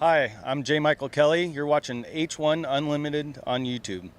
Hi, I'm J. Michael Kelly. You're watching H1 Unlimited on YouTube.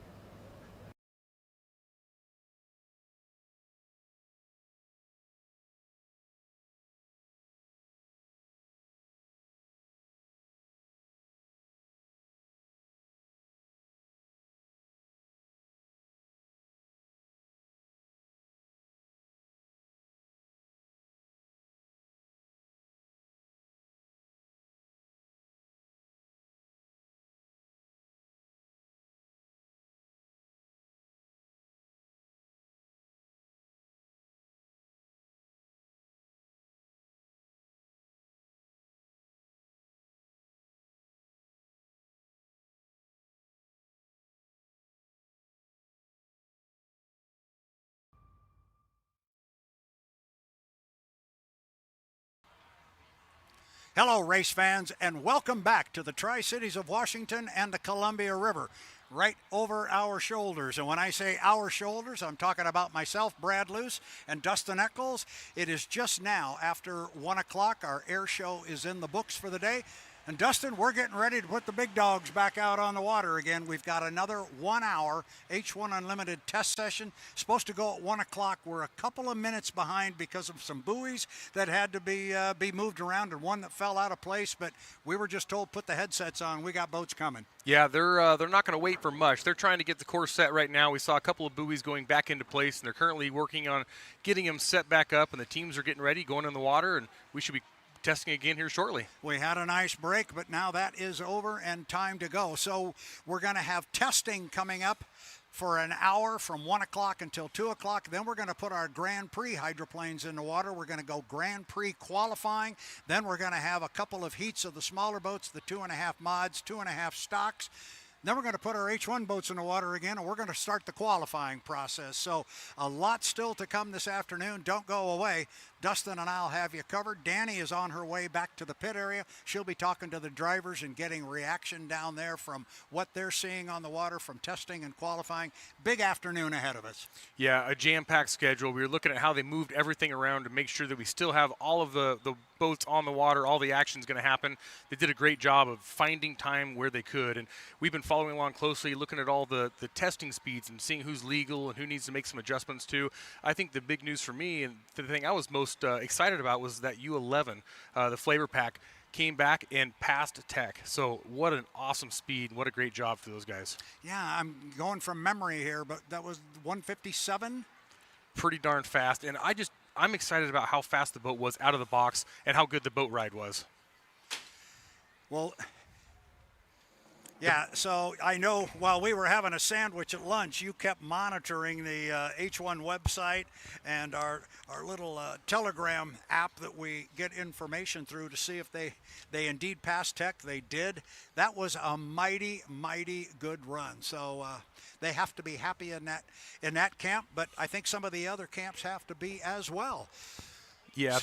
Hello, race fans, and welcome back to the Tri-Cities of Washington and the Columbia River, right over our shoulders. And when I say our shoulders, I'm talking about myself, Brad Luce, and Dustin Eccles. It is just now after 1 o'clock. Our air show is in the books for the day. And Dustin, we're getting ready to put the big dogs back out on the water again. We've got another 1 hour H1 Unlimited test session. Supposed to go at 1 o'clock. We're a couple of minutes behind because of some buoys that had to be moved around and one that fell out of place. But we were just told put the headsets on. We got boats coming. Yeah, they're not going to wait for much. They're trying to get the course set right now. We saw a couple of buoys going back into place, and they're currently working on getting them set back up. And the teams are getting ready, going in the water, and we should be testing again here shortly. We had a nice break, but now that is over and time to go. So we're going to have testing coming up for an hour from 1 o'clock until 2 o'clock. Then we're going to put our Grand Prix hydroplanes in the water. We're going to go Grand Prix qualifying. Then we're going to have a couple of heats of the smaller boats, the 2.5 mods, 2.5 stocks. Then we're going to put our H1 boats in the water again, and we're going to start the qualifying process. So a lot still to come this afternoon. Don't go away. Dustin and I'll have you covered. Danny is on her way back to the pit area. She'll be talking to the drivers and getting reaction down there from what they're seeing on the water from testing and qualifying. Big afternoon ahead of us. Yeah, a jam-packed schedule. We were looking at how they moved everything around to make sure that we still have all of the boats on the water, all the action's going to happen. They did a great job of finding time where they could, and we've been following along closely, looking at all the testing speeds and seeing who's legal and who needs to make some adjustments too. I think the big news for me, and the thing I was most excited about, was that U11, the FLAV-R-PAC, came back and passed Tech. So what an awesome speed. What a great job for those guys. Yeah, I'm going from memory here, but that was 157. Pretty darn fast, and I'm excited about how fast the boat was out of the box and how good the boat ride was. Well, yeah, so I know while we were having a sandwich at lunch, you kept monitoring the H1 website and our little Telegram app that we get information through to see if they indeed passed Tech. They did. That was a mighty, mighty good run. So they have to be happy in that camp, but I think some of the other camps have to be as well. Yeah,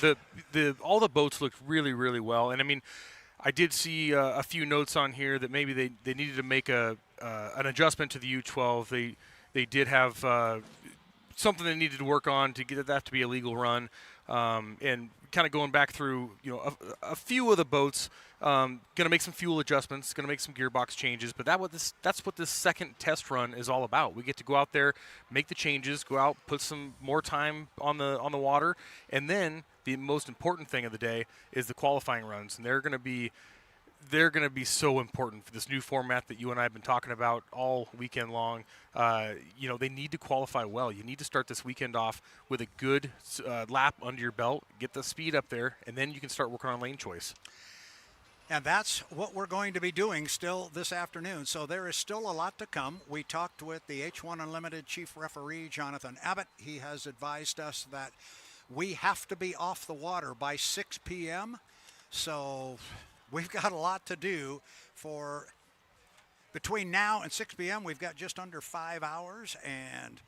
all the boats looked really, really well, and I mean, I did see a few notes on here that maybe they needed to make an adjustment to the U12. They did have something they needed to work on to get that to be a legal run, and kind of going back through a few of the boats. Going to make some fuel adjustments, going to make some gearbox changes, but that's what this second test run is all about. We get to go out there, make the changes, go out, put some more time on the water, and then the most important thing of the day is the qualifying runs, and they're going to be so important for this new format that you and I have been talking about all weekend long. They need to qualify well. You need to start this weekend off with a good lap under your belt, get the speed up there, and then you can start working on lane choice. And that's what we're going to be doing still this afternoon. So there is still a lot to come. We talked with the H1 Unlimited Chief Referee, Jonathan Abbott. He has advised us that we have to be off the water by 6 p.m. So we've got a lot to do for between now and 6 p.m. We've got just under 5 hours and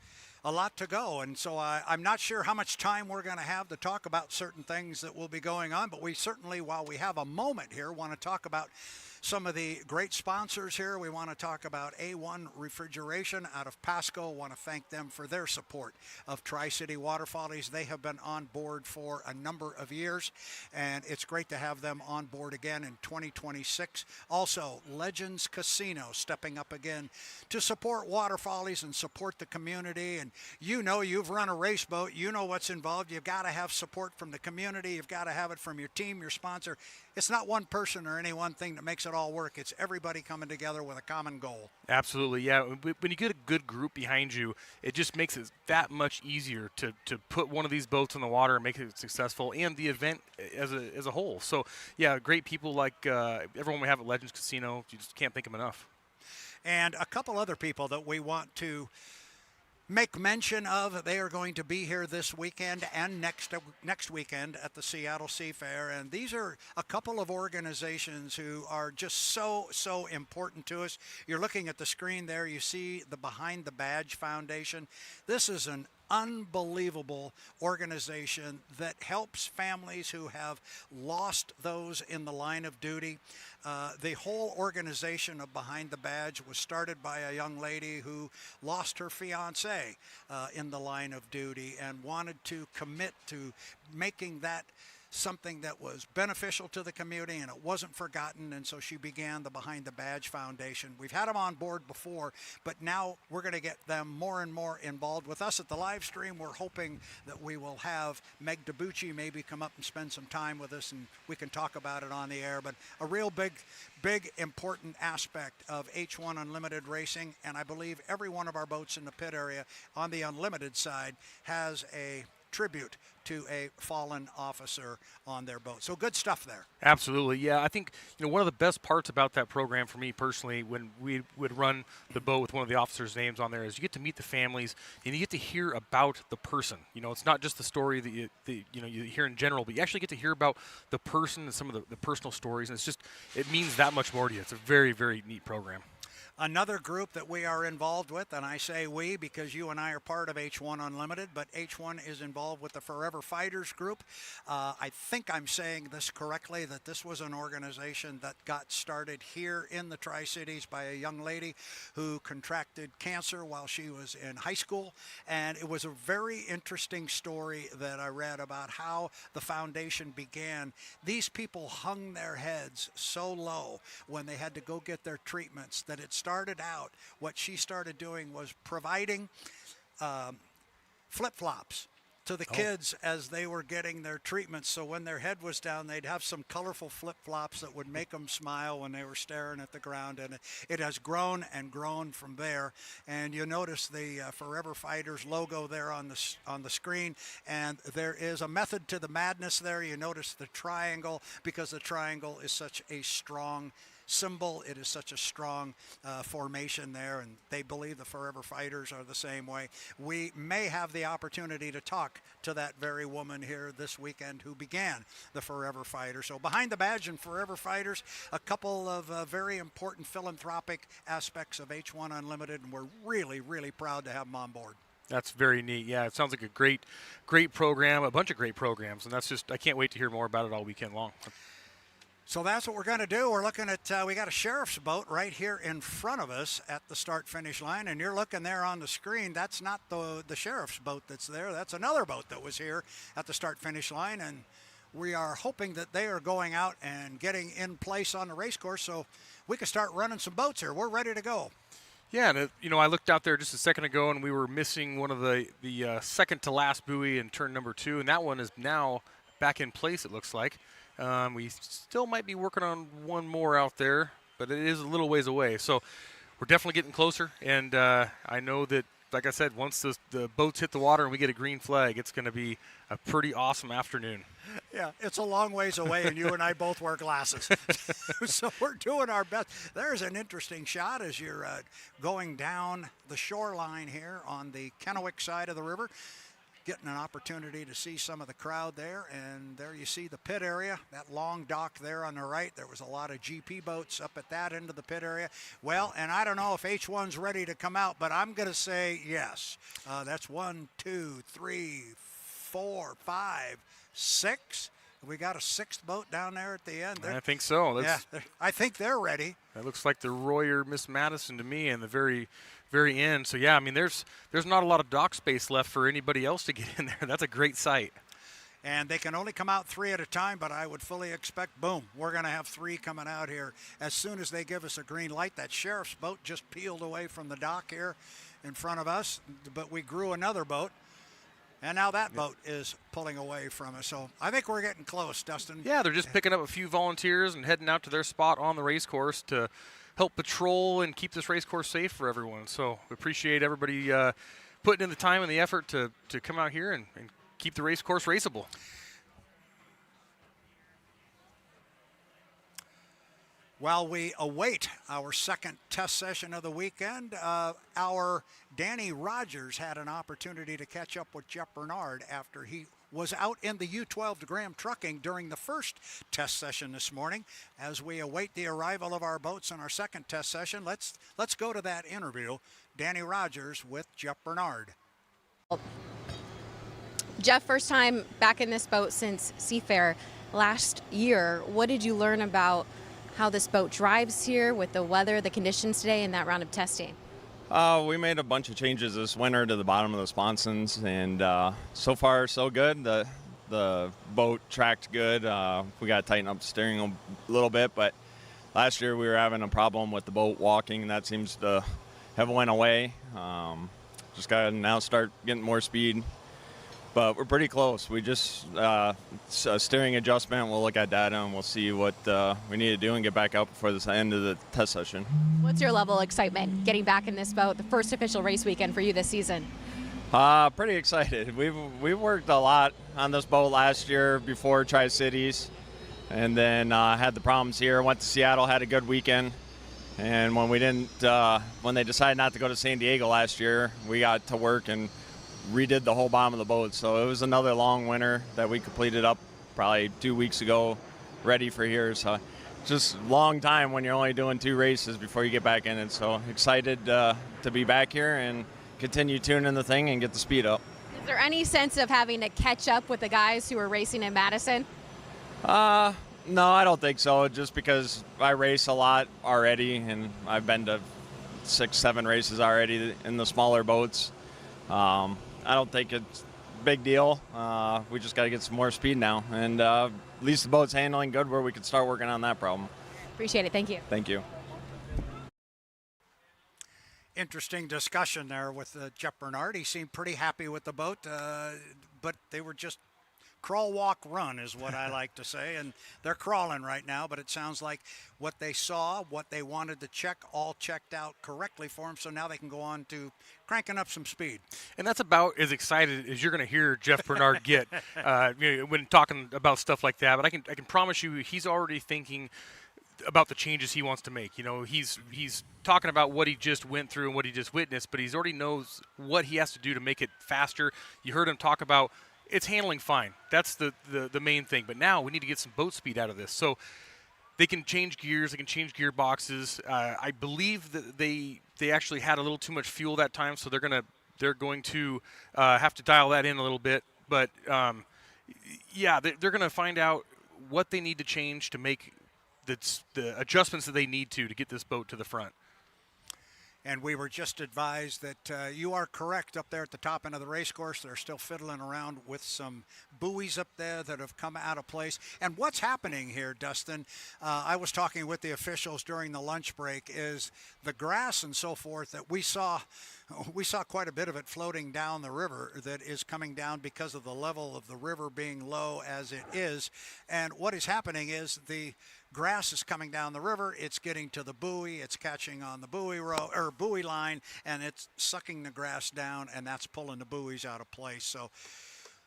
a lot to go. And so I'm not sure how much time we're going to have to talk about certain things that will be going on, but we certainly, while we have a moment here, want to talk about some of the great sponsors here. We want to talk about A1 Refrigeration out of Pasco. Want to thank them for their support of Tri-City Waterfallies. They have been on board for a number of years, and it's great to have them on board again in 2026. Also, Legends Casino stepping up again to support Waterfallies and support the community. And you know, you've run a race boat, you know what's involved. You've got to have support from the community. You've got to have it from your team, your sponsor. It's not one person or any one thing that makes it all work. It's everybody coming together with a common goal. Absolutely, yeah. When you get a good group behind you, it just makes it that much easier to put one of these boats in the water and make it successful, and the event as a whole. So, yeah, great people like everyone we have at Legends Casino. You just can't thank them enough. And a couple other people that we want to make mention of. They are going to be here this weekend and next weekend at the Seattle Seafair. And these are a couple of organizations who are just so important to us. You're looking at the screen there. You see the Behind the Badge Foundation. This is an unbelievable organization that helps families who have lost those in the line of duty. The whole organization of Behind the Badge was started by a young lady who lost her fiance in the line of duty and wanted to commit to making that something that was beneficial to the community and it wasn't forgotten, and so she began the Behind the Badge Foundation. We've had them on board before, but now we're going to get them more and more involved with us at the live stream. We're hoping that we will have Meg DiBucci maybe come up and spend some time with us and we can talk about it on the air. But a real big important aspect of H1 Unlimited Racing, and I believe every one of our boats in the pit area on the Unlimited side has a tribute to a fallen officer on their boat. So good stuff there. Absolutely. Yeah, I think, one of the best parts about that program for me personally, when we would run the boat with one of the officers' names on there, is you get to meet the families and you get to hear about the person. It's not just the story that you hear in general, but you actually get to hear about the person and some of the personal stories, and it means that much more to you. It's a very, very neat program. Another group that we are involved with, and I say we because you and I are part of H1 Unlimited, but H1 is involved with the Forever Fighters group. I think I'm saying this correctly, that this was an organization that got started here in the Tri-Cities by a young lady who contracted cancer while she was in high school. And it was a very interesting story that I read about how the foundation began. These people hung their heads so low when they had to go get their treatments that it started out, what she started doing was providing flip-flops to the kids as they were getting their treatments. So when their head was down, they'd have some colorful flip-flops that would make them smile when they were staring at the ground. And it has grown and grown from there. And you notice the Forever Fighters logo there on the screen. And there is a method to the madness there. You notice the triangle, because the triangle is such a strong symbol. It is such a strong formation there, and they believe the Forever Fighters are the same way. We may have the opportunity to talk to that very woman here this weekend who began the Forever Fighters. So Behind the Badge and Forever Fighters, a couple of very important philanthropic aspects of H1 Unlimited, and we're really, really proud to have them on board. That's very neat. Yeah, it sounds like a great program, a bunch of great programs, and I can't wait to hear more about it all weekend long. So that's what we're going to do. We're looking at, we got a sheriff's boat right here in front of us at the start-finish line, and you're looking there on the screen. That's not the sheriff's boat that's there. That's another boat that was here at the start-finish line, and we are hoping that they are going out and getting in place on the race course so we can start running some boats here. We're ready to go. Yeah, and I looked out there just a second ago, and we were missing one of the second-to-last buoy in turn number 2, and that one is now back in place, it looks like. We still might be working on one more out there, but it is a little ways away. So we're definitely getting closer, and I know that, like I said, once the boats hit the water and we get a green flag, it's going to be a pretty awesome afternoon. Yeah, it's a long ways away, and you and I both wear glasses. So we're doing our best. There's an interesting shot as you're going down the shoreline here on the Kennewick side of the river. Getting an opportunity to see some of the crowd there, and there you see the pit area, that long dock there on the right. There was a lot of GP boats up at that end of the pit area. Well, and I don't know if H1's ready to come out, but I'm going to say yes. That's 1, 2, 3, 4, 5, 6. We got a 6th boat down there at the end. I think so. Yeah, I think they're ready. That looks like the Royer Miss Madison to me in the very, very end. So, yeah, I mean, there's not a lot of dock space left for anybody else to get in there. That's a great sight. And they can only come out 3 at a time, but I would fully expect, boom, we're going to have 3 coming out here as soon as they give us a green light. That sheriff's boat just peeled away from the dock here in front of us, but we grew another boat, and now that boat is pulling away from us. So I think we're getting close, Dustin. Yeah, they're just picking up a few volunteers and heading out to their spot on the race course to help patrol and keep this race course safe for everyone. So we appreciate everybody putting in the time and the effort to come out here and keep the race course raceable. While we await our second test session of the weekend, our Danny Rogers had an opportunity to catch up with Jeff Bernard after he was out in the U12 to Graham Trucking during the first test session this morning. As we await the arrival of our boats on our second test session, let's go to that interview. Danny Rogers with Jeff Bernard. Jeff, first time back in this boat since Seafair last year. What did you learn about how this boat drives here with the weather, the conditions today, and that round of testing? We made a bunch of changes this winter to the bottom of the sponsons, and so far so good. The boat tracked good. We got to tighten up the steering a little bit, but last year we were having a problem with the boat walking, and that seems to have went away. Just got to now start getting more speed. But we're pretty close. We just it's a steering adjustment. We'll look at data and we'll see what we need to do and get back out before the end of the test session. What's your level of excitement getting back in this boat, the first official race weekend for you this season? Pretty excited. We've worked a lot on this boat last year before Tri-Cities, and then had the problems here. Went to Seattle, had a good weekend, and when when they decided not to go to San Diego last year, we got to work and redid the whole bottom of the boat. So it was another long winter that we completed up probably 2 weeks ago, ready for here. So just long time when you're only doing 2 races before you get back in it. So excited to be back here and continue tuning the thing and get the speed up. Is there any sense of having to catch up with the guys who are racing in Madison? No, I don't think so. Just because I race a lot already, and I've been to 6, 7 races already in the smaller boats. I don't think it's a big deal. We just got to get some more speed now, and at least the boat's handling good where we can start working on that problem. Appreciate it. Thank you. Thank you. Interesting discussion there with Jeff Bernard. He seemed pretty happy with the boat, but they were just crawl, walk, run is what I like to say, and they're crawling right now, but it sounds like what they saw, what they wanted to check, all checked out correctly for them, so now they can go on to cranking up some speed. And that's about as excited as you're going to hear Jeff Bernard get when talking about stuff like that. But I can promise you he's already thinking about the changes he wants to make. You know, he's talking about what he just went through and what he just witnessed, but he already knows what he has to do to make it faster. You heard him talk about it's handling fine. That's the main thing. But now we need to get some boat speed out of this. So they can change gears. They can change gearboxes. I believe that they actually had a little too much fuel that time, so they're going to have to dial that in a little bit. But yeah, they're going to find out what they need to change to make the adjustments that they need to get this boat to the front. And we were just advised that you are correct up there at the top end of the race course. They're still fiddling around with some buoys up there that have come out of place. And what's happening here, Dustin, I was talking with the officials during the lunch break, is the grass and so forth that we saw quite a bit of it floating down the river that is coming down because of the level of the river being low as it is. And what is happening is the grass is coming down the river, it's getting to the buoy, it's catching on the buoy line, and it's sucking the grass down, and that's pulling the buoys out of place. So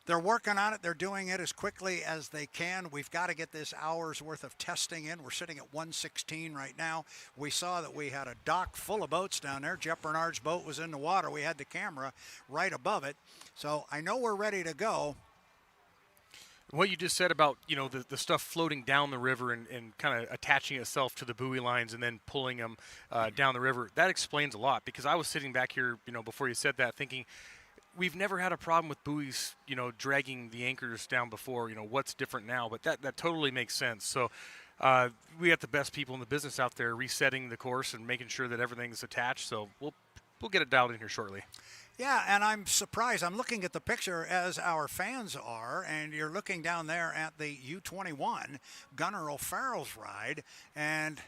they're working on it. They're doing it as quickly as they can. We've got to get this hour's worth of testing in. We're sitting at 1:16 right now. We saw that we had a dock full of boats down there. Jeff Bernard's boat was in the water. We had the camera right above it. So I know we're ready to go. What you just said about, you know, the stuff floating down the river and kind of attaching itself to the buoy lines and then pulling them down the river, that explains a lot, because I was sitting back here, you know, before you said that, thinking we've never had a problem with buoys, dragging the anchors down before. What's different now? But that totally makes sense. So we got the best people in the business out there resetting the course and making sure that everything's attached. So we'll get it dialed in here shortly. Yeah, and I'm surprised. I'm looking at the picture as our fans are, and you're looking down there at the U-21, Gunnar O'Farrell's ride, and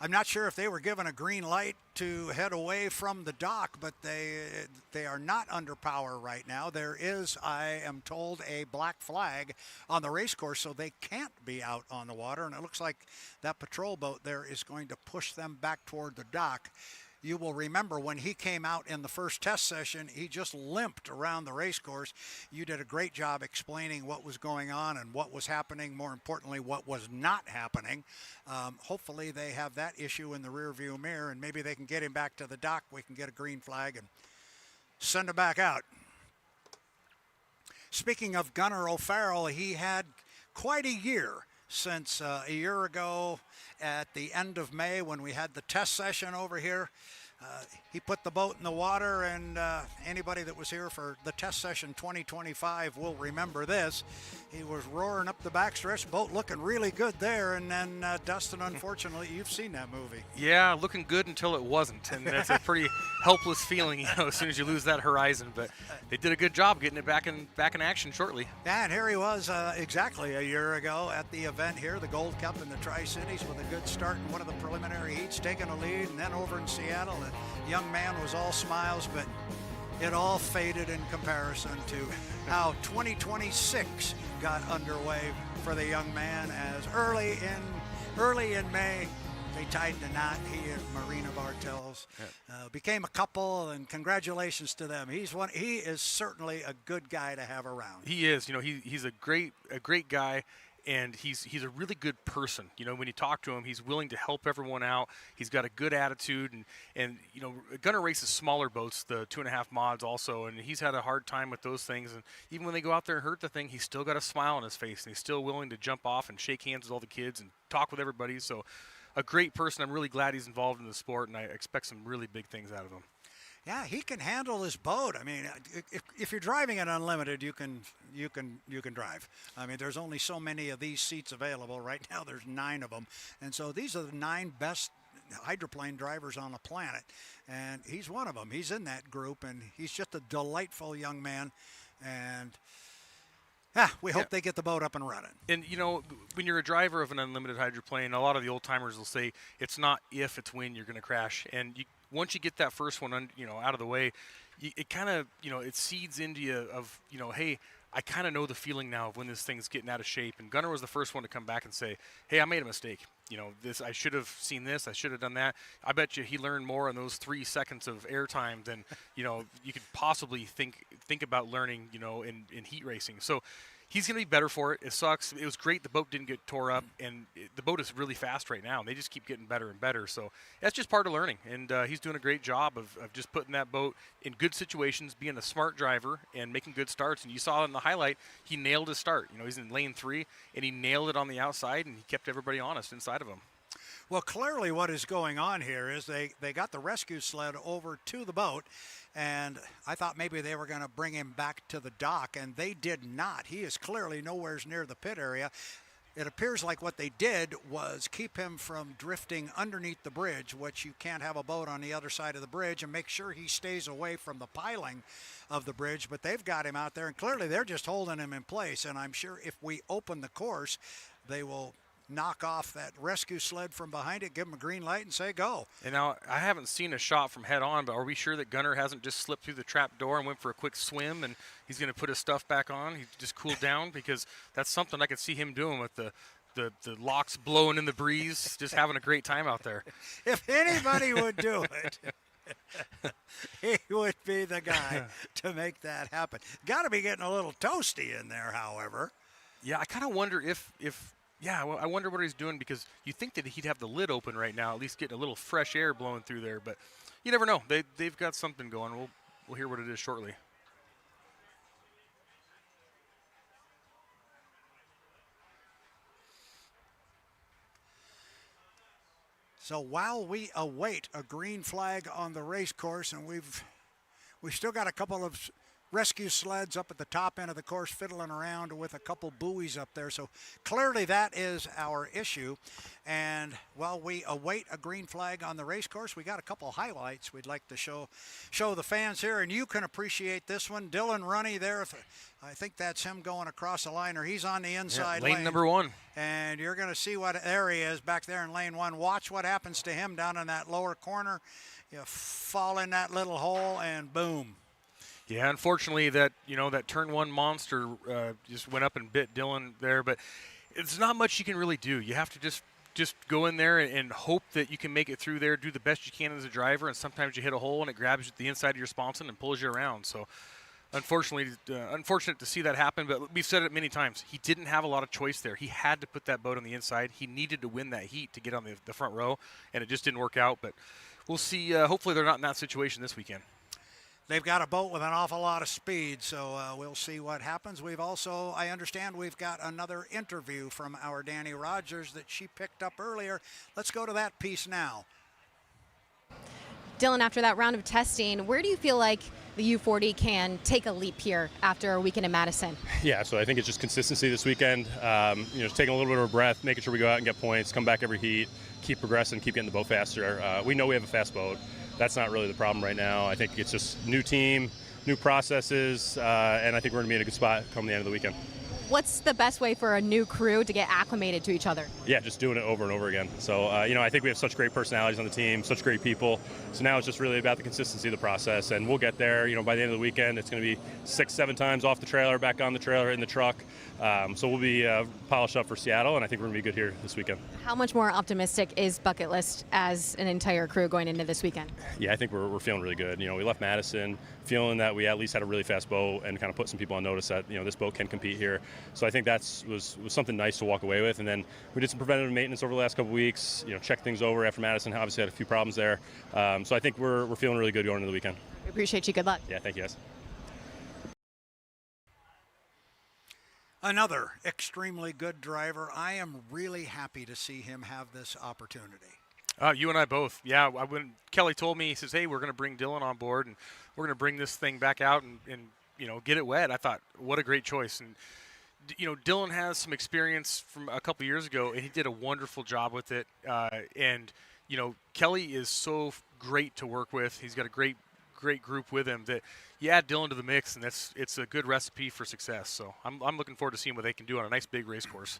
I'm not sure if they were given a green light to head away from the dock, but they are not under power right now. There is, I am told, a black flag on the race course, so they can't be out on the water, and it looks like that patrol boat there is going to push them back toward the dock. You will remember when he came out in the first test session, he just limped around the race course. You did a great job explaining what was going on and what was happening, more importantly, what was not happening. Hopefully they have that issue in the rearview mirror, and maybe they can get him back to the dock. We can get a green flag and send him back out. Speaking of Gunnar O'Farrell, he had quite a year since a year ago at the end of May when we had the test session over here. He put the boat in the water, and anybody that was here for the test session 2025 will remember this. He was roaring up the backstretch, boat looking really good there, and then Dustin, unfortunately, you've seen that movie. Yeah, looking good until it wasn't, and that's a pretty helpless feeling, as soon as you lose that horizon. But they did a good job getting it back in action shortly. Yeah, and here he was exactly a year ago at the event here, the Gold Cup in the Tri-Cities, with a good start in one of the preliminary heats, taking a lead, and then over in Seattle, the young man was all smiles, but it all faded in comparison to how 2026 got underway for the young man, as early in May they tied the knot. He and Marina Bartels became a couple, and congratulations to them. He is certainly a good guy to have around. He is. He's a great guy. And he's a really good person. When you talk to him, he's willing to help everyone out. He's got a good attitude, and Gunnar races smaller boats, the 2.5 mods also, and he's had a hard time with those things. And even when they go out there and hurt the thing, he's still got a smile on his face, and he's still willing to jump off and shake hands with all the kids and talk with everybody. So a great person. I'm really glad he's involved in the sport, and I expect some really big things out of him. Yeah, he can handle his boat. I mean, if you're driving an unlimited, you can drive. I mean, there's only so many of these seats available. Right now there's 9 of them. And so these are the 9 best hydroplane drivers on the planet. And he's one of them. He's in that group, and he's just a delightful young man. And we hope they get the boat up and running. And, when you're a driver of an unlimited hydroplane, a lot of the old timers will say it's not if, it's when you're going to crash. And once you get that first one, out of the way, it kind of, it seeds into you of, hey, I kind of know the feeling now of when this thing's getting out of shape. And Gunnar was the first one to come back and say, hey, I made a mistake. I should have seen this. I should have done that. I bet you he learned more in those 3 seconds of airtime than, you could possibly think about learning, in heat racing. So he's going to be better for it. It sucks. It was great the boat didn't get tore up, and the boat is really fast right now, and they just keep getting better and better. So that's just part of learning, and he's doing a great job of just putting that boat in good situations, being a smart driver, and making good starts. And you saw in the highlight, he nailed his start. He's in lane 3, and he nailed it on the outside, and he kept everybody honest inside of him. Well, clearly what is going on here is they got the rescue sled over to the boat, and I thought maybe they were going to bring him back to the dock, and they did not. He is clearly nowhere near the pit area. It appears like what they did was keep him from drifting underneath the bridge, which you can't have a boat on the other side of the bridge, and make sure he stays away from the piling of the bridge. But they've got him out there, and clearly they're just holding him in place, and I'm sure if we open the course, they will knock off that rescue sled from behind it, give him a green light, and say go. And now, I haven't seen a shot from head on, but are we sure that Gunnar hasn't just slipped through the trap door and went for a quick swim, and he's going to put his stuff back on? He just cooled down, because that's something I could see him doing with the locks blowing in the breeze, just having a great time out there. If anybody would do it, he would be the guy to make that happen. Got to be getting a little toasty in there, however. Yeah, I kind of wonder if I wonder what he's doing, because you think that he'd have the lid open right now, at least getting a little fresh air blowing through there. But you never know. They've got something going. We'll hear what it is shortly. So while we await a green flag on the race course, and we've still got a couple of rescue sleds up at the top end of the course fiddling around with a couple buoys up there. So clearly that is our issue. And while we await a green flag on the race course, we got a couple highlights we'd like to show the fans here, and you can appreciate this one. Dylan Runne there, I think that's him going across the line, or he's on the inside lane number 1. And you're going to see what there he is back there in lane 1. Watch what happens to him down in that lower corner. You fall in that little hole and boom. Yeah, unfortunately that turn 1 monster just went up and bit Dylan there, but it's not much you can really do. You have to just go in there and hope that you can make it through there, do the best you can as a driver, and sometimes you hit a hole and it grabs the inside of your sponson and pulls you around. So unfortunately, unfortunate to see that happen, but we've said it many times. He didn't have a lot of choice there. He had to put that boat on the inside. He needed to win that heat to get on the front row, and it just didn't work out, but we'll see. Hopefully they're not in that situation this weekend. They've got a boat with an awful lot of speed, so we'll see what happens. We've also, I understand, we've got another interview from our Danny Rogers that she picked up earlier. Let's go to that piece now. Dylan, after that round of testing, where do you feel like the U40 can take a leap here after a weekend in Madison? Yeah, so I think it's just consistency this weekend. Just taking a little bit of a breath, making sure we go out and get points, come back every heat, keep progressing, keep getting the boat faster. We know we have a fast boat. That's not really the problem right now. I think it's just new team, new processes, and I think we're going to be in a good spot come the end of the weekend. What's the best way for a new crew to get acclimated to each other? Yeah, just doing it over and over again. So, I think we have such great personalities on the team, such great people. So now it's just really about the consistency of the process, and we'll get there. By the end of the weekend, it's going to be 6-7 times off the trailer, back on the trailer, in the truck. So we'll be polished up for Seattle, and I think we're going to be good here this weekend. How much more optimistic is Bucket List as an entire crew going into this weekend? Yeah, I think we're feeling really good. We left Madison feeling that we at least had a really fast boat and kind of put some people on notice that, this boat can compete here. So I think that was something nice to walk away with. And then we did some preventative maintenance over the last couple of weeks, checked things over after Madison. Obviously had a few problems there. So I think we're feeling really good going into the weekend. We appreciate you. Good luck. Yeah, thank you guys. Another extremely good driver. I am really happy to see him have this opportunity. You and I both. Yeah, when Kelly told me, he says, hey, we're going to bring Dylan on board, and we're going to bring this thing back out and get it wet. I thought, what a great choice. And, Dylan has some experience from a couple years ago, and he did a wonderful job with it. Kelly is so great to work with. He's got a great group with him that you add Dylan to the mix, and it's a good recipe for success. So I'm looking forward to seeing what they can do on a nice big race course.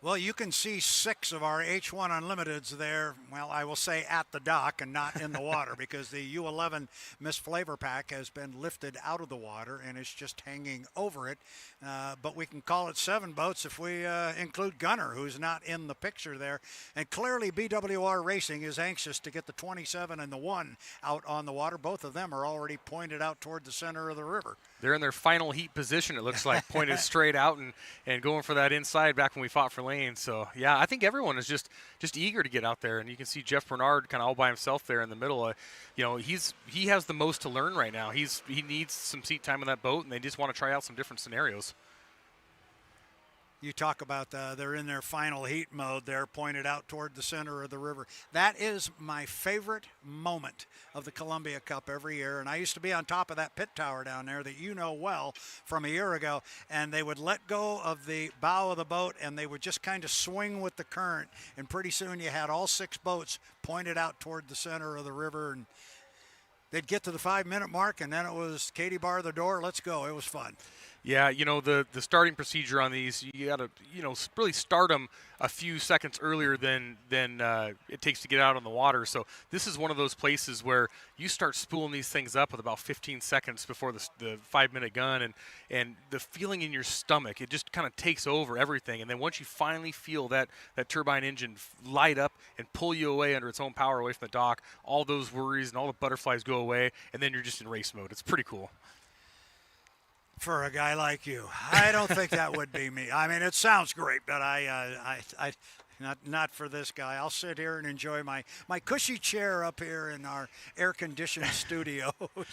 Well, you can see 6 of our H1 Unlimiteds there, well, I will say at the dock and not in the water, because the U11 Miss FLAV-R-PAC has been lifted out of the water and is just hanging over it. But we can call it 7 boats if we include Gunnar, who's not in the picture there. And clearly BWR Racing is anxious to get the 27 and the 1 out on the water. Both of them are already pointed out toward the center of the river. They're in their final heat position, it looks like, pointed straight out and going for that inside back when we fought for lane. So, yeah, I think everyone is just eager to get out there. And you can see Jeff Bernard kind of all by himself there in the middle. He has the most to learn right now. He needs some seat time in that boat, and they just want to try out some different scenarios. You talk about they're in their final heat mode there, pointed out toward the center of the river. That is my favorite moment of the Columbia Cup every year. And I used to be on top of that pit tower down there that you know well from a year ago. And they would let go of the bow of the boat, and they would just kind of swing with the current. And pretty soon you had all 6 boats pointed out toward the center of the river. And they'd get to the 5-minute mark, and then it was Katie bar the door, let's go. It was fun. Yeah, the starting procedure on these, you got to, really start them a few seconds earlier than it takes to get out on the water. So this is one of those places where you start spooling these things up with about 15 seconds before the 5-minute gun, and the feeling in your stomach, it just kind of takes over everything. And then once you finally feel that turbine engine light up and pull you away under its own power away from the dock, all those worries and all the butterflies go away, and then you're just in race mode. It's pretty cool. For a guy like you, I don't think that would be me. I mean, it sounds great, but I Not for this guy. I'll sit here and enjoy my cushy chair up here in our air-conditioned studio. Well,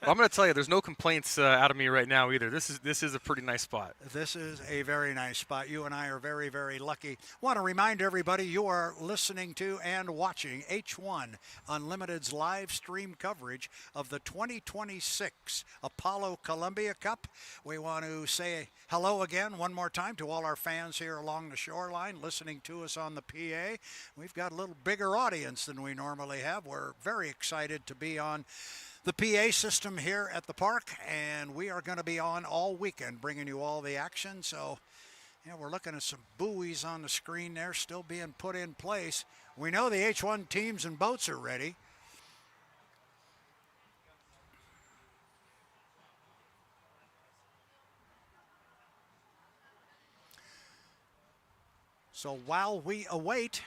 I'm going to tell you, there's no complaints out of me right now either. This is a pretty nice spot. This is a very nice spot. You and I are very, very lucky. Want to remind everybody you are listening to and watching H1 Unlimited's live stream coverage of the 2026 Apollo Columbia Cup. We want to say hello again one more time to all our fans here along the shoreline listening to us on the PA. We've got a little bigger audience than we normally have. We're very excited to be on the PA system here at the park, and we are going to be on all weekend bringing you all the action. So, yeah, we're looking at some buoys on the screen there still being put in place. We know the H1 teams and boats are ready. So while we await,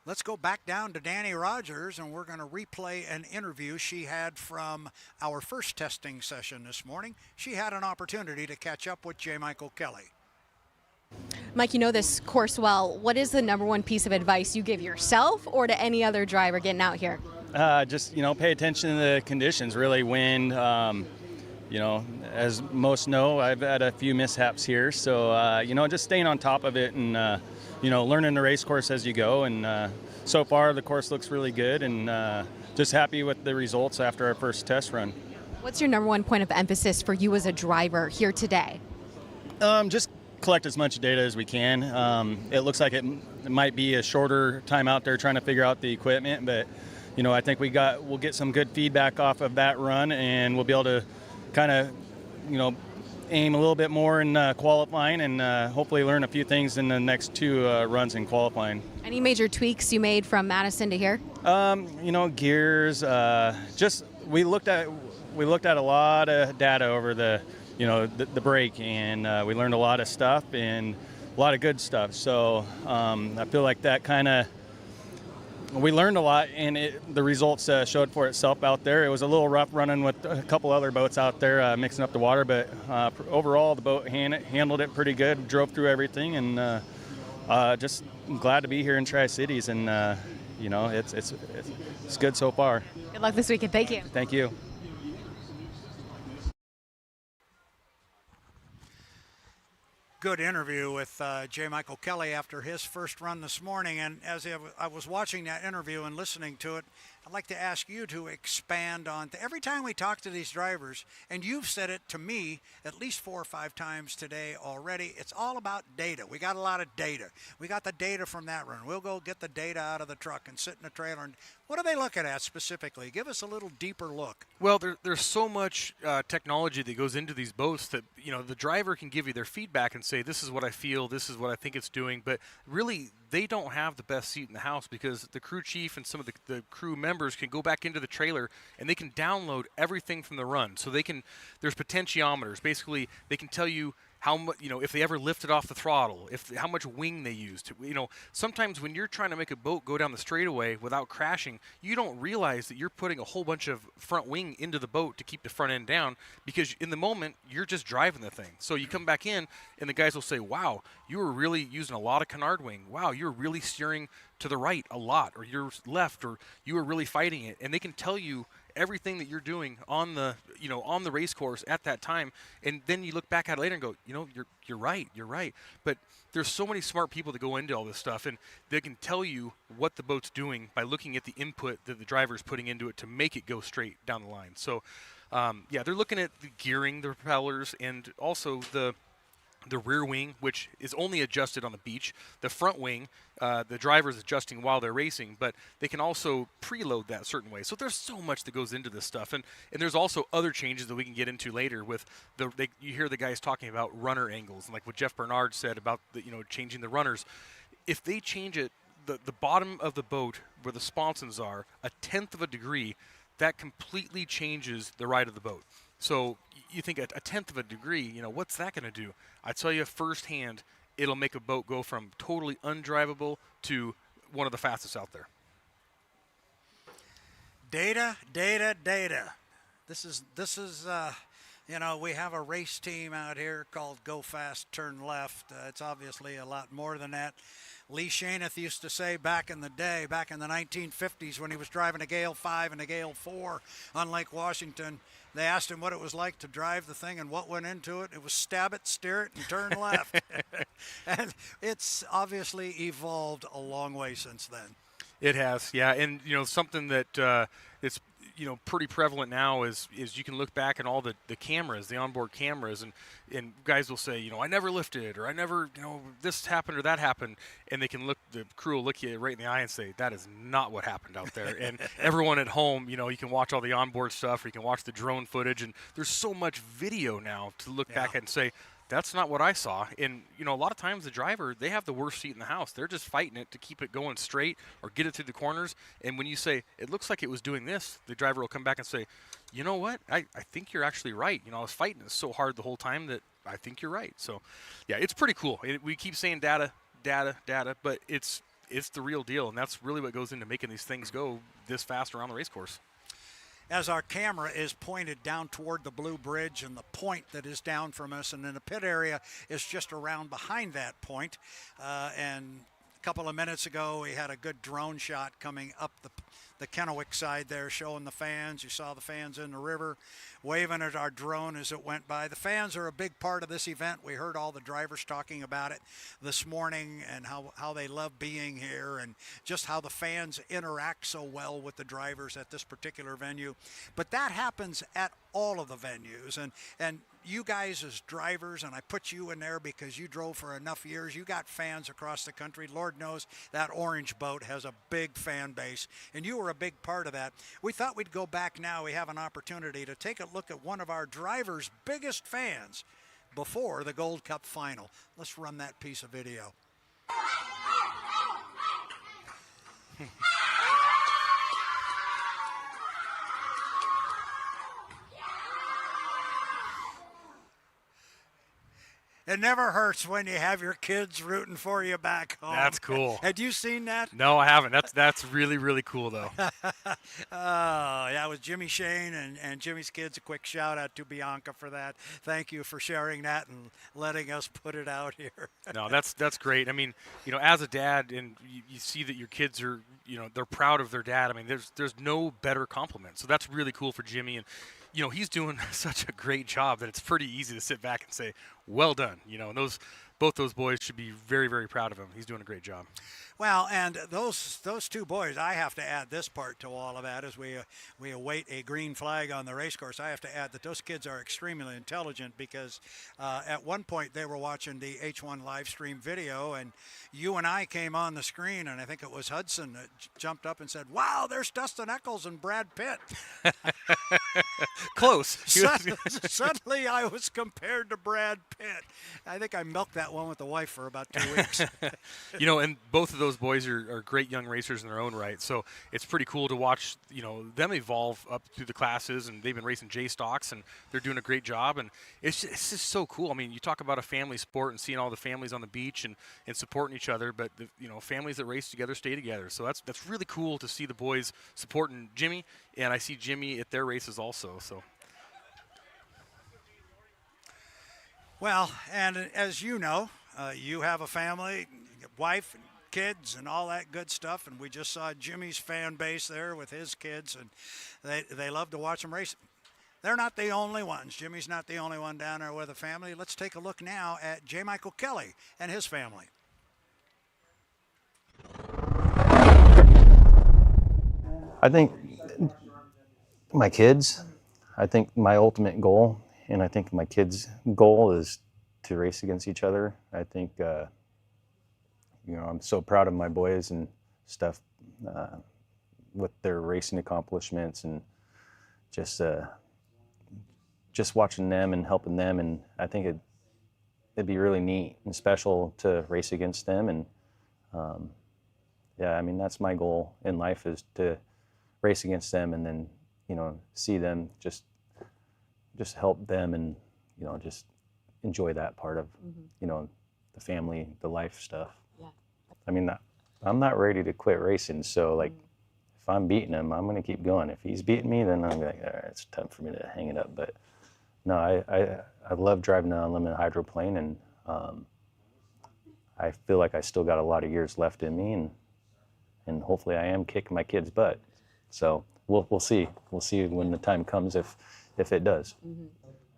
let's go back down to Danny Rogers, and we're going to replay an interview she had from our first testing session this morning. She had an opportunity to catch up with J. Michael Kelly. Mike, you know this course well. What is the number one piece of advice you give yourself or to any other driver getting out here? Just, pay attention to the conditions, really. Wind, as most know, I've had a few mishaps here. So, just staying on top of it and, learning the race course as you go. And so far, the course looks really good, and just happy with the results after our first test run. What's your number one point of emphasis for you as a driver here today? Just collect as much data as we can. It looks like it might be a shorter time out there trying to figure out the equipment, but, I think we'll get some good feedback off of that run, and we'll be able to kind of, aim a little bit more in qualifying and hopefully learn a few things in the next two runs in qualifying. Any major tweaks you made from Madison to here? Gears. Just we looked at a lot of data over the break, and we learned a lot of stuff and a lot of good stuff. So I feel like that kind of. We learned a lot, and the results showed for itself out there. It was a little rough running with a couple other boats out there mixing up the water, but overall the boat handled it pretty good, drove through everything, and just glad to be here in Tri-Cities, and it's good so far. Good luck this weekend. Thank you. Thank you. Good interview with J. Michael Kelly after his first run this morning. And as I was watching that interview and listening to it, I'd like to ask you to expand on every time we talk to these drivers, and you've said it to me at least 4 or 5 times today already, it's all about data. We got a lot of data. We got the data from that run. We'll go get the data out of the truck and sit in the trailer. And what are they looking at specifically? Give us a little deeper look. Well, there's so much technology that goes into these boats that, the driver can give you their feedback and say, this is what I feel, this is what I think it's doing. But really, they don't have the best seat in the house, because the crew chief and some of the crew members can go back into the trailer and they can download everything from the run. So there's potentiometers. Basically, they can tell you how much, if they ever lifted off the throttle, how much wing they used. Sometimes when you're trying to make a boat go down the straightaway without crashing, you don't realize that you're putting a whole bunch of front wing into the boat to keep the front end down, because in the moment you're just driving the thing. So you come back in and the guys will say, wow, you were really using a lot of canard wing. Wow, you're really steering to the right a lot, or you're left, or you were really fighting it. And they can tell you everything that you're doing on the on the race course at that time, and then you look back at it later and go, you're right. But there's so many smart people that go into all this stuff, and they can tell you what the boat's doing by looking at the input that the driver's putting into it to make it go straight down the line. So they're looking at the gearing, the propellers, and also the rear wing, which is only adjusted on the beach. The front wing, the driver's adjusting while they're racing, but they can also preload that certain way. So there's so much that goes into this stuff, and there's also other changes that we can get into later. With you hear the guys talking about runner angles, and like what Jeff Bernard said about changing the runners. If they change it, the bottom of the boat where the sponsons are, 1/10 of a degree, that completely changes the ride of the boat. So you think a 1/10 of a degree, what's that going to do? I tell you firsthand, it'll make a boat go from totally undrivable to one of the fastest out there. Data. This is You know, we have a race team out here called Go Fast, Turn Left. It's obviously a lot more than that. Lee Shaneth used to say back in the day, back in the 1950s, when he was driving a Gale 5 and a Gale 4 on Lake Washington, they asked him what it was like to drive the thing and what went into it. It was stab it, steer it, and turn left. And it's obviously evolved a long way since then. It has, yeah, and you know something that it's pretty prevalent now is you can look back at all the cameras, the onboard cameras, and guys will say, I never lifted, or I never, this happened or that happened, and the crew will look you right in the eye and say, that is not what happened out there. And everyone at home, you can watch all the onboard stuff, or you can watch the drone footage, and there's so much video now to look back at and say, that's not what I saw. And, a lot of times the driver, they have the worst seat in the house. They're just fighting it to keep it going straight or get it through the corners. And when you say, it looks like it was doing this, the driver will come back and say, you know what? I think you're actually right. I was fighting it so hard the whole time that I think you're right. So, yeah, it's pretty cool. We keep saying data, but it's the real deal. And that's really what goes into making these things go this fast around the race course. As our camera is pointed down toward the blue bridge and the point that is down from us, and then the pit area is just around behind that point. And a couple of minutes ago, we had a good drone shot coming up the Kennewick side there, showing the fans. You saw the fans in the river waving at our drone as it went by. The fans are a big part of this event. We heard all the drivers talking about it this morning and how they love being here and just how the fans interact so well with the drivers at this particular venue. But that happens at all of the venues. And you guys as drivers, and I put you in there because you drove for enough years, you got fans across the country. Lord knows that orange boat has a big fan base, and you were a big part of that. We thought we'd go back now. We have an opportunity to take a look at one of our drivers' biggest fans before the Gold Cup final. Let's run that piece of video. It never hurts when you have your kids rooting for you back home. That's cool. Had you seen that? No, I haven't. That's really, really cool, though. Yeah, it was Jimmy Shane and Jimmy's kids. A quick shout out to Bianca for that. Thank you for sharing that and letting us put it out here. No, that's great. I mean, as a dad, and you see that your kids are, they're proud of their dad. I mean, there's no better compliment. So that's really cool for Jimmy. And he's doing such a great job that it's pretty easy to sit back and say, well done. And both those boys should be very, very proud of him. He's doing a great job. Well, and those two boys, I have to add this part to all of that as we await a green flag on the race course. I have to add that those kids are extremely intelligent because at one point they were watching the H1 live stream video, and you and I came on the screen, and I think it was Hudson that jumped up and said, wow, there's Dustin Eccles and Brad Pitt. Close. Suddenly I was compared to Brad Pitt. I think I milked that one with the wife for about 2 weeks. And both of those boys are great young racers in their own right. So it's pretty cool to watch, them evolve up through the classes, and they've been racing J stocks, and they're doing a great job. And it's just so cool. I mean, you talk about a family sport and seeing all the families on the beach and supporting each other, but families that race together stay together. So that's really cool to see the boys supporting Jimmy, and I see Jimmy at their races also. So. Well, and as you know, you have a family, wife, and kids, and all that good stuff. And we just saw Jimmy's fan base there with his kids, and they love to watch him race. They're not the only ones. Jimmy's not the only one down there with a family. Let's take a look now at J. Michael Kelly and his family. I think my kids, I think my ultimate goal, and I think my kids' goal is to race against each other. I think, I'm so proud of my boys and stuff with their racing accomplishments, and just watching them and helping them. And I think it'd be really neat and special to race against them. And that's my goal in life, is to race against them, and then, see them just help them, and, just enjoy that part of, the family, the life stuff. Yeah. I mean, I'm not ready to quit racing. So if I'm beating him, I'm going to keep going. If he's beating me, then I'm like, all right, it's time for me to hang it up. But no, I love driving an unlimited hydroplane, and I feel like I still got a lot of years left in me, and hopefully I am kicking my kid's butt. So we'll see. We'll see when the time comes if it does.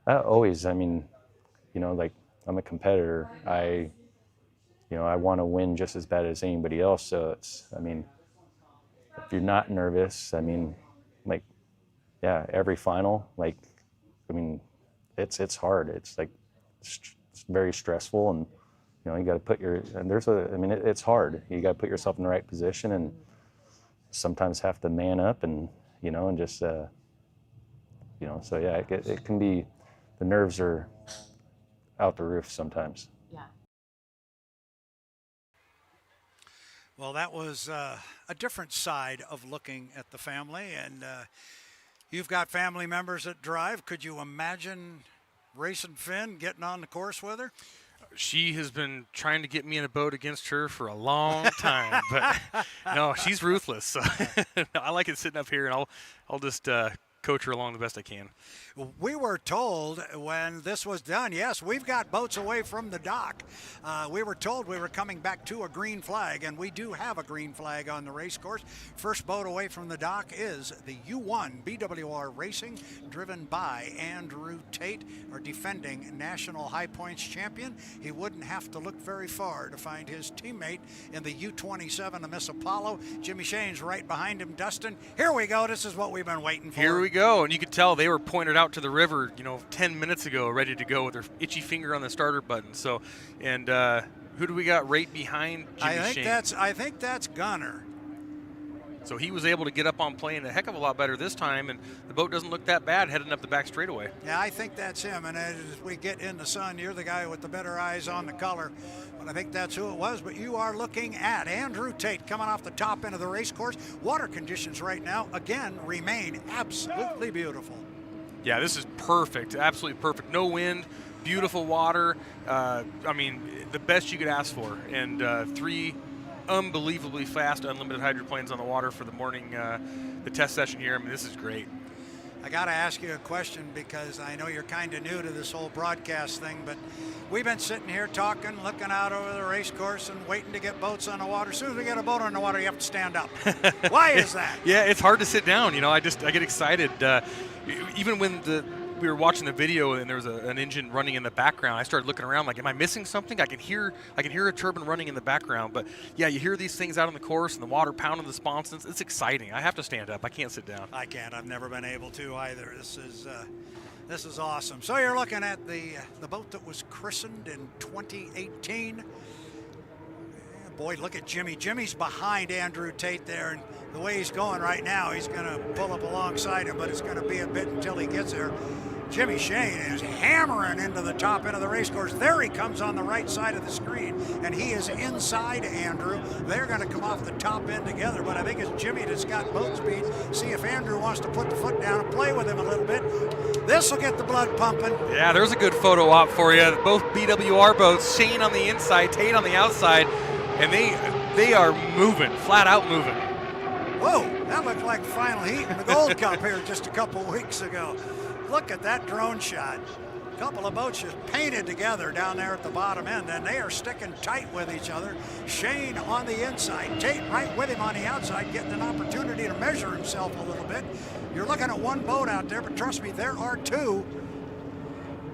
I mean, you know, like, I'm a competitor. I want to win just as bad as anybody else. So I mean, if you're not nervous, I mean, like, yeah, every final, like, I mean, it's hard. It's like, it's very stressful, and you know, you got to put it's hard. You got to put yourself in the right position, and sometimes have to man up, and you know, and just you know, so yeah, it can be, the nerves are out the roof sometimes. Yeah. Well, that was a different side of looking at the family, and you've got family members that drive. Could you imagine racing Finn, getting on the course with her? She has been trying to get me in a boat against her for a long time, but no, she's ruthless. So I like it sitting up here, and I'll just coach her along the best I can. We were told when this was done, yes, we've got boats away from the dock. We were told we were coming back to a green flag, and we do have a green flag on the race course. First boat away from the dock is the U1 BWR Racing, driven by Andrew Tate, our defending national high points champion. He wouldn't have to look very far to find his teammate in the U27, the Miss Apollo. Jimmy Shane's right behind him. Dustin, here we go. This is what we've been waiting for. Here we go, and you could tell they were pointed out to the river, you know, 10 minutes ago, ready to go with their itchy finger on the starter button. So, and who do we got right behind Jimmy Shane? I think that's Gunnar. So he was able to get up on plane a heck of a lot better this time, and the boat doesn't look that bad heading up the back straightaway. Yeah, I think that's him. And as we get in the sun, you're the guy with the better eyes on the color. But I think that's who it was. But you are looking at Andrew Tate coming off the top end of the race course. Water conditions right now, again, remain absolutely beautiful. Yeah, this is perfect, absolutely perfect. No wind, beautiful water. I mean, the best you could ask for. And 3 unbelievably fast unlimited hydroplanes on the water for the morning, the test session here. I mean, this is great. I got to ask you a question, because I know you're kind of new to this whole broadcast thing, but we've been sitting here talking, looking out over the race course and waiting to get boats on the water. As soon as we get a boat on the water, you have to stand up. Why is that? Yeah, it's hard to sit down. You know, I get excited. Even when we were watching the video and there was an engine running in the background, I started looking around like, am I missing something? I can hear a turbine running in the background. But yeah, you hear these things out on the course and the water pounding the sponsons. It's exciting. I have to stand up. I can't sit down. I can't. I've never been able to either. This is awesome. So you're looking at the boat that was christened in 2018. Boy, look at Jimmy. Jimmy's behind Andrew Tate there, and the way he's going right now, he's going to pull up alongside him, but it's going to be a bit until he gets there. Jimmy Shane is hammering into the top end of the race course. There he comes on the right side of the screen, and he is inside Andrew. They're going to come off the top end together, but I think it's Jimmy that's got boat speed. See if Andrew wants to put the foot down and play with him a little bit. This will get the blood pumping. Yeah, there's a good photo op for you. Both BWR boats, Shane on the inside, Tate on the outside, and they are moving, flat out moving. Whoa, that looked like final heat in the Gold Cup here just a couple weeks ago. Look at that drone shot. A couple of boats just painted together down there at the bottom end, and they are sticking tight with each other. Shane on the inside, Tate right with him on the outside, getting an opportunity to measure himself a little bit. You're looking at one boat out there, but trust me, there are 2.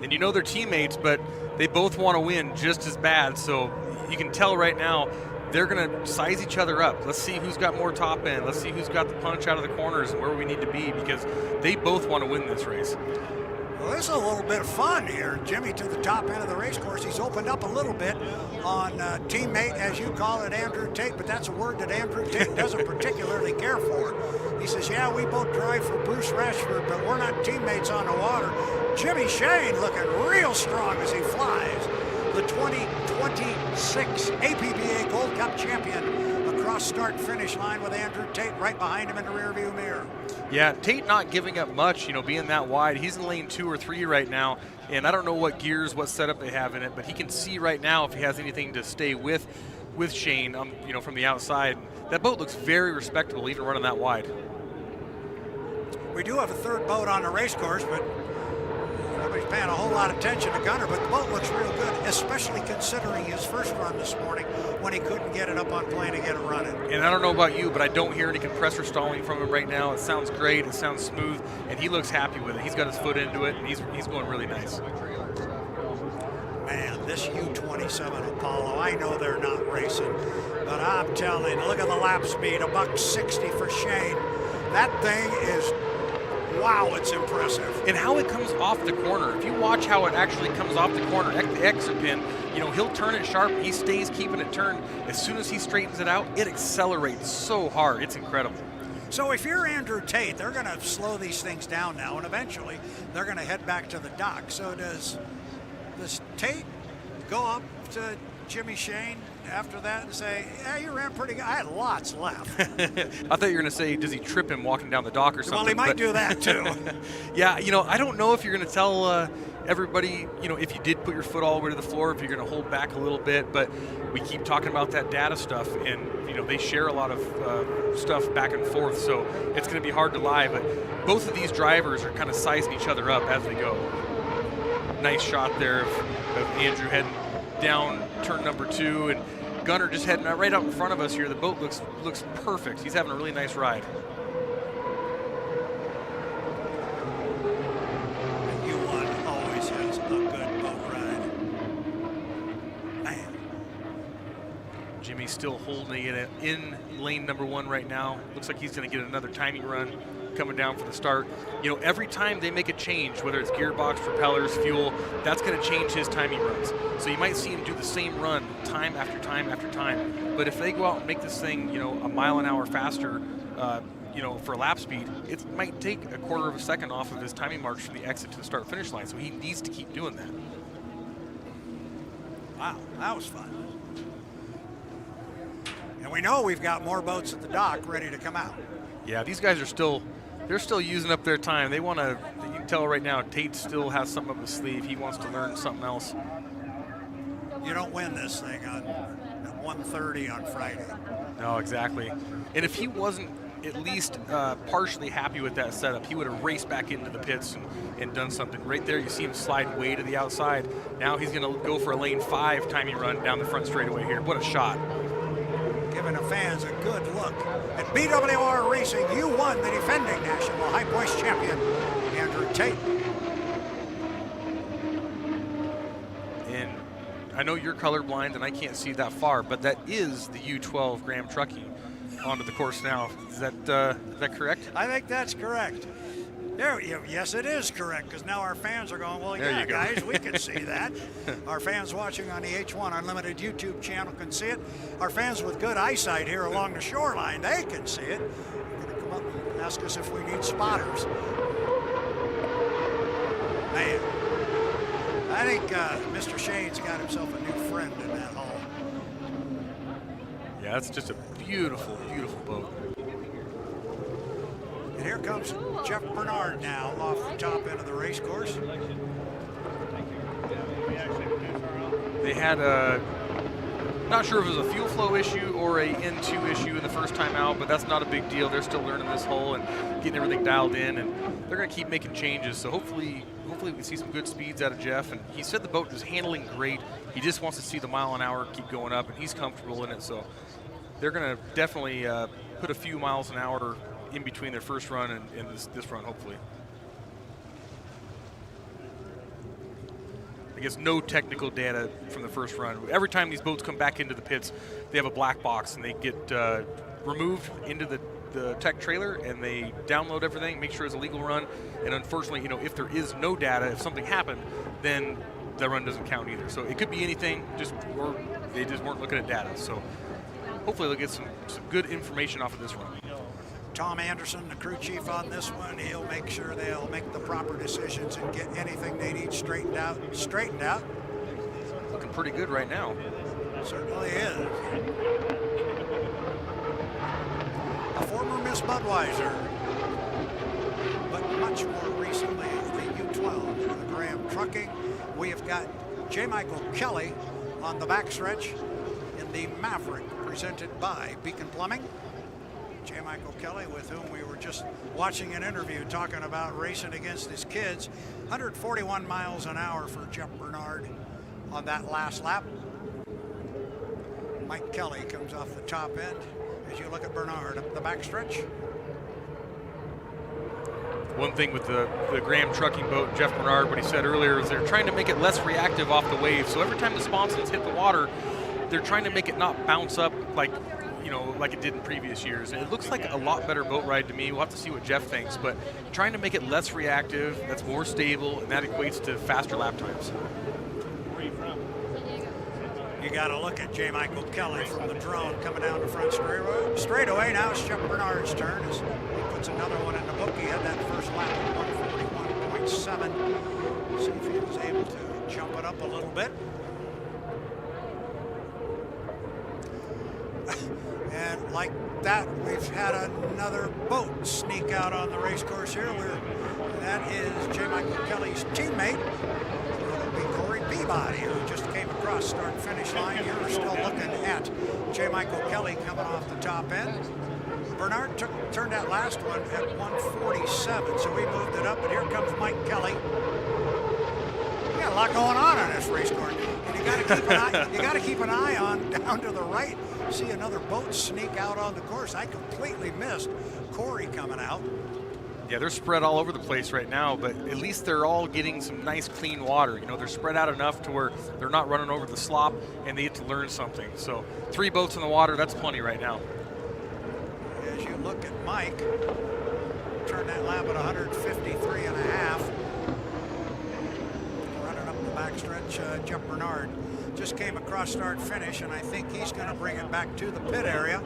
And you know they're teammates, but they both want to win just as bad. So you can tell right now they're going to size each other up. Let's see who's got more top end. Let's see who's got the punch out of the corners and where we need to be, because they both want to win this race. Well, this is a little bit of fun here. Jimmy to the top end of the race course. He's opened up a little bit on teammate, as you call it, Andrew Tate, but that's a word that Andrew Tate doesn't particularly care for. He says, yeah, we both drive for Bruce Rashford, but we're not teammates on the water. Jimmy Shane looking real strong as he flies. The 2026 APBA Gold Cup champion across start-finish line with Andrew Tate right behind him in the rearview mirror. Yeah, Tate not giving up much, you know, being that wide. He's in lane 2 or 3 right now, and I don't know what gears, what setup they have in it, but he can see right now if he has anything to stay with Shane, you know, from the outside. That boat looks very respectable, even running that wide. We do have a third boat on the race course, but everybody's paying a whole lot of attention to Gunnar, but the boat looks real good, especially considering his first run this morning when he couldn't get it up on plane and get it running. And I don't know about you, but I don't hear any compressor stalling from him right now. It sounds great. It sounds smooth, and he looks happy with it. He's got his foot into it, and he's going really nice. Man, this U-27 Apollo, I know they're not racing, but I'm telling you, look at the lap speed, $160 for Shane. That thing is, wow, it's impressive. And how it comes off the corner. If you watch how it actually comes off the corner, the exit pin, you know, he'll turn it sharp. He stays keeping it turned. As soon as he straightens it out, it accelerates so hard. It's incredible. So if you're Andrew Tate, they're going to slow these things down now, and eventually they're going to head back to the dock. So does Tate go up to Jimmy Shane after that and say, yeah, you ran pretty good. I had lots left. I thought you were going to say, does he trip him walking down the dock or something? Well, he might do that too. Yeah, you know, I don't know if you're going to tell everybody, you know, if you did put your foot all the way to the floor, if you're going to hold back a little bit, but we keep talking about that data stuff, and, you know, they share a lot of stuff back and forth, so it's going to be hard to lie, but both of these drivers are kind of sizing each other up as they go. Nice shot there of Andrew heading down turn number 2, and Gunnar just heading right out in front of us here. The boat looks perfect. He's having a really nice ride. U1 always has a good boat ride. Man. Jimmy's still holding it in lane number 1 right now. Looks like he's going to get another timing run coming down for the start. You know, every time they make a change, whether it's gearbox, propellers, fuel, that's going to change his timing runs. So you might see him do the same run time after time after time. But if they go out and make this thing, you know, a mile an hour faster, you know, for lap speed, it might take a quarter of a second off of his timing marks from the exit to the start finish line. So he needs to keep doing that. Wow, that was fun. And we know we've got more boats at the dock ready to come out. Yeah, these guys are still using up their time. They want to, you can tell right now, Tate still has something up his sleeve. He wants to learn something else. You don't win this thing on 1:30 on Friday. No, exactly. And if he wasn't at least partially happy with that setup, he would have raced back into the pits and done something. Right there, you see him slide way to the outside. Now he's going to go for a lane 5 timing run down the front straightaway here. What a shot. Giving the fans a good look at BWR Racing. You won the defending national high points champion, Andrew Tate. And I know you're colorblind and I can't see that far, but that is the U12 Graham Trucking onto the course now. Is that correct? I think that's correct. Yes, it is correct, because now our fans are going, well, there yeah, you go. guys, we can see that. Our fans watching on the H1 Unlimited YouTube channel can see it. Our fans with good eyesight here along the shoreline, they can see it. They're going to come up and ask us if we need spotters. Man, I think Mr. Shane's got himself a new friend in that hall. Yeah, that's just a beautiful, beautiful boat. And here comes Jeff Bernard now off the top end of the race course. They had not sure if it was a fuel flow issue or a N2 issue in the first time out, but that's not a big deal. They're still learning this hole and getting everything dialed in, and they're going to keep making changes. So hopefully we can see some good speeds out of Jeff. And he said the boat is handling great. He just wants to see the mile an hour keep going up, and he's comfortable in it. So they're going to definitely put a few miles an hour in between their first run and this run, hopefully. I guess no technical data from the first run. Every time these boats come back into the pits, they have a black box and they get removed into the tech trailer, and they download everything, make sure it's a legal run. And unfortunately, you know, if there is no data, if something happened, then the run doesn't count either. So it could be anything, or they just weren't looking at data. So hopefully they'll get some good information off of this run. Tom Anderson, the crew chief on this one, he'll make sure they'll make the proper decisions and get anything they need straightened out. Looking pretty good right now. Certainly is. A former Miss Budweiser, but much more recently, the U12, the Graham Trucking. We have got J. Michael Kelly on the backstretch in the Maverick, presented by Beacon Plumbing. J. Michael Kelly, with whom we were just watching an interview talking about racing against his kids. 141 miles an hour for Jeff Bernard on that last lap. Mike Kelly comes off the top end as you look at Bernard up the backstretch. One thing with the Graham trucking boat, Jeff Bernard, what he said earlier, is they're trying to make it less reactive off the wave. So every time the sponsons hit the water, they're trying to make it not bounce up like it did in previous years. And it looks like a lot better boat ride to me. We'll have to see what Jeff thinks, but trying to make it less reactive, that's more stable, and that equates to faster lap times. You got to look at J. Michael Kelly from the drone coming down the front straightaway. Now it's Jeff Bernard's turn as he puts another one in the book. He had that first lap at 141.7. See if he was able to jump it up a little bit. And like that, we've had another boat sneak out on the race course here. That is J. Michael Kelly's teammate. It'll be Corey Peabody, who just came across start-finish line here. We're still looking at J. Michael Kelly coming off the top end. Bernard turned that last one at 147, so we moved it up. But here comes Mike Kelly. You got a lot going on this race course, and you got to keep an eye. You got to keep an eye on down to the right. See another boat sneak out on the course. I completely missed Corey coming out. Yeah, they're spread all over the place right now, but at least they're all getting some nice clean water. You know, they're spread out enough to where they're not running over the slop, and they get to learn something. So 3 boats in the water, that's plenty right now. As you look at Mike, turn that lap at 153 and a half. Running up the backstretch, Jeff Bernard just came across start finish, and I think he's going to bring it back to the pit area.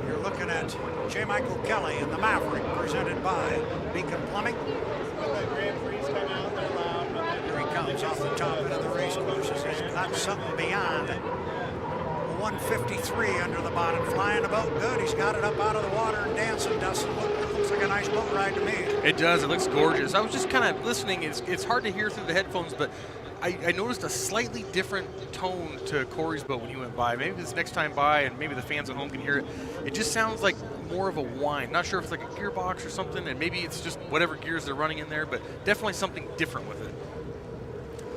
You're looking at J. Michael Kelly in the Maverick, presented by Beacon Plumbing. Here he comes off the top end of the race course. He's got something beyond 153 under the bottom, flying the boat good. He's got it up out of the water and dancing, Dustin. Looks like a nice boat ride to me. It does. It looks gorgeous. I was just kind of listening. It's hard to hear through the headphones, but I noticed a slightly different tone to Corey's boat when he went by. Maybe this next time by, and maybe the fans at home can hear it. It just sounds like more of a whine. Not sure if it's like a gearbox or something, and maybe it's just whatever gears they're running in there, but definitely something different with it.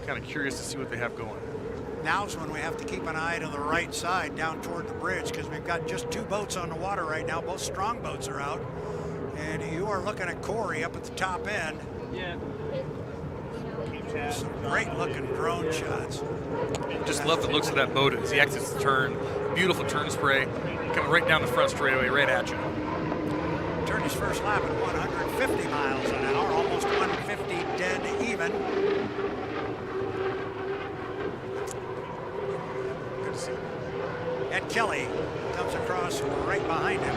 Kind of curious to see what they have going. Now's when we have to keep an eye to the right side down toward the bridge, because we've got just 2 boats on the water right now. Both strong boats are out. And you are looking at Corey up at the top end. Yeah. Some great looking drone shots. Just love the looks of that boat as he exits the turn. Beautiful turn spray. Coming right down the front straightaway, right at you. Turned his first lap at 150 miles an hour, almost 150 dead even. Ed Kelly comes across right behind him.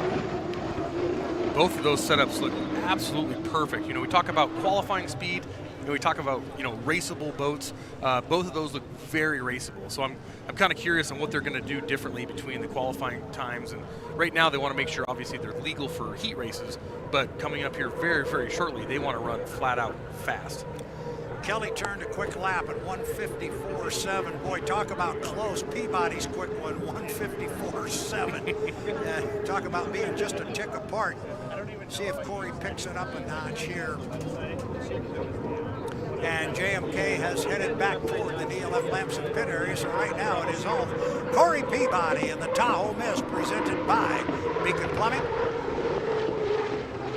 Both of those setups look absolutely perfect. You know, we talk about qualifying speed, and we talk about, you know, raceable boats. Both of those look very raceable. So I'm kind of curious on what they're going to do differently between the qualifying times. And right now they want to make sure, obviously, they're legal for heat races, but coming up here very, very shortly, they want to run flat out fast. Kelly turned a quick lap at 154.7. Boy, talk about close. Peabody's quick one, 154.7. Talk about being just a tick apart. See if Corey picks it up a notch here. And JMK has headed back toward the Neil F. Lamson pit area, so right now it is home. Corey Peabody in the Tahoe Mist, presented by Beacon Plumbing.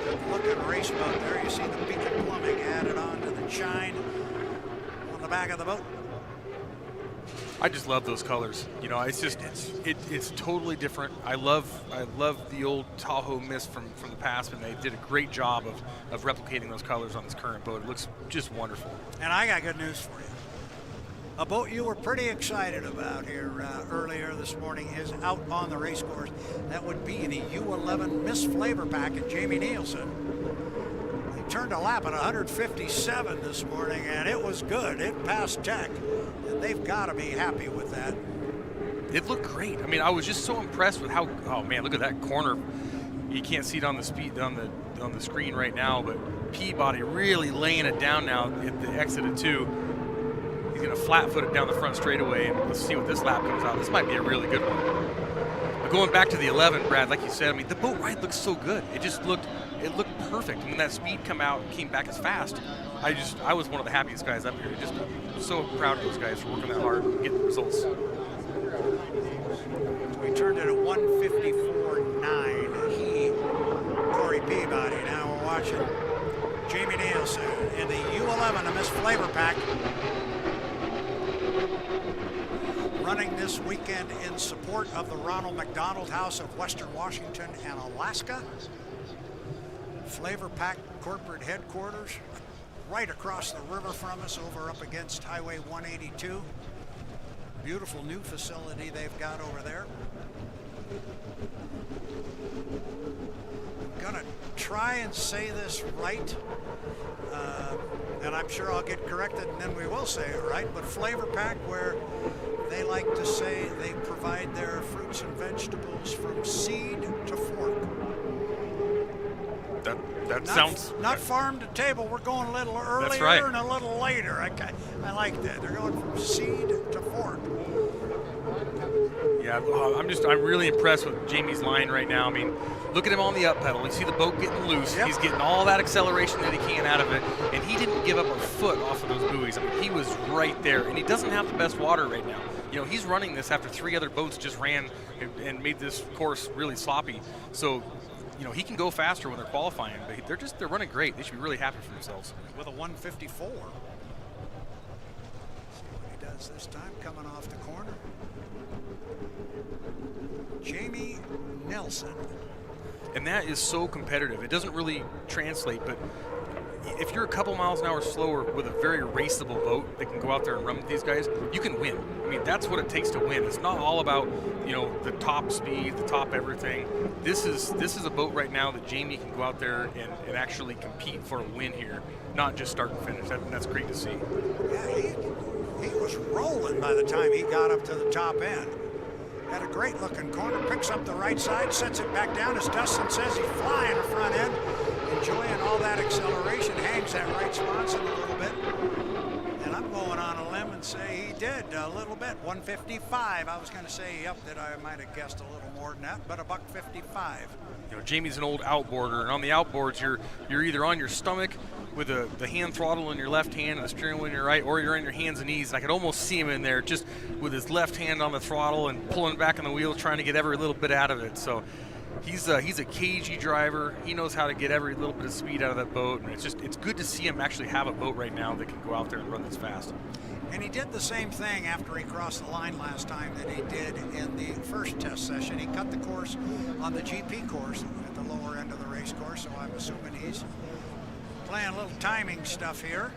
Good looking race boat there. You see the Beacon Plumbing added on to the chine on the back of the boat. I just love those colors. You know, it's just it's totally different. I love the old Tahoe Mist from the past, and they did a great job of replicating those colors on this current boat. It looks just wonderful. And I got good news for you. A boat you were pretty excited about here earlier this morning is out on the race course. That would be the U11 Miss FLAV-R-PAC and Jamie Nilsen. They turned a lap at 157 this morning, and it was good. It passed tech. They've got to be happy with that. It looked great. I mean, I was just so impressed with how. Oh man, look at that corner. You can't see it on the on the screen right now, but Peabody really laying it down now at the exit of 2. He's going to flat-foot it down the front straightaway, and let's see what this lap comes out. This might be a really good one. But going back to the 11, Brad, like you said, I mean, the boat ride looks so good. It looked perfect. And when that speed came back as fast, I was one of the happiest guys up here. Just so proud of those guys for working that hard and getting results. We turned it at 154.9. Corey Peabody. Now we're watching Jamie Nilsen in the U11 of Miss FLAV-R-PAC. Running this weekend in support of the Ronald McDonald House of Western Washington and Alaska. FLAV-R-PAC corporate headquarters right across the river from us, over up against Highway 182. Beautiful new facility they've got over there. I'm gonna try and say this right, and I'm sure I'll get corrected and then we will say it right, but FLAV-R-PAC, where they like to say they provide their fruits and vegetables from seed to fork. That sounds... Not farm to table. We're going a little earlier and a little later. I like that. They're going from seed to fork. Yeah, I'm really impressed with Jamie's line right now. I mean, look at him on the up pedal. You see the boat getting loose. Yep. He's getting all that acceleration that he can out of it, and he didn't give up a foot off of those buoys. I mean, he was right there, and he doesn't have the best water right now. You know, he's running this after 3 other boats just ran and made this course really sloppy. So, you know, he can go faster when they're qualifying, but they're running great. They should be really happy for themselves. With a 154. See what he does this time, coming off the corner. Jamie Nilsen. And that is so competitive. It doesn't really translate, but if you're a couple miles an hour slower with a very raceable boat that can go out there and run with these guys, you can win. I mean, that's what it takes to win. It's not all about, you know, the top speed, the top everything. This is a boat right now that Jamie can go out there and actually compete for a win here, not just start and finish. That's great to see. Yeah, he was rolling by the time he got up to the top end. Had a great looking corner, picks up the right side, sets it back down. As Dustin says, he's flying the front end, enjoying all that acceleration, hangs that right sponson a little bit. And I'm going on a limb and say he did a little bit, 155. I was going to say, yep, that I might have guessed a little more than that, but a $155. You know, Jamie's an old outboarder, and on the outboards, you're either on your stomach with the hand throttle in your left hand and the steering wheel in your right, or you're on your hands and knees. And I could almost see him in there just with his left hand on the throttle and pulling back on the wheel, trying to get every little bit out of it. So he's a cagey driver. He knows how to get every little bit of speed out of that boat, and it's good to see him actually have a boat right now that can go out there and run this fast. And he did the same thing after he crossed the line last time that he did in the first test session. He cut the course on the GP course at the lower end of the race course, so I'm assuming he's playing a little timing stuff here.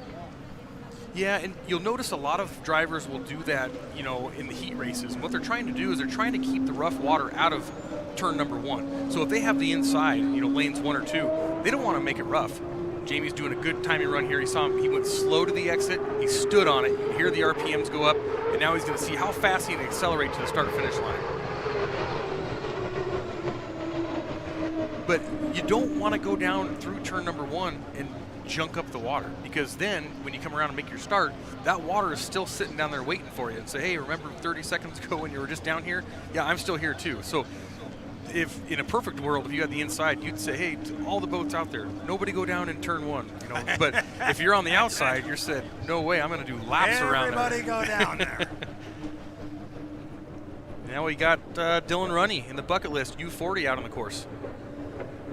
Yeah, and you'll notice a lot of drivers will do that, you know, in the heat races. And what they're trying to do is they're trying to keep the rough water out of turn number 1. So if they have the inside, you know, lanes 1 or 2, they don't want to make it rough. Jamie's doing a good timing run here. He saw him, he went slow to the exit, he stood on it, you can hear the RPMs go up, and now he's going to see how fast he can accelerate to the start-finish line. But you don't want to go down through turn number 1 and junk up the water, because then when you come around and make your start, that water is still sitting down there waiting for you and say, hey, remember 30 seconds ago when you were just down here? Yeah, I'm still here too. So if in a perfect world, if you had the inside, you'd say, hey, to all the boats out there, nobody go down in turn 1. You know, but if you're on the outside, you're said, no way, I'm going to do laps around there. Everybody go down there. Now we got Dylan Runne in the bucket list, U40 out on the course.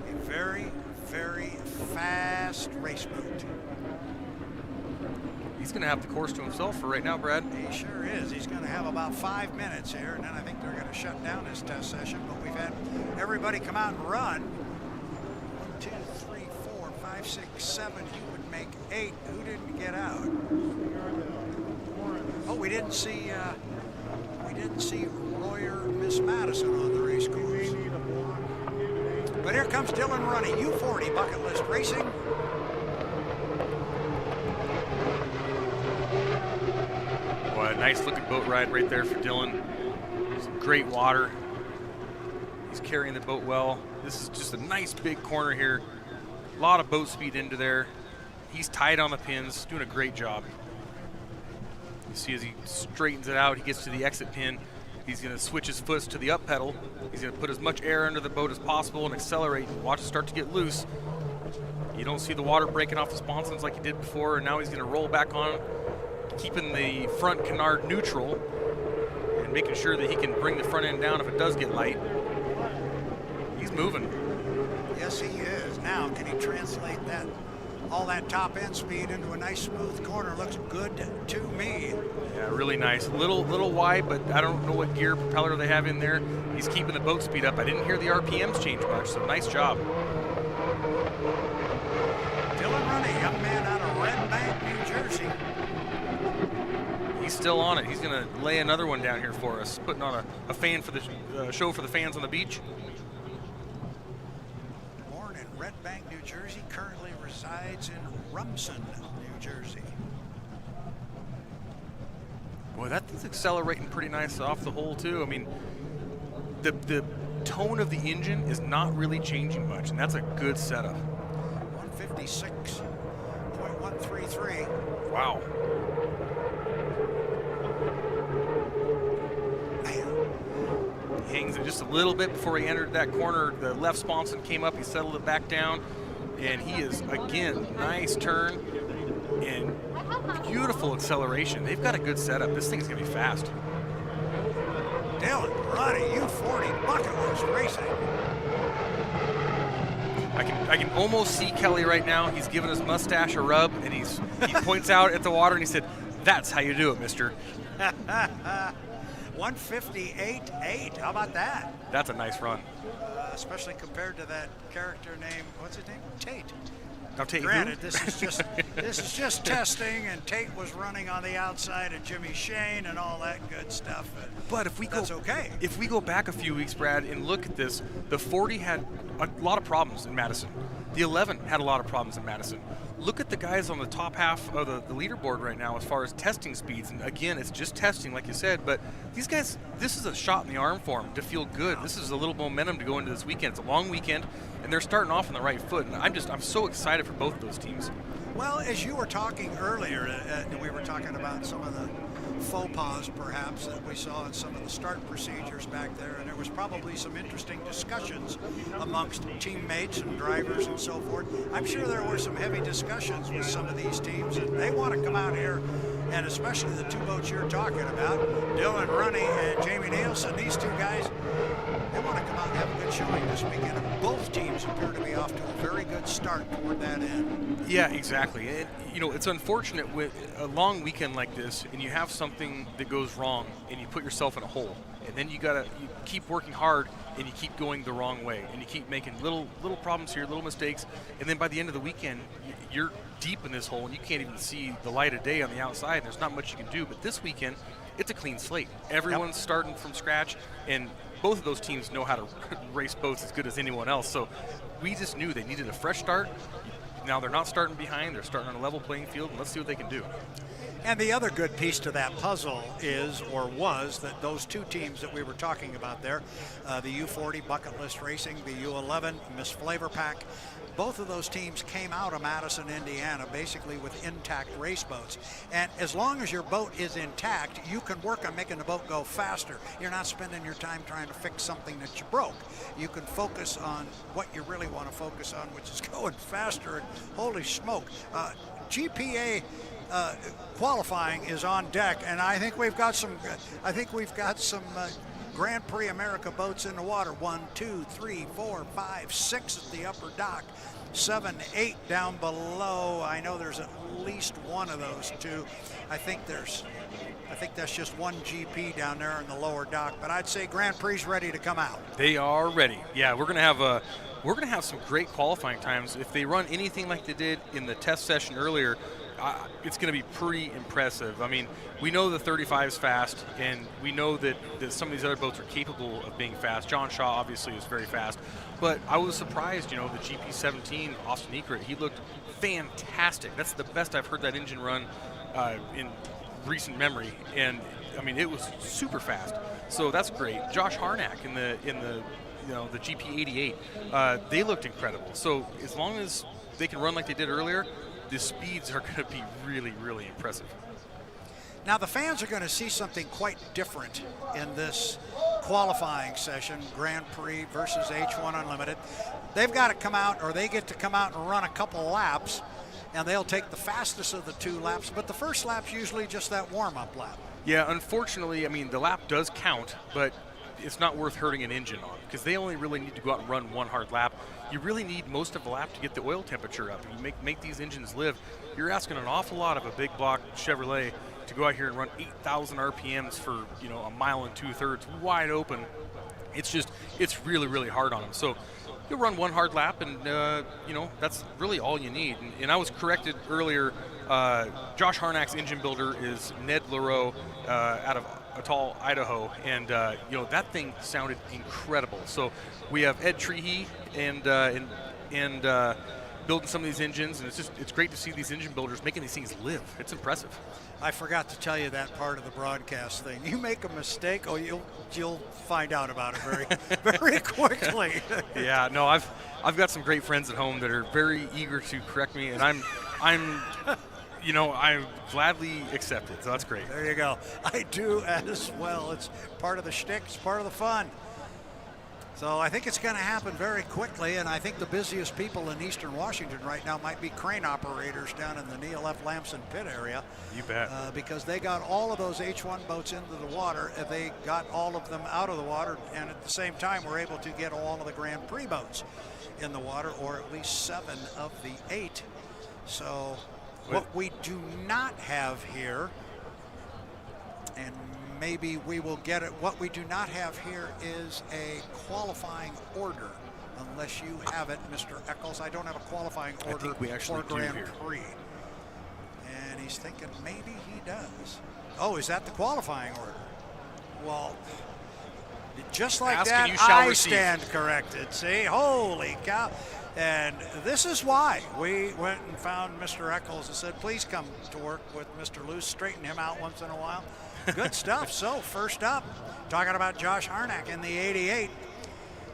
A very, very fast race boat. He's going to have the course to himself for right now, Brad. He sure is. He's going to have about 5 minutes here, and then I think they're going to shut down this test session. But we've had everybody come out and run. 1, 2, 3, 4, 5, 6, 7. He would make 8. Who didn't get out? Oh, we didn't see Royer Miss Madison on the race course. But here comes Dylan Runne, U40 bucket list racing. Boy, a nice looking boat ride right there for Dylan. Some great water. He's carrying the boat well. This is just a nice big corner here. A lot of boat speed into there. He's tight on the pins, doing a great job. You see as he straightens it out, he gets to the exit pin. He's going to switch his foot to the up pedal. He's going to put as much air under the boat as possible and accelerate. Watch it start to get loose. You don't see the water breaking off the sponsons like he did before, and now he's going to roll back on, keeping the front canard neutral and making sure that he can bring the front end down if it does get light. He's moving. Yes, he is. Now, can he translate all that top end speed into a nice smooth corner? Looks good to me. Yeah, really nice. Little wide, but I don't know what gear propeller they have in there. He's keeping the boat speed up. I didn't hear the RPMs change much, so nice job. Dylan Runne, young man out of Red Bank, New Jersey. He's still on it. He's going to lay another one down here for us, putting on a fan for the show for the fans on the beach. Born in Red Bank, New Jersey, currently resides in Rumson, New Jersey. Boy, that thing's accelerating pretty nice off the hole too. I mean, the tone of the engine is not really changing much, and that's a good setup. 156.133. Wow. Man. He hangs it just a little bit before he entered that corner. The left sponson came up, he settled it back down, and he is, again, nice turn and beautiful acceleration. They've got a good setup. This thing's gonna be fast. Dylan Runne, U40 bucket list racing. I can almost see Kelly right now. He's giving his mustache a rub, and he points out at the water, and he said, "That's how you do it, mister." 158.8. How about that? That's a nice run. Especially compared to that character name. What's his name? Tate. Now, Tate, granted, this is just testing, and Tate was running on the outside of Jimmy Shane and all that good stuff. But if we that's okay. If we go back a few weeks, Brad, and look at this, the 40 had a lot of problems in Madison. The 11 had a lot of problems in Madison. Look at the guys on the top half of the leaderboard right now as far as testing speeds. And again, it's just testing, like you said, but these guys, this is a shot in the arm for them to feel good. This is a little momentum to go into this weekend. It's a long weekend, and they're starting off on the right foot. And I'm so excited for both of those teams. Well, as you were talking earlier, we were talking about some of the faux pas perhaps that we saw in some of the start procedures back there, and there was probably some interesting discussions amongst teammates and drivers and so forth. I'm sure there were some heavy discussions with some of these teams, and they want to come out here, and especially the two boats you're talking about, Dylan Runne and Jamie Nilsen, these two guys, they want to come out and have a good showing this weekend, and both teams appear to be off to a very good start toward that end. Yeah, exactly. And, it's unfortunate with a long weekend like this, and you have something that goes wrong, and you put yourself in a hole. And then you keep working hard, and you keep going the wrong way, and you keep making little problems here, little mistakes, and then by the end of the weekend, you're deep in this hole, and you can't even see the light of day on the outside, and there's not much you can do. But this weekend, it's a clean slate. Everyone's starting from scratch, and both of those teams know how to race boats as good as anyone else. So we just knew they needed a fresh start. Now they're not starting behind, they're starting on a level playing field, and let's see what they can do. And the other good piece to that puzzle was that those two teams that we were talking about there, the U40 Bucket List Racing, the U11 Miss FLAV-R-PAC, both of those teams came out of Madison, Indiana, basically with intact race boats. And as long as your boat is intact, you can work on making the boat go faster. You're not spending your time trying to fix something that you broke. You can focus on what you really want to focus on, which is going faster. And holy smoke, GPA qualifying is on deck, and I think we've got some. Grand Prix America boats in the water. 1, 2, 3, 4, 5, 6 at the upper dock. 7, 8 down below. I know there's at least one of those two. I think that's just one GP down there in the lower dock. But I'd say Grand Prix's ready to come out. They are ready. Yeah, we're gonna have some great qualifying times. If they run anything like they did in the test session earlier, it's going to be pretty impressive. I mean, we know the 35 is fast, and we know that some of these other boats are capable of being fast. John Shaw obviously is very fast, but I was surprised, the GP17, Austin Eckert, he looked fantastic. That's the best I've heard that engine run in recent memory, and I mean, it was super fast. So that's great. Josh Harnack in the GP88, they looked incredible. So as long as they can run like they did earlier, the speeds are going to be really, really impressive. Now the fans are going to see something quite different in this qualifying session, Grand Prix versus H1 Unlimited. They've got to come out, or they get to come out and run a couple laps, and they'll take the fastest of the 2 laps, but the first lap's usually just that warm-up lap. Yeah, unfortunately, I mean, the lap does count, but it's not worth hurting an engine on because they only really need to go out and run 1 hard lap. You really need most of the lap to get the oil temperature up. You make these engines live. You're asking an awful lot of a big block Chevrolet to go out here and run 8,000 RPMs for, you know, a mile and 2/3 wide open. It's really, really hard on them. So you'll run 1 hard lap, and you know, that's really all you need. And I was corrected earlier. Josh Harnack's engine builder is Ned LaRoe out of Atoll, Idaho, and you know, that thing sounded incredible. So we have Ed Trehe and building some of these engines, and it's great to see these engine builders making these things live. It's impressive. I forgot to tell you that part of the broadcast thing. You make a mistake, you'll find out about it very quickly. Yeah, no, I've got some great friends at home that are very eager to correct me, and I'm you know, I gladly accept it. So that's great. There you go. I do as well. It's part of the shtick. It's part of the fun. So I think it's going to happen very quickly, and I think the busiest people in eastern Washington right now might be crane operators down in the Neil F. Lamson pit area. You bet. Because they got all of those H1 boats into the water, and they got all of them out of the water, and at the same time we're able to get all of the Grand Prix boats in the water, or at least 7 of the 8. So what we do not have here, and maybe we will get it, what we do not have here is a qualifying order, unless you have it, Mr. Eccles. I don't have a qualifying order for Grand Prix. And he's thinking maybe he does. Oh, is that the qualifying order? Well, just like Ask that, and you shall I receive. Stand corrected. See, holy cow. And this is why we went and found Mr. Eccles and said, please come to work with Mr. Luce, straighten him out once in a while. Good stuff. So first up, talking about Josh Harnack in the 88.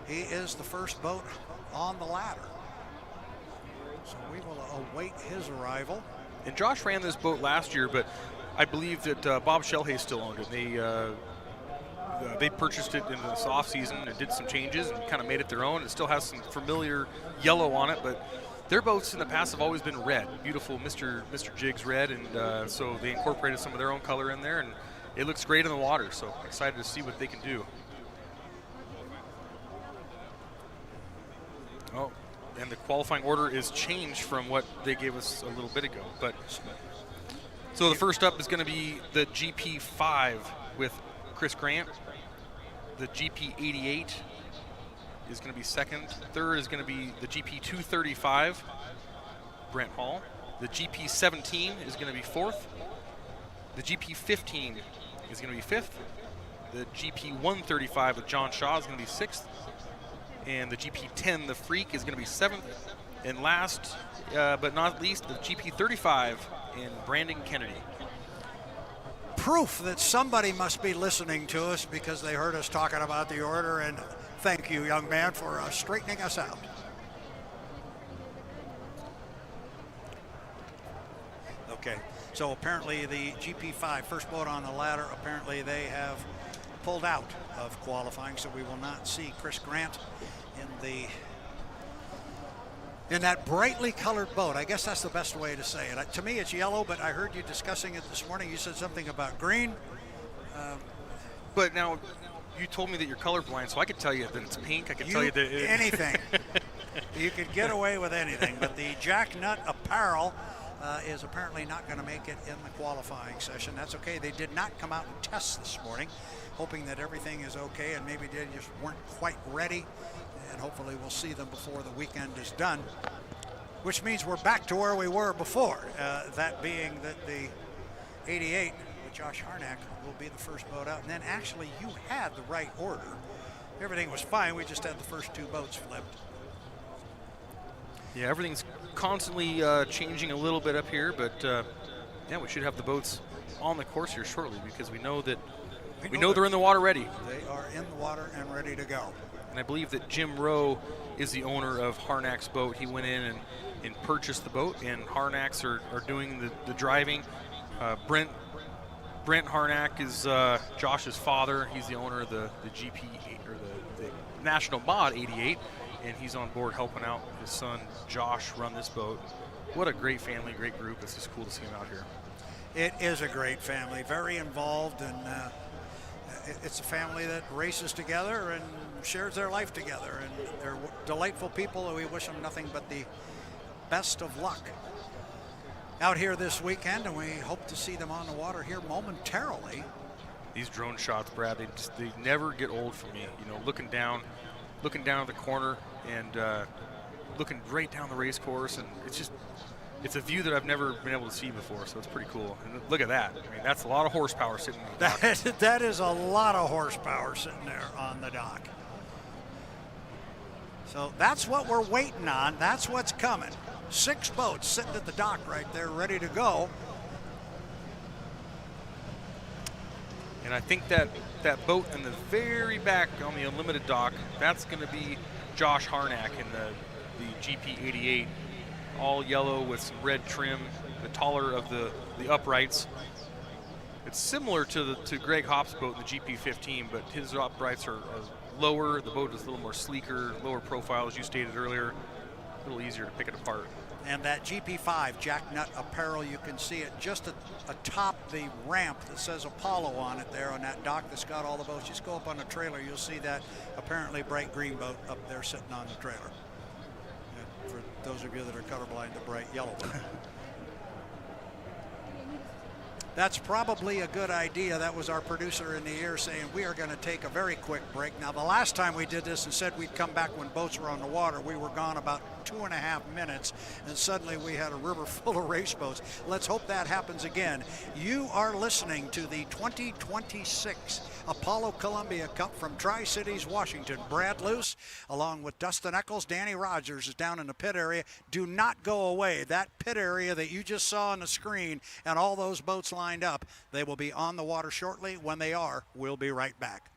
He is the first boat on the ladder. So we will await his arrival. And Josh ran this boat last year, but I believe that Bob Shelhay still owned it. They purchased it in this off season and did some changes and kind of made it their own. It still has some familiar yellow on it, but their boats in the past have always been red, beautiful Mr. Jiggs red, and so they incorporated some of their own color in there, and it looks great in the water. So excited to see what they can do. Oh, and the qualifying order is changed from what they gave us a little bit ago. But so the first up is going to be the GP5 with Chris Grant. The GP88 is going to be second. Third is going to be the GP235, Brent Hall. The GP17 is going to be fourth. The GP15 is going to be fifth. The GP135 with John Shaw is going to be sixth. And the GP10, the Freak, is going to be seventh. And last but not least, the GP35 in Brandon Kennedy. Proof that somebody must be listening to us because they heard us talking about the order, and thank you, young man, for straightening us out. Okay, so apparently the GP5, first boat on the ladder, apparently they have pulled out of qualifying, so we will not see Chris Grant in that brightly colored boat. I guess that's the best way to say it. To me, it's yellow, but I heard you discussing it this morning. You said something about green. But now, you told me that you're colorblind, so I could tell you that it's pink. I could tell you that anything. You could get away with anything. But the Jack Nut apparel is apparently not going to make it in the qualifying session. That's okay. They did not come out and test this morning, hoping that everything is okay, and maybe they just weren't quite ready. And hopefully we'll see them before the weekend is done, which means we're back to where we were before, that being that the 88 with Josh Harnack will be the first boat out. And then actually you had the right order. Everything was fine. We just had the first 2 boats flipped. Yeah, everything's constantly changing a little bit up here, but yeah, we should have the boats on the course here shortly because we know that they're in the water ready. They are in the water and ready to go. And I believe that Jim Rowe is the owner of Harnack's boat. He went in and purchased the boat, and Harnack's are doing the driving. Brent Brent Harnack is Josh's father. He's the owner of the GP or the National Mod 88, and he's on board helping out his son Josh run this boat. What a great family, great group. It's just cool to see him out here. It is a great family, very involved, and it's a family that races together and shares their life together, and they're delightful people, and we wish them nothing but the best of luck out here this weekend, and we hope to see them on the water here momentarily. These drone shots, Brad, they never get old for me. You know, looking down at the corner and looking right down the race course, and it's a view that I've never been able to see before, so it's pretty cool. And look at that. I mean, that's a lot of horsepower sitting on the dock. That is a lot of horsepower sitting there on the dock. So that's what we're waiting on. That's what's coming. 6 boats sitting at the dock right there, ready to go. And I think that boat in the very back on the Unlimited dock, that's going to be Josh Harnack in the GP88, all yellow with some red trim, the taller of the uprights. It's similar to Greg Hopp's boat in the GP15, but his uprights are lower. The boat is a little more sleeker, lower profile, as you stated earlier, a little easier to pick it apart. And that GP5 Jack Nut apparel, you can see it just atop the ramp that says Apollo on it there on that dock that's got all the boats. Just go up on the trailer, you'll see that apparently bright green boat up there sitting on the trailer. And for those of you that are colorblind, the bright yellow boat. That's probably a good idea. That was our producer in the ear saying we are going to take a very quick break. Now, the last time we did this and said we'd come back when boats were on the water, we were gone about 2.5 minutes, and suddenly we had a river full of race boats. Let's hope that happens again. You are listening to the 2026 Apollo Columbia Cup from Tri-Cities, Washington. Brad Luce, along with Dustin Eccles, Danny Rogers is down in the pit area. Do not go away. That pit area that you just saw on the screen and all those boats lined up, they will be on the water shortly. When they are, we'll be right back.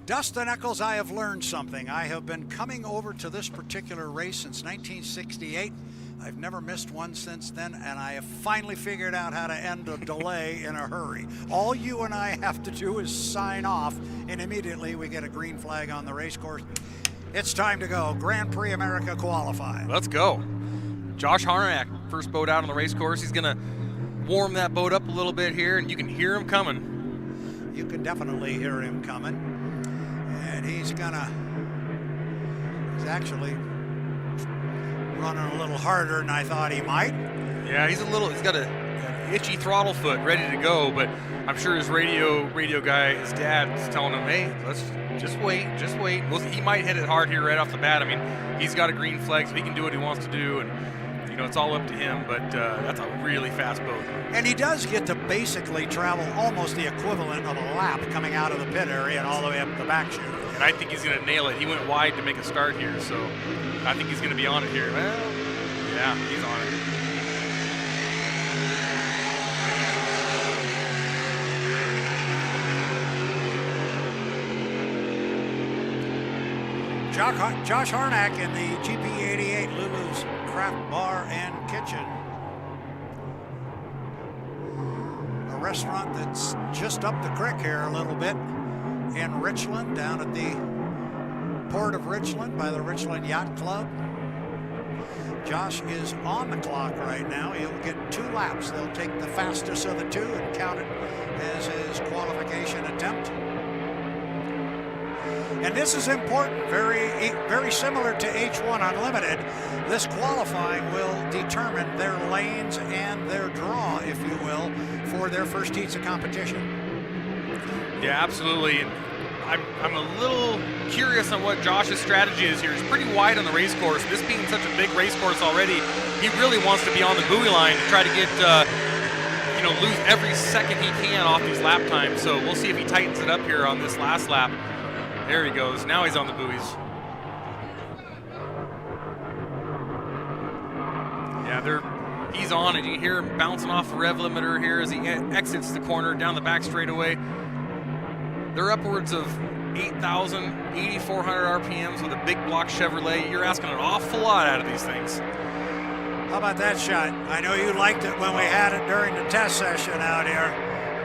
Dustin Eccles, I have learned something. I have been coming over to this particular race since 1968. I've never missed one since then, and I have finally figured out how to end a delay in a hurry. All you and I have to do is sign off, and immediately we get a green flag on the race course. It's time to go. Grand Prix America qualified. Let's go. Josh Harnack, first boat out on the race course. He's gonna warm that boat up a little bit here, and you can hear him coming. You can definitely hear him coming. And he's actually running a little harder than I thought he might. Yeah, he's got an itchy throttle foot ready to go, but I'm sure his radio guy, his dad, is telling him, hey, let's just wait. He might hit it hard here right off the bat. I mean, he's got a green flag, so he can do what he wants to do, and it's all up to him, but that's a really fast boat. And he does get to basically travel almost the equivalent of a lap coming out of the pit area and all the way up the back chute. And I think he's going to nail it. He went wide to make a start here, so I think he's going to be on it here. Well, yeah, he's on it. Josh Harnack in the GP88 Lulu's Craft Bar and Kitchen. A restaurant that's just up the creek here a little bit in Richland, down at the Port of Richland by the Richland Yacht Club. Josh is on the clock right now. He'll get 2 laps. They'll take the fastest of the 2 and count it as his qualification attempt. And this is important, very similar to H1 Unlimited. This qualifying will determine their lanes and their draw, if you will, for their first heats of competition. Yeah, absolutely. And I'm a little curious on what Josh's strategy is here. He's pretty wide on the race course. This being such a big race course already, he really wants to be on the buoy line to try to get, lose every second he can off these lap times. So we'll see if he tightens it up here on this last lap. There he goes. Now he's on the buoys. Yeah, he's on it. You hear him bouncing off the rev limiter here as he exits the corner down the back straightaway. They're upwards of 8,000, 8,400 RPMs with a big block Chevrolet. You're asking an awful lot out of these things. How about that shot? I know you liked it when we had it during the test session out here.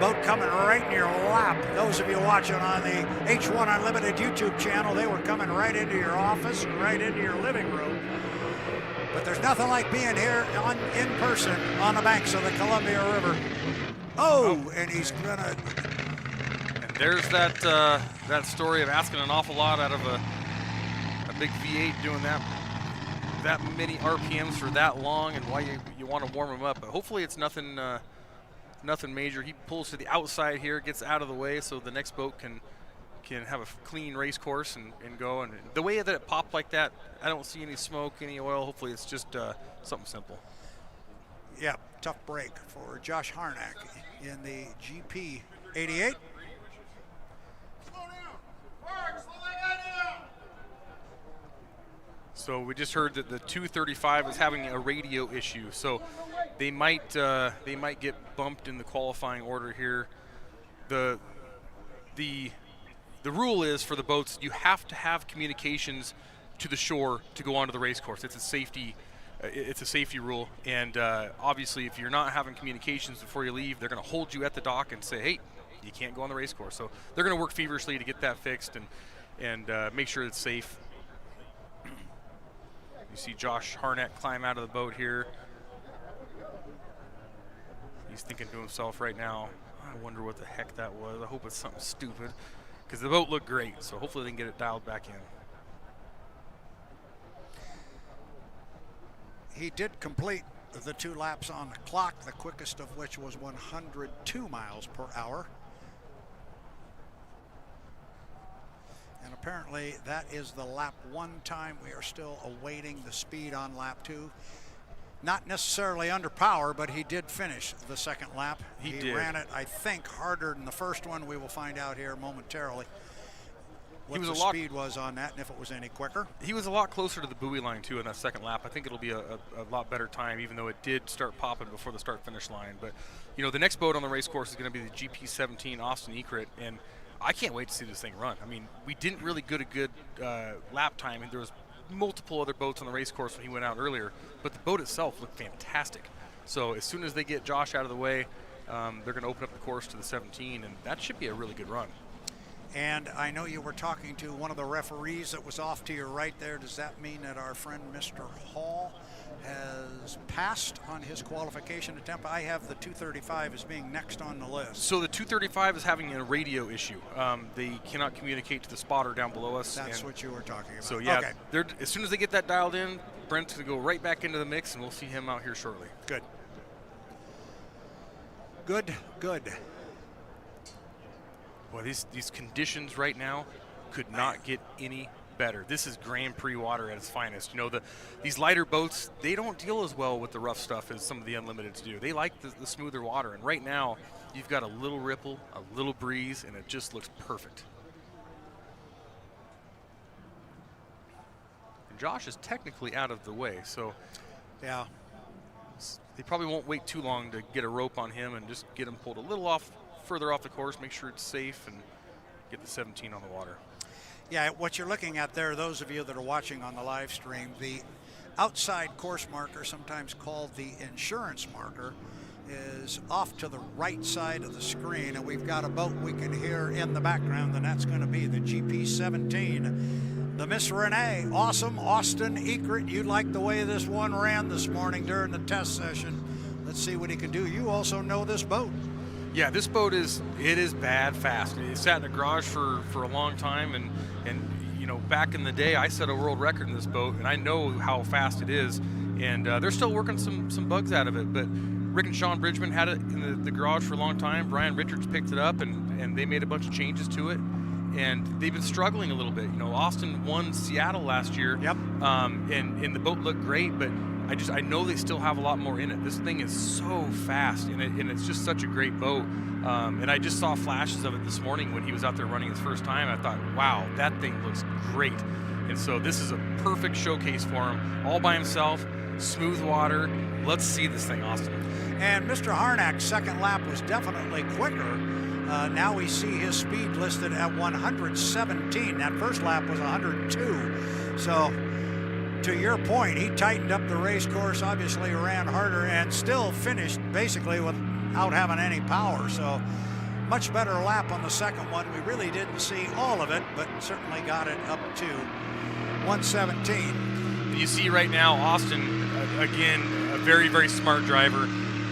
Boat coming right in your lap. Those of you watching on the H1 Unlimited YouTube channel, they were coming right into your office, right into your living room. But there's nothing like being here in person on the banks of the Columbia River. Oh, and he's gonna. And there's that story of asking an awful lot out of a big V8 doing that many RPMs for that long, and why you want to warm them up. But hopefully it's nothing. Nothing major. He pulls to the outside here, gets out of the way so the next boat can have a clean race course and go. And the way that it popped like that, I don't see any smoke, any oil. Hopefully it's just something simple. Yeah, tough break for Josh Harnack in the GP88. So we just heard that the 235 is having a radio issue, so they might get bumped in the qualifying order here. The rule is for the boats, you have to have communications to the shore to go onto the race course. It's a safety rule, and obviously if you're not having communications before you leave, they're going to hold you at the dock and say, hey, you can't go on the race course. So they're going to work feverishly to get that fixed and make sure it's safe. You see Josh Harnack climb out of the boat here. He's thinking to himself right now, I wonder what the heck that was. I hope it's something stupid, because the boat looked great, so hopefully they can get it dialed back in. He did complete the 2 laps on the clock, the quickest of which was 102 miles per hour. And apparently that is the lap 1 time. We are still awaiting the speed on lap 2. Not necessarily under power, but he did finish the second lap. He ran it, I think, harder than the first one. We will find out here momentarily what the speed was on that and if it was any quicker. He was a lot closer to the buoy line, too, in that second lap. I think it'll be a lot better time, even though it did start popping before the start-finish line. But, the next boat on the race course is going to be the GP17 Austin Ecrit, and I can't wait to see this thing run. I mean, we didn't really get a good lap time, and there was multiple other boats on the race course when he went out earlier, but the boat itself looked fantastic. So as soon as they get Josh out of the way, they're going to open up the course to the 17, and that should be a really good run. And I know you were talking to one of the referees that was off to your right there. Does that mean that our friend Mr. Hall has passed on his qualification attempt. I have the 235 as being next on the list. So the 235 is having a radio issue. They cannot communicate to the spotter down below us. That's what you were talking about. So yeah, okay. As soon as they get that dialed in, Brent's going to go right back into the mix, and we'll see him out here shortly. Good. Good, good. Boy, these conditions right now could not get any better. This is Grand Prix water at its finest. You know, these lighter boats, they don't deal as well with the rough stuff as some of the Unlimiteds do. They like the smoother water, and right now you've got a little ripple, a little breeze, and it just looks perfect. And Josh is technically out of the way, so yeah, they probably won't wait too long to get a rope on him and just get him pulled a little further off the course, make sure it's safe, and get the 17 on the water. Yeah, what you're looking at there, those of you that are watching on the live stream, the outside course marker, sometimes called the insurance marker, is off to the right side of the screen, and we've got a boat we can hear in the background, and that's going to be the GP17. The Miss Runne, awesome. Austin Eckert, you like the way this one ran this morning during the test session. Let's see what he can do. You also know this boat. Yeah, this boat is bad fast. It sat in the garage for a long time, and you know, back in the day, I set a world record in this boat, and I know how fast it is. And they're still working some bugs out of it. But Rick and Sean Bridgman had it in the garage for a long time. Brian Richards picked it up, and they made a bunch of changes to it. And they've been struggling a little bit. You know, Austin won Seattle last year. Yep. And the boat looked great, but I know they still have a lot more in it. This thing is so fast, and it's just such a great boat. And I just saw flashes of it this morning when he was out there running his first time. I thought, wow, that thing looks great. And so this is a perfect showcase for him, all by himself, smooth water. Let's see this thing, Austin. And Mr. Harnack's second lap was definitely quicker. Now we see his speed listed at 117. That first lap was 102. So, to your point, he tightened up the race course, obviously ran harder, and still finished basically without having any power. So, much better lap on the second one. We really didn't see all of it, but certainly got it up to 117. You see right now, Austin, again, a very, very smart driver.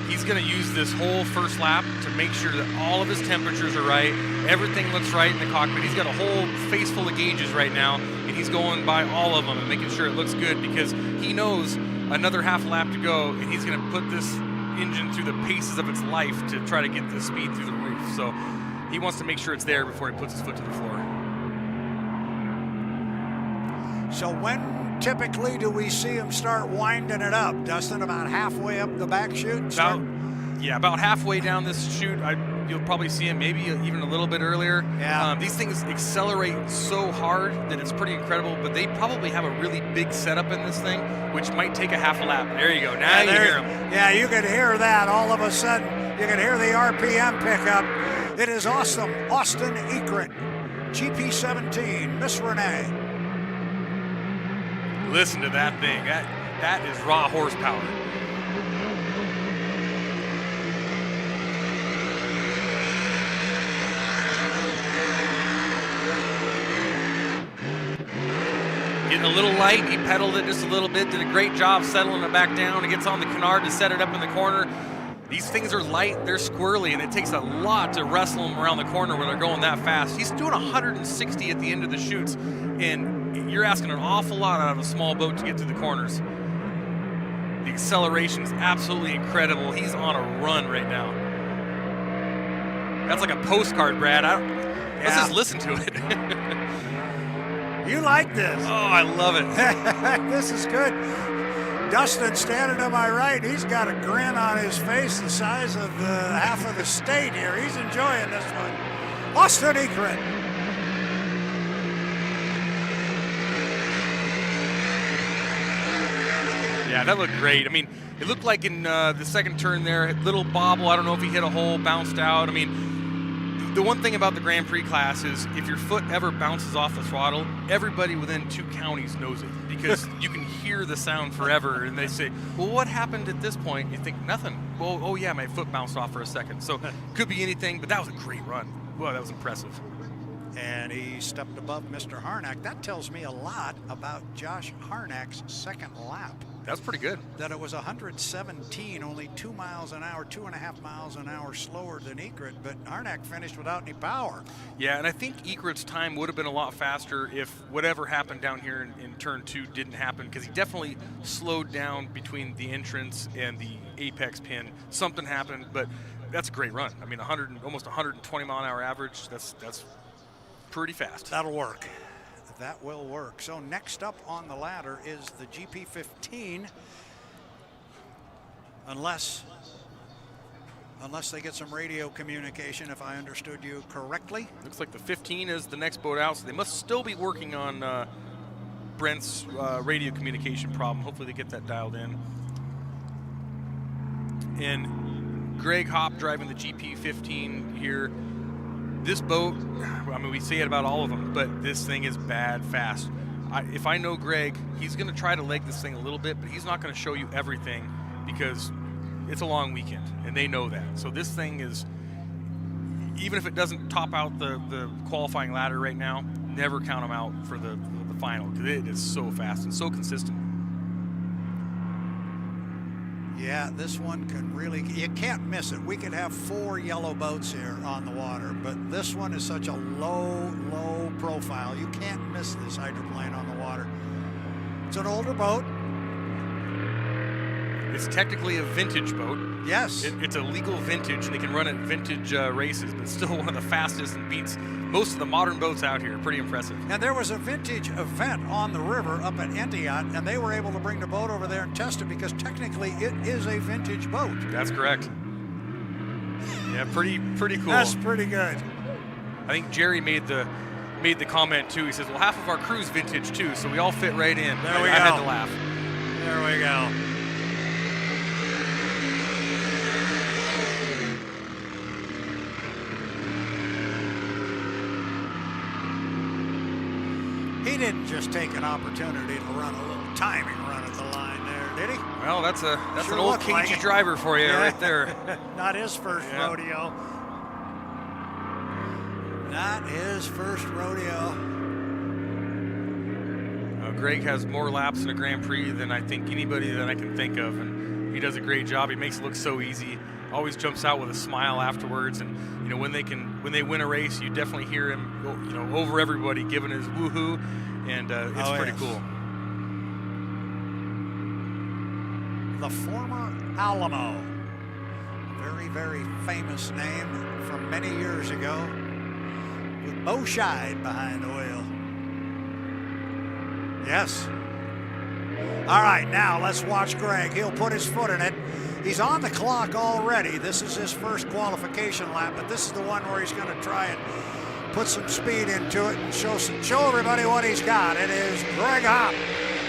He's going to use this whole first lap to make sure that all of his temperatures are right. Everything looks right in the cockpit. He's got a whole face full of gauges right now, and he's going by all of them and making sure it looks good, because he knows another half lap to go, and he's going to put this engine through the paces of its life to try to get the speed through the roof. So he wants to make sure it's there before he puts his foot to the floor. So when typically do we see him start winding it up, Dustin? About halfway up the back chute? About halfway down this chute. You'll probably see him maybe even a little bit earlier. Yeah. These things accelerate so hard that it's pretty incredible, but they probably have a really big setup in this thing, which might take a half a lap. There you go. Now you hear him. Yeah, you could hear that all of a sudden. You can hear the RPM pickup. It is awesome. Austin Eckert, GP17, Miss Runne. Listen to that thing. That is raw horsepower. Getting a little light. He pedaled it just a little bit, did a great job settling it back down. He gets on the canard to set it up in the corner. These things are light, they're squirrely, and it takes a lot to wrestle them around the corner when they're going that fast. He's doing 160 at the end of the chutes, and you're asking an awful lot out of a small boat to get to the corners. The acceleration is absolutely incredible. He's on a run right now. That's like a postcard, Brad. Let's just listen to it. You like this? Oh, I love it. This is good. Dustin standing to my right, he's got a grin on his face the size of the half of the state here. He's enjoying this one. Austin Eckert. Yeah, that looked great. I mean, it looked like in the second turn there, little bobble. I don't know if he hit a hole, bounced out. I mean, the one thing about the Grand Prix class is if your foot ever bounces off the throttle, everybody within 2 counties knows it, because you can hear the sound forever. And they say, well, what happened at this point? You think, nothing. Well, oh yeah, my foot bounced off for a second. So could be anything, but that was a great run. Well, that was impressive. And he stepped above Mr. Harnack. That tells me a lot about Josh Harnack's second lap. That's pretty good. That it was 117, only 2 miles an hour, 2.5 miles an hour slower than Egret, but Harnack finished without any power. Yeah, and I think Egret's time would have been a lot faster if whatever happened down here in turn 2 didn't happen, because he definitely slowed down between the entrance and the apex pin. Something happened, but that's a great run. I mean, almost 120 mile an hour average. That's pretty fast. That'll work. That will work. So next up on the ladder is the GP15, unless they get some radio communication, if I understood you correctly. Looks like the 15 is the next boat out, so they must still be working on Brent's radio communication problem. Hopefully they get that dialed in. And Greg Hopp driving the GP15 here. This boat, I mean, we say it about all of them, but this thing is bad fast. If I know Greg, he's going to try to leg this thing a little bit, but he's not going to show you everything because it's a long weekend, and they know that. So this thing is, even if it doesn't top out the qualifying ladder right now, never count them out for the final, because it is so fast and so consistent. Yeah, this one can really, you can't miss it. We could have 4 yellow boats here on the water, but this one is such a low profile. You can't miss this hydroplane on the water. It's an older boat. It's technically a vintage boat. Yes. It's a legal vintage, and they can run at vintage races, but still one of the fastest and beats most of the modern boats out here. Pretty impressive. And there was a vintage event on the river up at Antioch, and they were able to bring the boat over there and test it because technically it is a vintage boat. That's correct. Yeah, pretty cool. That's pretty good. I think Jerry made the comment too. He says, well, half of our crew's vintage too, so we all fit right in. There we go. I had to laugh. There we go. He didn't just take an opportunity to run a little timing run at the line there, did he? Well, that's Sure an old looked like cagey it. driver for you right there. Not his first rodeo. Not his first rodeo. Greg has more laps in a Grand Prix than I think anybody that I can think of, and he does a great job. He makes it look so easy. Always jumps out with a smile afterwards, and when they win a race, you definitely hear him over everybody giving his woohoo, and it's pretty cool. The former Alamo, very, very famous name from many years ago, with Bo Scheid behind the wheel. Yes. All right, now let's watch Greg. He'll put his foot in it. He's on the clock already. This is his first qualification lap, but this is the one where he's going to try and put some speed into it and show everybody what he's got. It is Greg Hopp,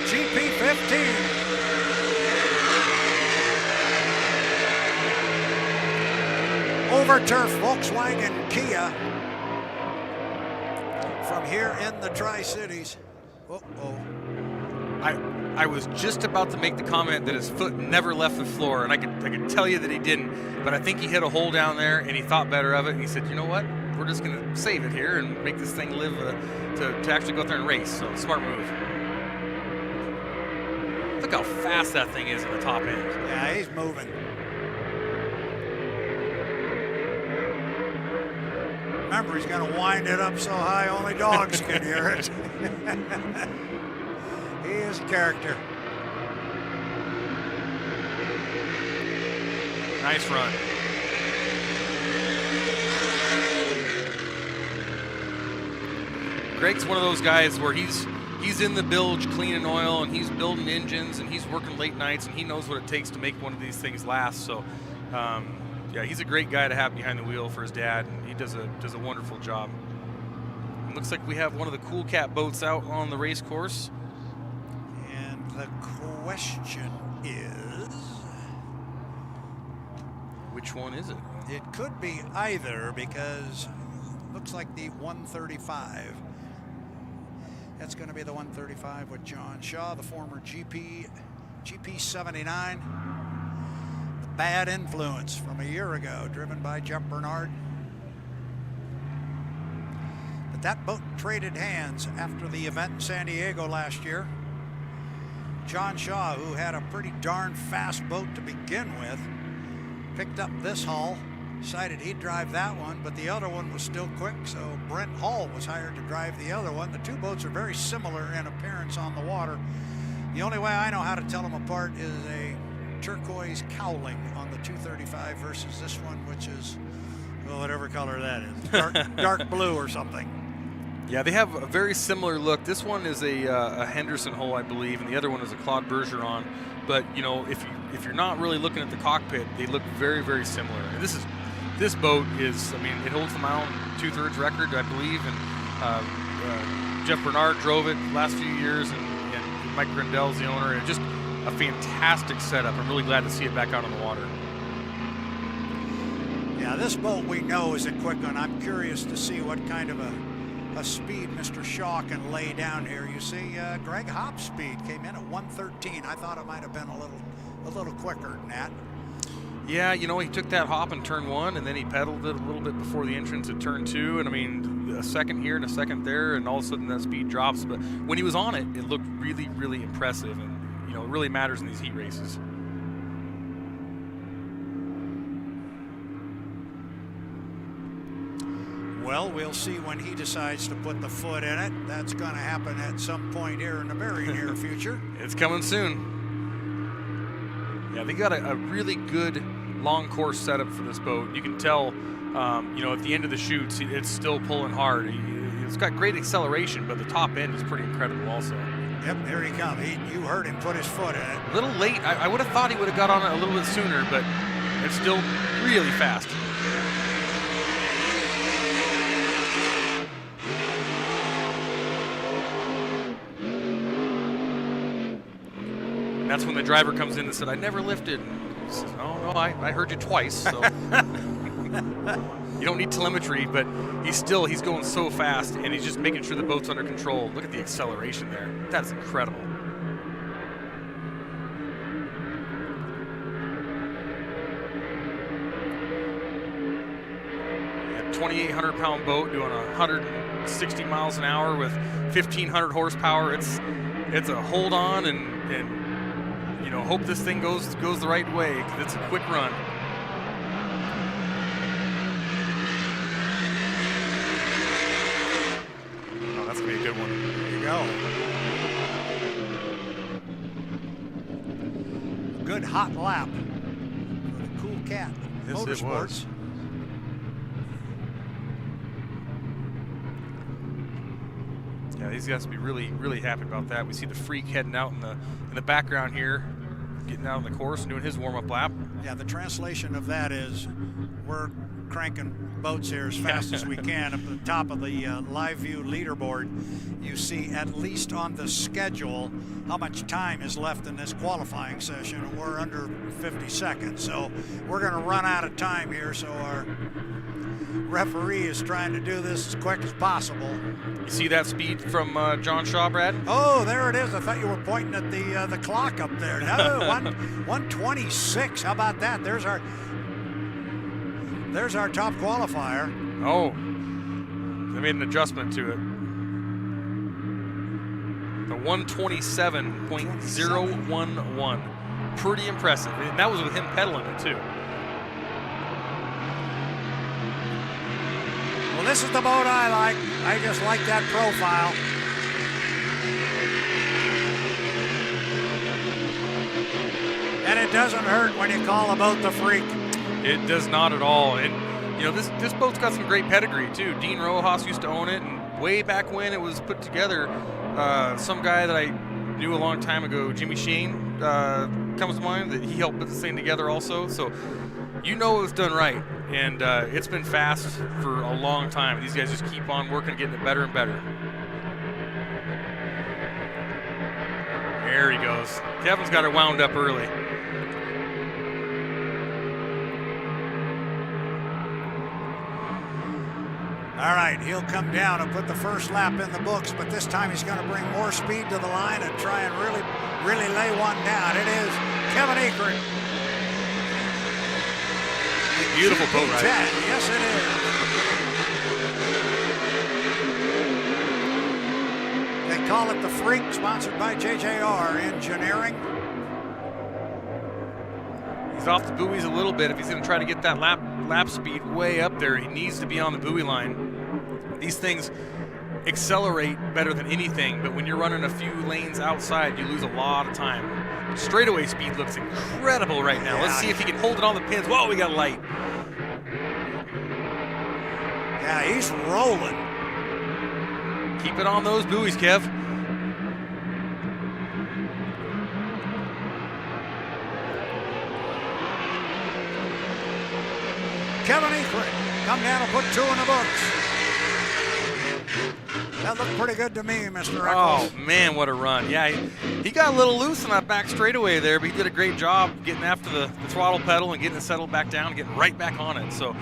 GP15. Overturf Volkswagen Kia from here in the Tri-Cities. I was just about to make the comment that his foot never left the floor, and I could tell you that he didn't, but I think he hit a hole down there, and he thought better of it, and he said, you know what, we're just going to save it here and make this thing live to actually go out there and race. So smart move. Look how fast that thing is at the top end. Yeah, he's moving. Remember, he's going to wind it up so high only dogs can hear it. He is a character. Nice run. Greg's one of those guys where he's in the bilge cleaning oil, and he's building engines, and he's working late nights, and he knows what it takes to make one of these things last. So, yeah, he's a great guy to have behind the wheel for his dad, and he does a wonderful job. It looks like we have one of the Cool Cat boats out on the race course. And the question is, which one is it? It could be either, because it looks like the 135. That's going to be the 135 with John Shaw, the former GP79. The Bad Influence from a year ago, driven by Jeff Bernard. But that boat traded hands after the event in San Diego last year. John Shaw, who had a pretty darn fast boat to begin with, picked up this hull, decided he'd drive that one, but the other one was still quick, so Brent Hall was hired to drive the other one. The two boats are very similar in appearance on the water. The only way I know how to tell them apart is a turquoise cowling on the 235 versus this one, which is, well, whatever color that is, dark blue or something. Yeah, they have a very similar look. This one is a Henderson hull, I believe, and the other one is a Claude Bergeron. But you know, if you're not really looking at the cockpit, they look very, very similar. And this boat is, I mean, it holds the mile 2/3 record, I believe, and Jeff Bernard drove it the last few years, and Mike Grindell's the owner, and just a fantastic setup. I'm really glad to see it back out on the water. Yeah, this boat we know is a quick one. I'm curious to see what kind of a speed Mr. Shaw can lay down here. You see, Greg Hopp's speed came in at 113. I thought it might have been a little quicker than that. Yeah, you know, he took that hop in turn 1, and then he pedaled it a little bit before the entrance at turn 2, and I mean, a second here and a second there, and all of a sudden that speed drops. But when he was on it, it looked really, really impressive, and you know, it really matters in these heat races. Well, we'll see when he decides to put the foot in it. That's going to happen at some point here in the very near future. It's coming soon. Yeah, they got a really good long course setup for this boat. You can tell, you know, at the end of the chutes, it's still pulling hard. It's got great acceleration, but the top end is pretty incredible also. Yep, there he comes. You heard him put his foot in it. A little late. I would have thought he would have got on it a little bit sooner, but it's still really fast. That's when the driver comes in and said, "I never lifted." He says, "Oh no, I heard you twice." So you don't need telemetry, but he's going so fast, and he's just making sure the boat's under control. Look at the acceleration there. That's incredible. A 2,800-pound boat doing 160 miles an hour with 1,500 horsepower. It's a hold on and you know, hope this thing goes the right way, because it's a quick run. Oh, that's gonna be a good one. There you go. Good hot lap for the Cool Cat Motorsports. Yeah, these guys will be really, really happy about that. We see the Freak heading out in the background here, getting out on the course and doing his warm-up lap. Yeah, the translation of that is we're cranking boats here as fast as we can. Up at the top of the live view leaderboard, you see at least on the schedule how much time is left in this qualifying session. We're under 50 seconds, so we're going to run out of time here, so our referee is trying to do this as quick as possible. You see that speed from John Shaw, Brad? Oh, there it is. I thought you were pointing at the clock up there. No, 126. How about that? There's our top qualifier. Oh, they made an adjustment to it. The 127.011. Pretty impressive. And that was with him pedaling it too. Well, this is the boat I like. I just like that profile. And it doesn't hurt when you call a boat the Freak. It does not at all. And you know, this boat's got some great pedigree too. Dean Rojas used to own it, and way back when it was put together, some guy that I knew a long time ago, Jimmy Shane, comes to mind, that he helped put this thing together also. So you know it was done right. And it's been fast for a long time. These guys just keep on working, getting it better and better. There he goes. Kevin's got it wound up early. All right, he'll come down and put the first lap in the books, but this time he's going to bring more speed to the line and try and really lay one down. It is Kevin Akron. Beautiful boat ride. Yes, it is. They call it the Freak, sponsored by JJR Engineering. He's off the buoys a little bit. If he's going to try to get that lap speed way up there, he needs to be on the buoy line. These things accelerate better than anything, but when you're running a few lanes outside, you lose a lot of time. Straightaway speed looks incredible right now. Let's see if he can hold it on the pins. Whoa, we got light. Yeah, he's rolling. Keep it on those buoys, Kev. Kevin Eatrick, come down and put 2 in the books. That looked pretty good to me, Mr. Eccles. Oh, man, what a run. Yeah, he got a little loose on that back straightaway there, but he did a great job getting after the throttle pedal and getting it settled back down and getting right back on it. So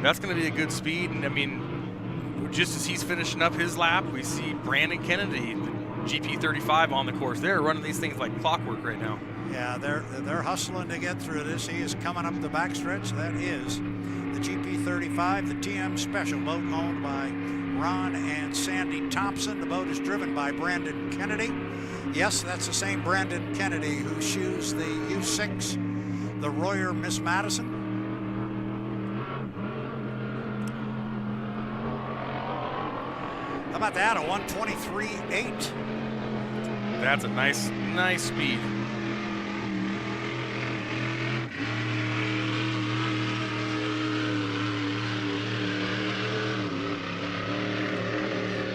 that's going to be a good speed. And, I mean, just as he's finishing up his lap, we see Brandon Kennedy, the GP35 on the course. They're running these things like clockwork right now. Yeah, they're hustling to get through this. He is coming up the backstretch. That is the GP35, the TM Special boat owned by Ron and Sandy Thompson. The boat is driven by Brandon Kennedy. Yes, that's the same Brandon Kennedy who shoes the U6, the Royer Miss Madison. How about that, a 123.8? That's a nice speed.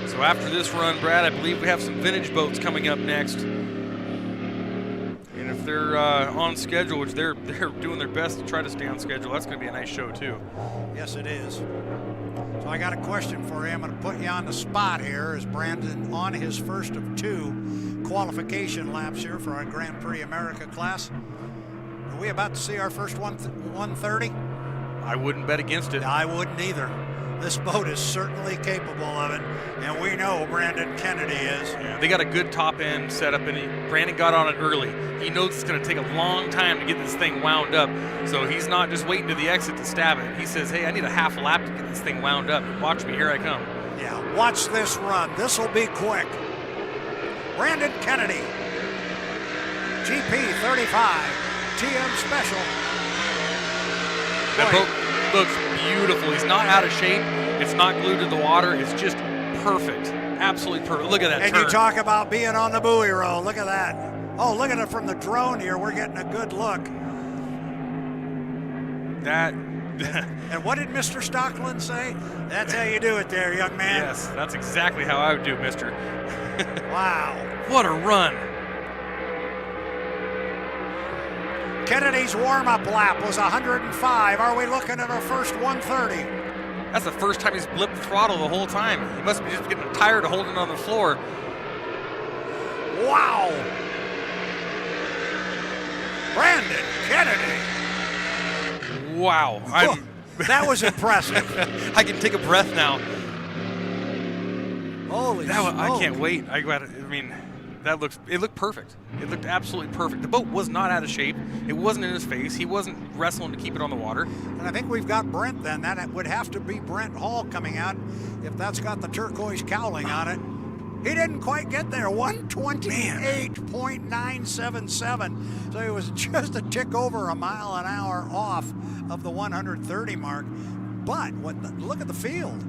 So after this run, Brad, I believe we have some vintage boats coming up next. And if they're on schedule, which they're doing their best to try to stay on schedule, that's going to be a nice show too. Yes, it is. So I got a question for you. I'm going to put you on the spot here. Is Brandon on his first of 2 qualification laps here for our Grand Prix America class? Are we about to see our first 130? I wouldn't bet against it. I wouldn't either. This boat is certainly capable of it, and we know Brandon Kennedy is. Yeah, they got a good top end setup, and Brandon got on it early. He knows it's going to take a long time to get this thing wound up, so he's not just waiting to the exit to stab it. He says, hey, I need a half lap to get this thing wound up. Watch me, here I come. Yeah, watch this run. This will be quick. Brandon Kennedy, GP35, TM Special. That boat looks beautiful. He's not out of shape. It's not glued to the water. It's just perfect. Absolutely perfect. Look at that and turn. You talk about being on the buoy roll. Look at that. Oh, look at it from the drone here. We're getting a good look. That. And what did Mr. Stockland say? That's how you do it there, young man. Yes, that's exactly how I would do it, mister. Wow. What a run. Kennedy's warm-up lap was 105. Are we looking at our first 130? That's the first time he's blipped the throttle the whole time. He must be just getting tired of holding on the floor. Wow. Brandon Kennedy. Wow. That was impressive. I can take a breath now. Holy smoke. I can't wait. I mean, it looked perfect. It looked absolutely perfect. The boat was not out of shape. It wasn't in his face. He wasn't wrestling to keep it on the water. And I think we've got Brent then. That would have to be Brent Hall coming out if that's got the turquoise cowling on it. He didn't quite get there. 128.977. So he was just a tick over a mile an hour off of the 130 mark. But look at the field.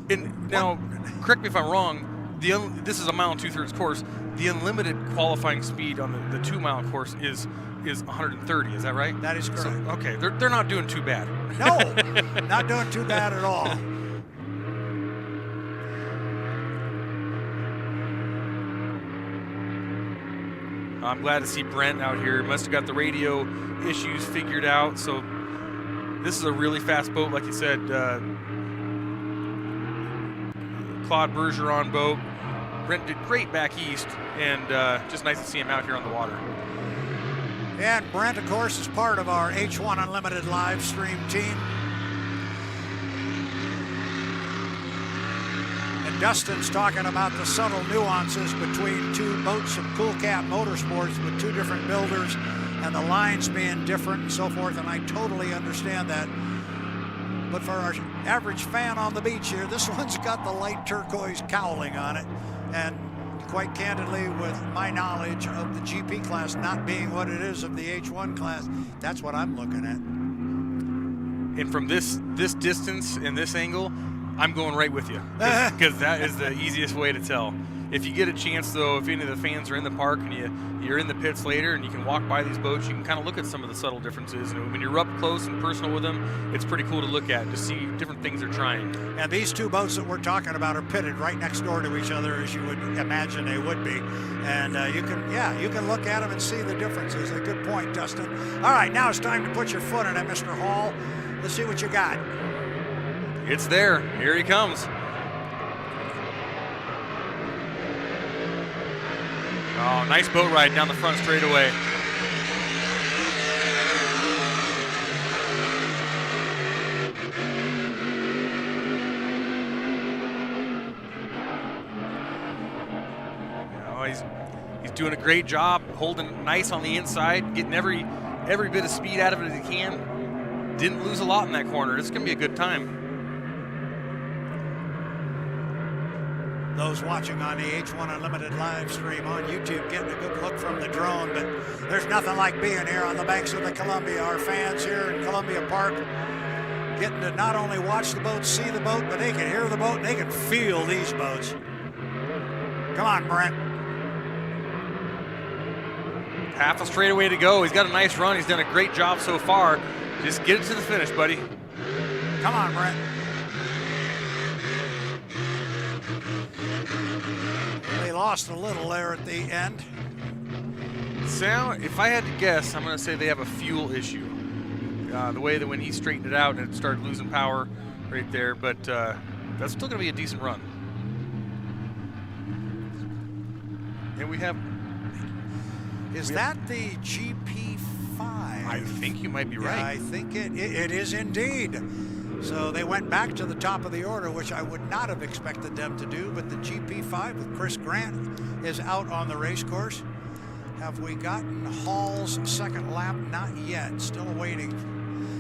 And now, correct me if I'm wrong, this is a 1 2/3 course. The unlimited qualifying speed on the 2 mile course is 130. Is that right? That is correct. So, okay, they're not doing too bad. No, not doing too bad at all. I'm glad to see Brent out here. Must have got the radio issues figured out. So this is a really fast boat, like you said. Claude Bergeron boat. Brent did great back east, and just nice to see him out here on the water. And Brent, of course, is part of our H1 Unlimited live stream team. And Dustin's talking about the subtle nuances between 2 boats from Cool Cat Motorsports with 2 different builders and the lines being different and so forth, and I totally understand that. But for our average fan on the beach here, this one's got the light turquoise cowling on it. And quite candidly, with my knowledge of the GP class not being what it is of the H1 class, that's what I'm looking at. And from this distance and this angle, I'm going right with you, because that is the easiest way to tell. If you get a chance, though, if any of the fans are in the park and you're in the pits later and you can walk by these boats, you can kind of look at some of the subtle differences. And when you're up close and personal with them, it's pretty cool to look at, to see different things they're trying. And these two boats that we're talking about are pitted right next door to each other, as you would imagine they would be. And you can look at them and see the differences. A good point, Dustin. All right, now it's time to put your foot in it, Mr. Hall. Let's see what you got. It's there. Here he comes. Oh, nice boat ride down the front straightaway. He's doing a great job, holding nice on the inside, getting every bit of speed out of it as he can. Didn't lose a lot in that corner. It's going to be a good time. Those watching on the H1 Unlimited live stream on YouTube getting a good look from the drone, but there's nothing like being here on the banks of the Columbia. Our fans here in Columbia Park getting to not only watch the boat, see the boat, but they can hear the boat and they can feel these boats. Come on, Brent. Half a straightaway to go. He's got a nice run. He's done a great job so far. Just get it to the finish, buddy. Come on, Brent. They lost a little there at the end. If I had to guess, I'm going to say they have a fuel issue. The way that when he straightened it out and it started losing power right there, but that's still going to be a decent run. And we have... Is that the GP5? I think you might be right. Yeah, I think it is indeed. So they went back to the top of the order, which I would not have expected them to do, but the GP5 with Chris Grant is out on the race course. Have we gotten Hall's second lap? Not yet, still waiting.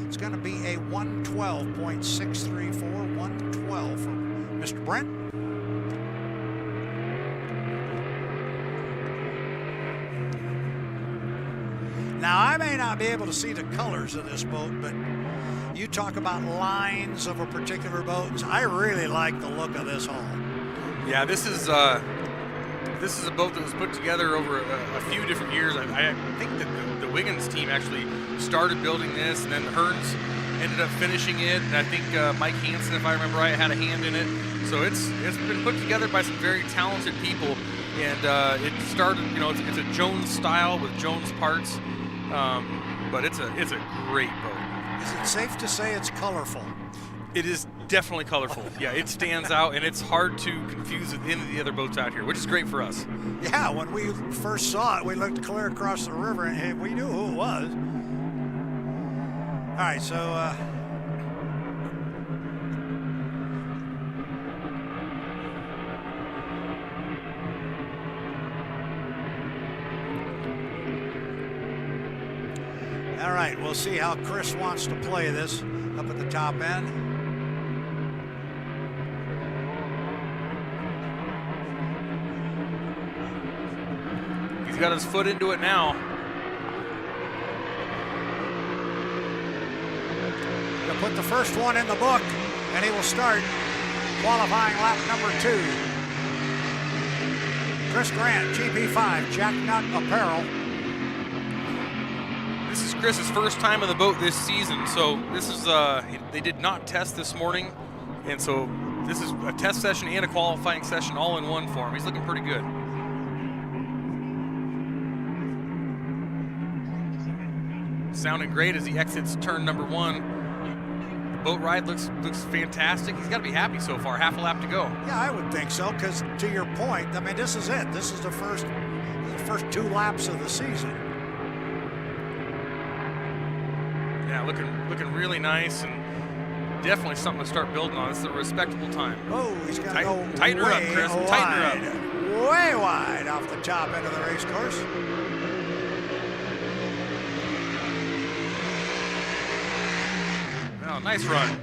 It's going to be a 112.634, 112 from Mr. Brent. Now, I may not be able to see the colors of this boat, but you talk about lines of a particular boat. I really like the look of this hull. Yeah, this is a boat that was put together over a few different years. I think that the Wiggins team actually started building this, and then the Hearns ended up finishing it. And I think Mike Hansen, if I remember right, had a hand in it. So it's been put together by some very talented people. And it started, it's a Jones style with Jones parts. But it's a great boat. Is it safe to say it's colorful? It is definitely colorful. Yeah, it stands out, and it's hard to confuse with any of the other boats out here, which is great for us. Yeah, when we first saw it, we looked clear across the river, and we knew who it was. All right, so... All right, we'll see how Chris wants to play this up at the top end. He's got his foot into it now. He'll put the first one in the book, and he will start qualifying lap number 2. Chris Grant, GP5, Jack Nut Apparel. This is Chris's first time on the boat this season, so this is they did not test this morning, and so this is a test session and a qualifying session all in one for him. He's looking pretty good. Sounding great as he exits turn number 1. The boat ride looks fantastic. He's got to be happy so far. Half a lap to go. Yeah, I would think so, because to your point, I mean, this is it. This is the first 2 laps of the season. Yeah, looking really nice, and definitely something to start building on. This is a respectable time. Oh, he's got to go tighten her up, Chris. Wide, tighten her up. Way wide off the top end of the race course. Oh, nice run.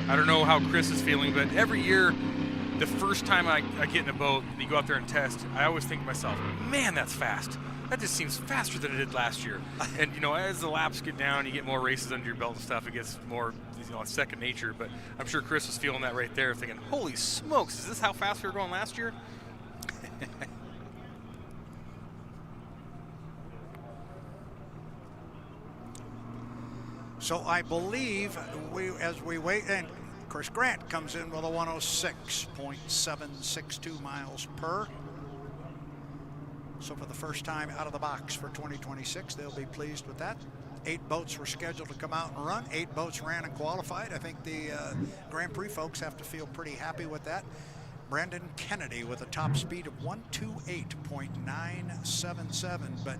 I don't know how Chris is feeling, but every year, the first time I get in a boat and you go out there and test, I always think to myself, man, that's fast. That just seems faster than it did last year. And, you know, as the laps get down, you get more races under your belt and stuff, it gets more, you know, second nature. But I'm sure Chris was feeling that right there, thinking, holy smokes, is this how fast we were going last year? So I believe as we wait, and of course Grant comes in with a 106.762 miles per. So for the first time out of the box for 2026, they'll be pleased with that. 8 boats were scheduled to come out and run. 8 boats ran and qualified. I think the Grand Prix folks have to feel pretty happy with that. Brandon Kennedy with a top speed of 128.977, but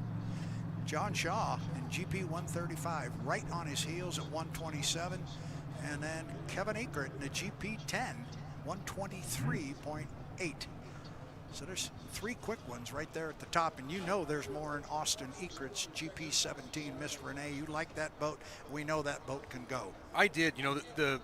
John Shaw in GP 135 right on his heels at 127, and then Kevin Akert in the GP 10, 123.8. So there's 3 quick ones right there at the top, and you know there's more in Austin Ekert's GP 17. Miss Renee, you like that boat? We know that boat can go. I did. You know, the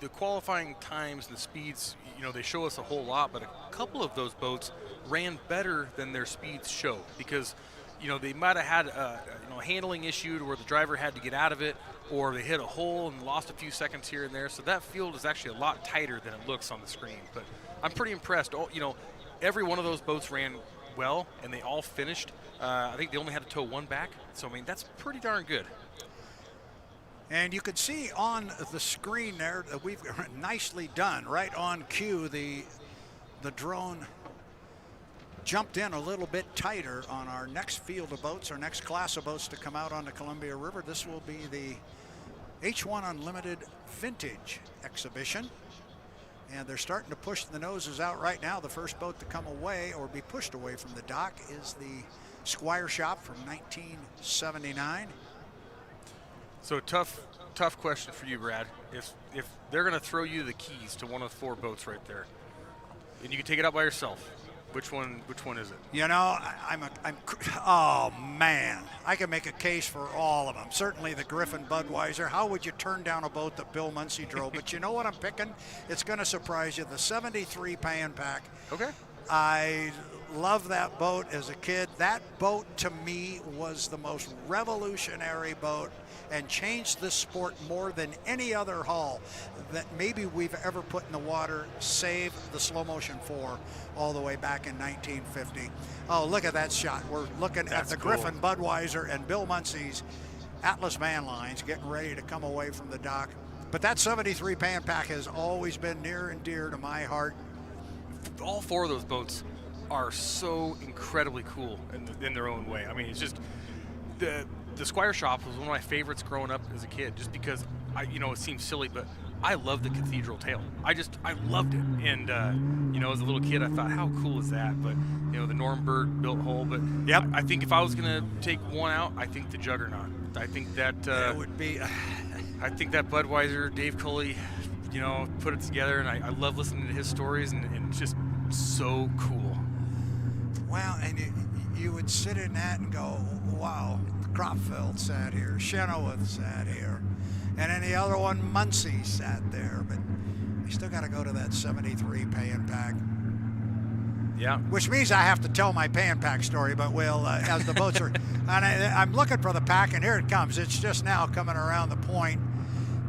qualifying times, the speeds, you know, they show us a whole lot, but a couple of those boats ran better than their speeds show, because you know, they might have had a handling issue to where the driver had to get out of it, or they hit a hole and lost a few seconds here and there. So that field is actually a lot tighter than it looks on the screen. But I'm pretty impressed. You know, every one of those boats ran well, and they all finished. I think they only had to tow 1 back. So, I mean, that's pretty darn good. And you can see on the screen there that we've nicely done, right on cue, the drone jumped in a little bit tighter on our next field of boats, our next class of boats to come out on the Columbia River. This will be the H1 Unlimited Vintage Exhibition. And they're starting to push the noses out right now. The first boat to come away or be pushed away from the dock is the Squire Shop from 1979. So tough question for you, Brad. If they're going to throw you the keys to one of the 4 boats right there, and you can take it out by yourself, which one is it? You know, oh man, I can make a case for all of them. Certainly the Griffin Budweiser. How would you turn down a boat that Bill Muncy drove? But you know what I'm picking? It's going to surprise you. The 73 Pan-Pac. Okay. I love that boat as a kid. That boat to me was the most revolutionary boat and changed the sport more than any other hull that maybe we've ever put in the water, save the slow motion 4 all the way back in 1950. Oh, look at that shot. We're looking at the Griffin Budweiser and Bill Muncy's Atlas Van Lines getting ready to come away from the dock. But that 73 Pan-Pac has always been near and dear to my heart. All 4 of those boats are so incredibly cool in their own way. I mean, it's just the Squire Shop was one of my favorites growing up as a kid, just because it seems silly, but I love the cathedral tail. I loved it. And as a little kid, I thought, how cool is that? But the Norm Bird built hull. But yep. I think if I was gonna take one out, I think the Juggernaut. I think that would be. I think that Budweiser, Dave Culley, put it together, and I love listening to his stories, and it's just so cool. Well, and you would sit in that and go, wow, Cropfield sat here, Chenoweth sat here, and then the other one, Muncy, sat there. But you still got to go to that 73 Pan-Pac. Yeah. Which means I have to tell my Pan-Pac story, but we'll, as the boats are, and I'm looking for the pack, and here it comes. It's just now coming around the point.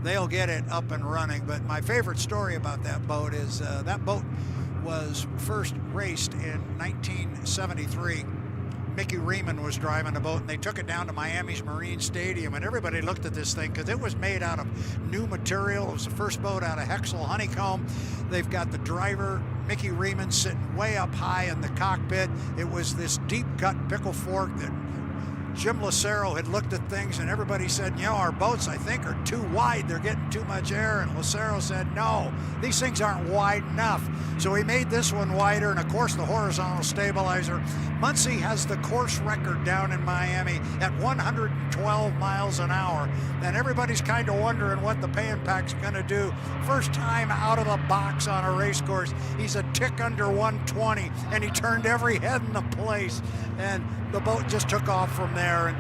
They'll get it up and running. But my favorite story about that boat is that boat was first raced in 1973. Mickey Riemann was driving the boat, and they took it down to Miami's Marine Stadium, and everybody looked at this thing because it was made out of new material. It was the first boat out of Hexel honeycomb. They've got the driver, Mickey Riemann, sitting way up high in the cockpit. It was this deep-cut pickle fork that Jim Lucero had looked at things, and everybody said, our boats, I think, are too wide. They're getting too much air. And Lucero said, no, these things aren't wide enough. So he made this one wider, and of course the horizontal stabilizer. Muncy has the course record down in Miami at 112 miles an hour. And everybody's kind of wondering what the Pan-Pac's going to do. First time out of the box on a race course. He's a tick under 120, and he turned every head in the place. And the boat just took off from there. And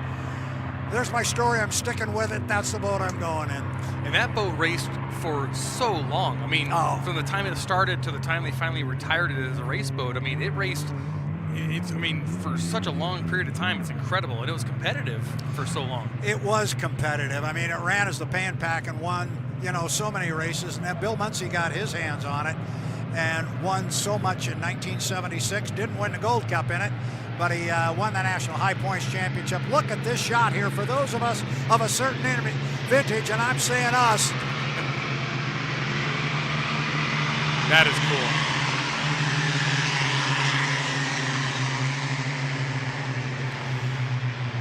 There's my story. I'm sticking with it. That's the boat I'm going in. And that boat raced for so long. I mean, from the time it started to the time they finally retired it as a race boat, I mean, it raced, for such a long period of time, it's incredible. And it was competitive for so long. It was competitive. I mean, it ran as the Pan-Pac and won, so many races. And then Bill Munsey got his hands on it and won so much in 1976. Didn't win the Gold Cup in it, but he won the National High Points Championship. Look at this shot here for those of us of a certain vintage, and I'm saying us. That is cool.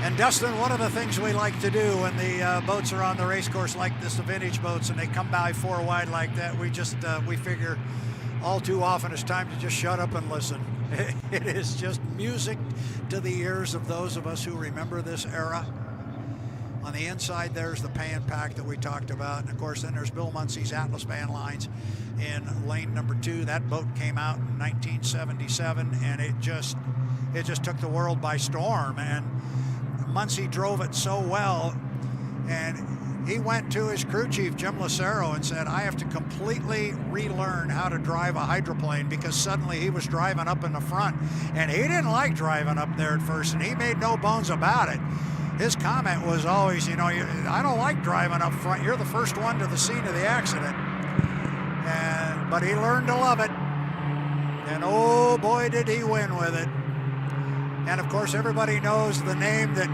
And Dustin, one of the things we like to do when the boats are on the race course like this, the vintage boats, and they come by 4 wide like that, we just we figure all too often it's time to just shut up and listen. It is just music to the ears of those of us who remember this era. On the inside, there's the Pan-Pac that we talked about. And of course, then there's Bill Munsey's Atlas Band lines in lane number 2. That boat came out in 1977, and it just took the world by storm. And Munsey drove it so well, and he went to his crew chief, Jim Lucero, and said, I have to completely relearn how to drive a hydroplane, because suddenly he was driving up in the front, and he didn't like driving up there at first, and he made no bones about it. His comment was always, I don't like driving up front. You're the first one to the scene of the accident. But he learned to love it, and oh boy, did he win with it. And of course, everybody knows the name that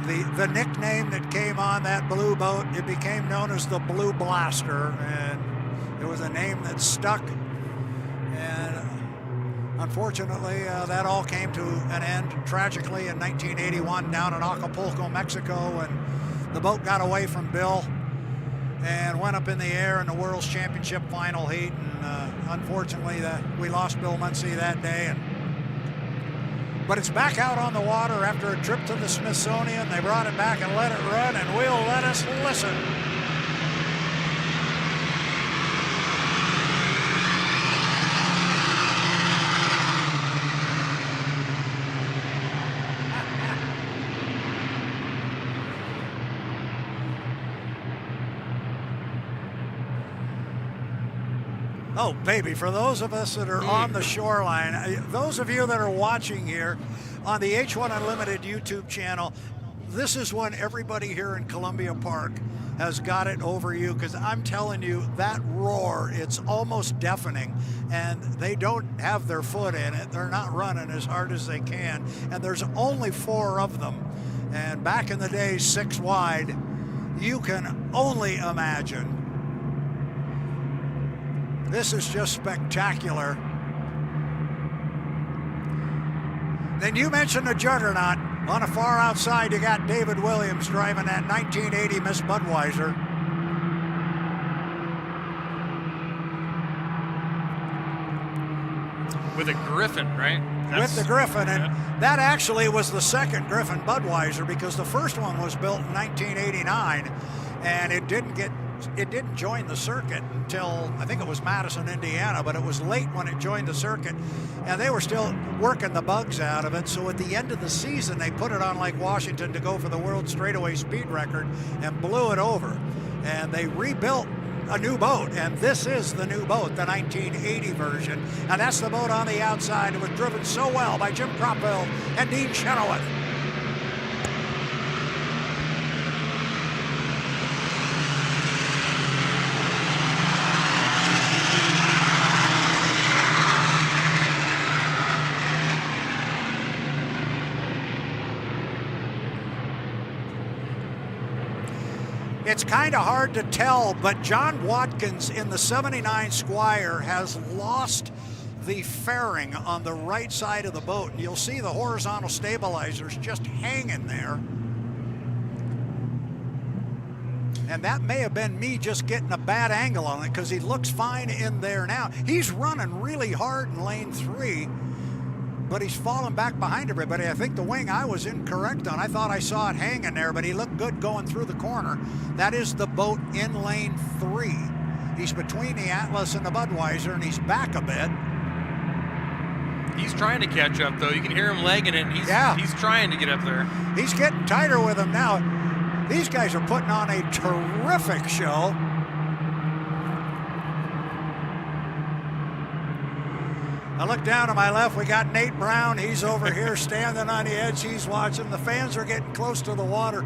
the nickname that came on that blue boat. It became known as the Blue Blaster, and it was a name that stuck. And unfortunately, that all came to an end tragically in 1981 down in Acapulco, Mexico, and the boat got away from Bill and went up in the air in the World's Championship final heat. And unfortunately, we lost Bill Munsey that day. But it's back out on the water after a trip to the Smithsonian. They brought it back and let it run, and we'll let us listen. Oh, baby, for those of us that are on the shoreline, those of you that are watching here on the H1 Unlimited YouTube channel, this is when everybody here in Columbia Park has got it over you, because I'm telling you, that roar, it's almost deafening, and they don't have their foot in it. They're not running as hard as they can, and there's only 4 of them. And back in the day, 6 wide, you can only imagine. This is just spectacular. Then you mentioned the juggernaut. On the far outside, you got David Williams driving that 1980 Miss Budweiser. With a Griffin, right? With the Griffin, and that actually was the second Griffin Budweiser, because the first one was built in 1989, and it didn't join the circuit until, I think it was Madison, Indiana, but it was late when it joined the circuit, and they were still working the bugs out of it. So at the end of the season, they put it on Lake Washington to go for the world straightaway speed record and blew it over. And they rebuilt a new boat, and this is the new boat, the 1980 version. And that's the boat on the outside. It was driven so well by Jim Cropville and Dean Chenoweth. It's kind of hard to tell, but John Watkins in the 79 Squire has lost the fairing on the right side of the boat. And you'll see the horizontal stabilizers just hanging there. And that may have been me just getting a bad angle on it, because he looks fine in there now. He's running really hard in lane 3. But he's falling back behind everybody. I think the wing I was incorrect on. I thought I saw it hanging there, but he looked good going through the corner. That is the boat in lane 3. He's between the Atlas and the Budweiser, and he's back a bit. He's trying to catch up, though. You can hear him legging it. He's trying to get up there. He's getting tighter with him now. These guys are putting on a terrific show. I look down to my left, we got Nate Brown. He's over here standing on the edge. He's watching. The fans are getting close to the water.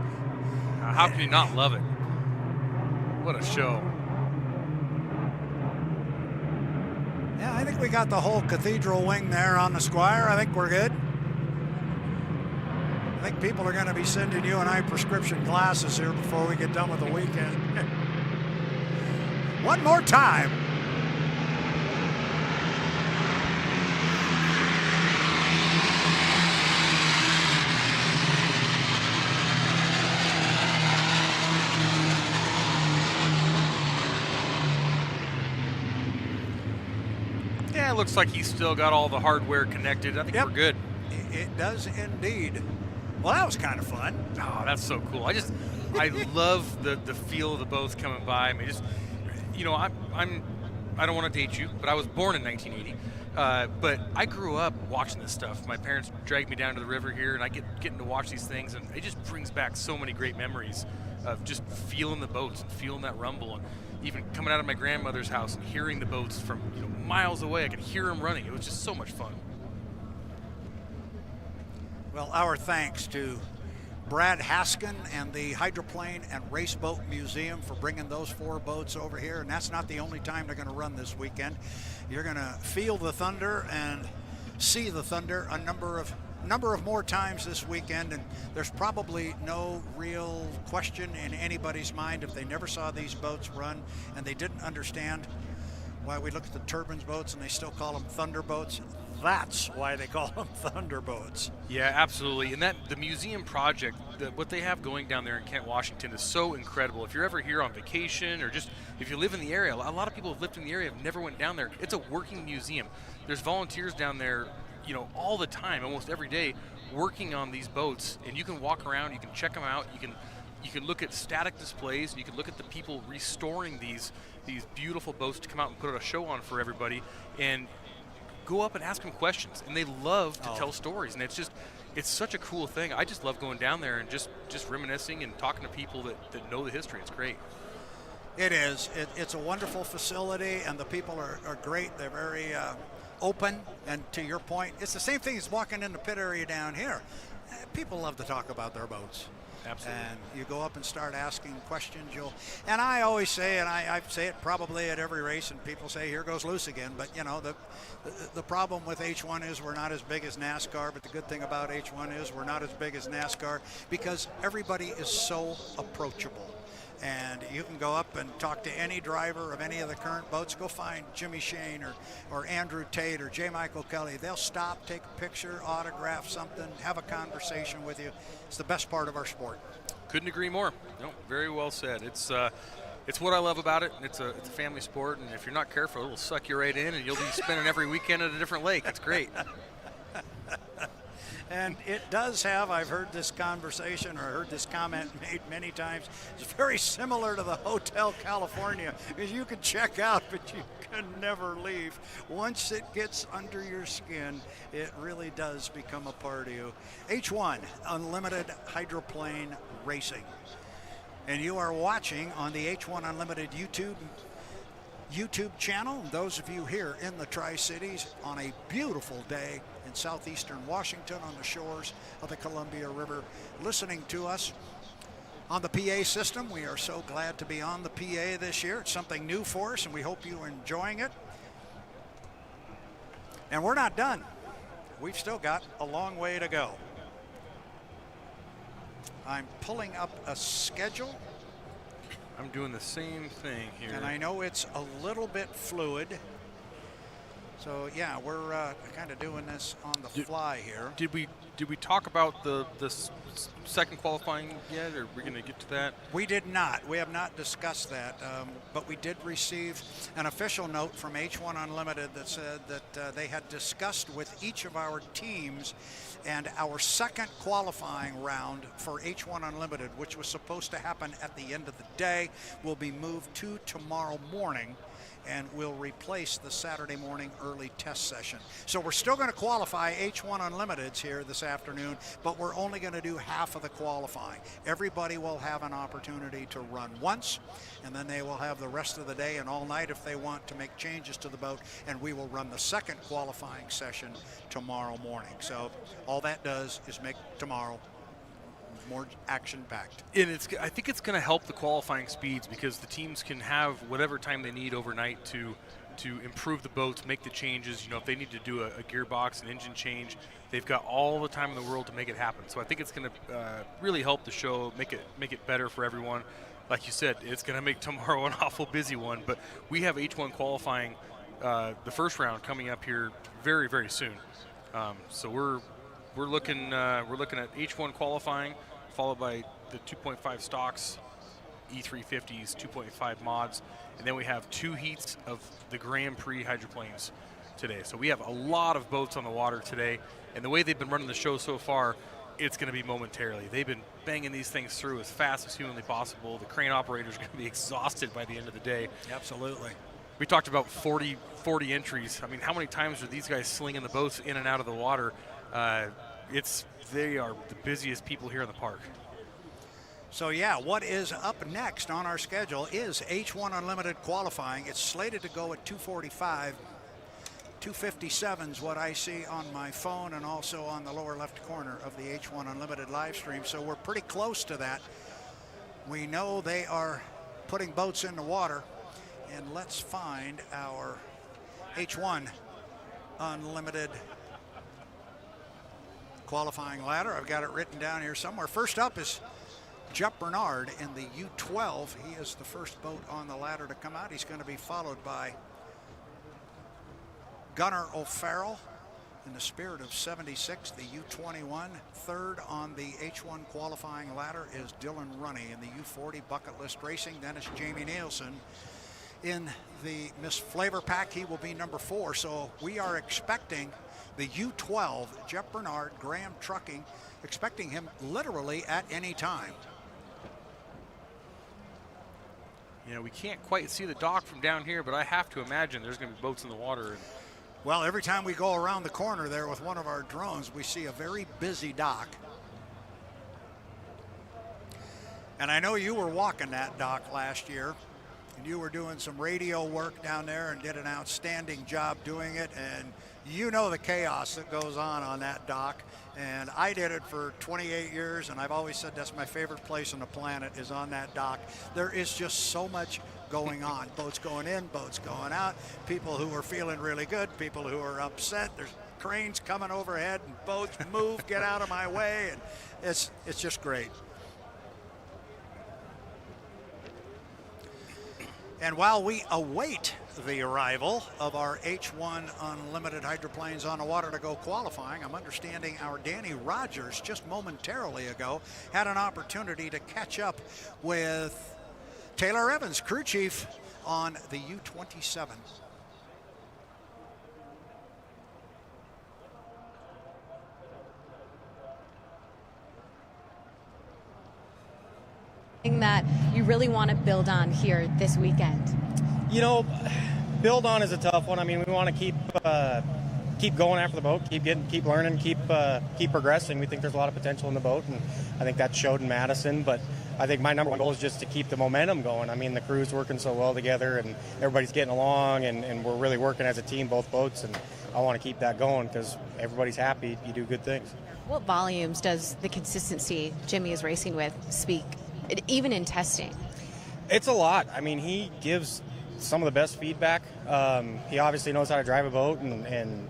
How can you not love it? What a show. Yeah, I think we got the whole cathedral wing there on the Squire. I think we're good. I think people are going to be sending you and I prescription glasses here before we get done with the weekend. One more time. Yeah, it looks like he's still got all the hardware connected. I think we're good. It does indeed. Well, that was kind of fun. Oh, that's so cool. I love the feel of the boats coming by. I mean, just, you know, I don't want to date you, but I was born in 1980. But I grew up watching this stuff. My parents dragged me down to the river here, and I getting to watch these things, and it just brings back so many great memories of just feeling the boats and feeling that rumble, and even coming out of my grandmother's house and hearing the boats from miles away. I could hear them running. It was just so much fun. Well, our thanks to Brad Haskin and the Hydroplane and Race Boat Museum for bringing those 4 boats over here. And that's not the only time they're going to run this weekend. You're going to feel the thunder and see the thunder a number of more times this weekend. And there's probably no real question in anybody's mind if they never saw these boats run and they didn't understand why we look at the turbines boats and they still call them thunder boats. That's why they call them thunderboats. Yeah, absolutely. And the museum project, what they have going down there in Kent, Washington is so incredible. If you're ever here on vacation or just if you live in the area, a lot of people who've lived in the area have never went down there. It's a working museum. There's volunteers down there, all the time, almost every day, working on these boats. And you can walk around, you can check them out, you can look at static displays, you can look at the people restoring these beautiful boats to come out and put a show on for everybody. And go up and ask them questions, and they love to tell stories, and it's such a cool thing. I just love going down there and just reminiscing and talking to people that know the history. It's great. It is. It's a wonderful facility, and the people are great. They're very open, and to your point, it's the same thing as walking in the pit area down here. People love to talk about their boats. Absolutely. And you go up and start asking questions. And I always say, and I say it probably at every race, and people say, here goes loose again. But, the problem with H1 is we're not as big as NASCAR. But the good thing about H1 is we're not as big as NASCAR because everybody is so approachable. And you can go up and talk to any driver of any of the current boats. Go find Jimmy Shane or Andrew Tate or J. Michael Kelly. They'll stop, take a picture, autograph something, have a conversation with you. It's the best part of our sport. Couldn't agree more. No, very well said. It's what I love about it. It's a family sport, and if you're not careful, it'll suck you right in, and you'll be spending every weekend at a different lake. It's great. And it does have, I've heard this conversation or heard this comment made many times, it's very similar to the Hotel California, because you can check out, but you can never leave. Once it gets under your skin, it really does become a part of you. H1, Unlimited Hydroplane Racing. And you are watching on the H1 Unlimited YouTube channel. Those of you here in the Tri-Cities on a beautiful day in southeastern Washington on the shores of the Columbia River, listening to us on the PA system. We are so glad to be on the PA this year. It's something new for us, and we hope you're enjoying it. And we're not done. We've still got a long way to go. I'm pulling up a schedule. I'm doing the same thing here. And I know it's a little bit fluid. So yeah, we're kind of doing this on the fly here. Did we talk about the second qualifying yet, or are we going to get to that? We did not. We have not discussed that, but we did receive an official note from H1 Unlimited that said that they had discussed with each of our teams, and our second qualifying round for H1 Unlimited, which was supposed to happen at the end of the day, will be moved to tomorrow morning and will replace the Saturday morning early test session. So we're still going to qualify H1 Unlimiteds here this this afternoon, but we're only going to do half of the qualifying. Everybody will have an opportunity to run once, and then they will have the rest of the day and all night if they want to make changes to the boat, and we will run the second qualifying session tomorrow morning. So all that does is make tomorrow more action-packed. And I think it's going to help the qualifying speeds because the teams can have whatever time they need overnight to improve the boats, make the changes. You know, if they need to do a gearbox, an engine change, they've got all the time in the world to make it happen. So I think it's going to really help the show, make it better for everyone. Like you said, it's going to make tomorrow an awful busy one. But we have H1 qualifying, the first round coming up here very, very soon. So we're looking at H1 qualifying, followed by the 2.5 stocks, E350s, 2.5 mods, and then we have 2 heats of the Grand Prix hydroplanes today. So we have a lot of boats on the water today, and the way they've been running the show so far, it's going to be momentarily. They've been banging these things through as fast as humanly possible. The crane operators are going to be exhausted by the end of the day. Absolutely. We talked about 40 entries. I mean, how many times are these guys slinging the boats in and out of the water? They are the busiest people here in the park. So yeah, what is up next on our schedule is H1 Unlimited qualifying. It's slated to go at 2:45. 2:57 is what I see on my phone and also on the lower left corner of the H1 Unlimited live stream. So we're pretty close to that. We know they are putting boats in the water, and let's find our H1 Unlimited qualifying ladder. I've got it written down here somewhere. First up is Jeff Bernard in the U12. He is the first boat on the ladder to come out. He's going to be followed by Gunnar O'Farrell in the Spirit of 76, the U21. Third on the H1 qualifying ladder is Dylan Runne in the U40 Bucket List Racing. Then it's Jamie Nilsen in the Miss FLAV-R-PAC. He will be number 4. So we are expecting the U12, Jeff Bernard, Graham Trucking, expecting him literally at any time. You know, we can't quite see the dock from down here, but I have to imagine there's going to be boats in the water. Well, every time we go around the corner there with one of our drones, we see a very busy dock. And I know you were walking that dock last year, and you were doing some radio work down there and did an outstanding job doing it. And you know the chaos that goes on that dock. And I did it for 28 years, and I've always said that's my favorite place on the planet is on that dock. There is just so much going on. Boats going in, boats going out, people who are feeling really good, people who are upset. There's cranes coming overhead, and boats move, get out of my way, and it's just great. And while we await the arrival of our H1 Unlimited hydroplanes on the water to go qualifying, I'm understanding our Danny Rogers just momentarily ago had an opportunity to catch up with Taylor Evans, crew chief on the U27. That you really want to build on here this weekend? You know, build on is a tough one. I mean, we want to keep going after the boat, keep learning, keep progressing. We think there's a lot of potential in the boat, and I think that showed in Madison. But I think my number one goal is just to keep the momentum going. I mean, the crew's working so well together, and everybody's getting along, and we're really working as a team, both boats, and I want to keep that going because everybody's happy. You do good things. What volumes does the consistency Jimmy is racing with speak, even in testing? It's a lot. I mean, he gives some of the best feedback. He obviously knows how to drive a boat and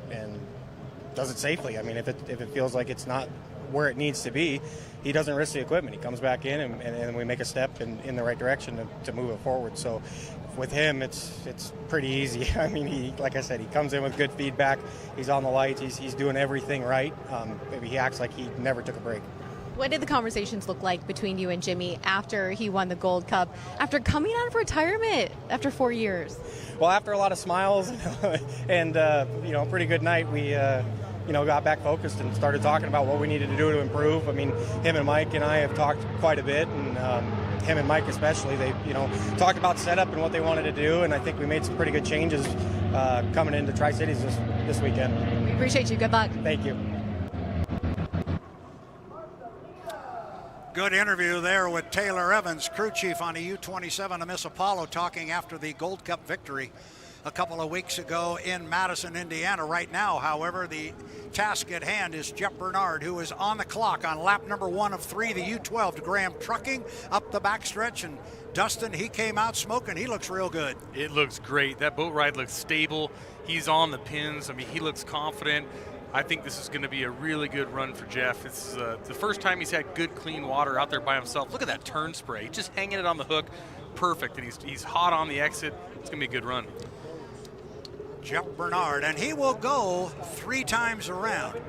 does it safely. I mean, if it feels like it's not where it needs to be, he doesn't risk the equipment. He comes back in and we make a step in the right direction to move it forward. So with him, it's pretty easy. I mean, like I said, he comes in with good feedback. He's on the lights. He's doing everything right. Maybe he acts like he never took a break. What did the conversations look like between you and Jimmy after he won the Gold Cup, after coming out of retirement after 4 years? Well, after a lot of smiles and pretty good night, we got back focused and started talking about what we needed to do to improve. I mean, him and Mike and I have talked quite a bit, and him and Mike especially, they talked about setup and what they wanted to do, and I think we made some pretty good changes coming into Tri-Cities this weekend. We appreciate you. Good luck. Thank you. Good interview there with Taylor Evans, crew chief on the U-27 of Miss Apollo, talking after the Gold Cup victory a couple of weeks ago in Madison, Indiana. Right now, however, the task at hand is Jeff Bernard, who is on the clock on lap number 1 of 3, the U-12 Graham trucking up the backstretch. And Dustin, he came out smoking. He looks real good. It looks great. That boat ride looks stable. He's on the pins. I mean, he looks confident. I think this is going to be a really good run for Jeff. It's the first time he's had good, clean water out there by himself. Look at that turn spray. Just hanging it on the hook. Perfect. And he's hot on the exit. It's going to be a good run. Jeff Bernard, and he will go 3 times around.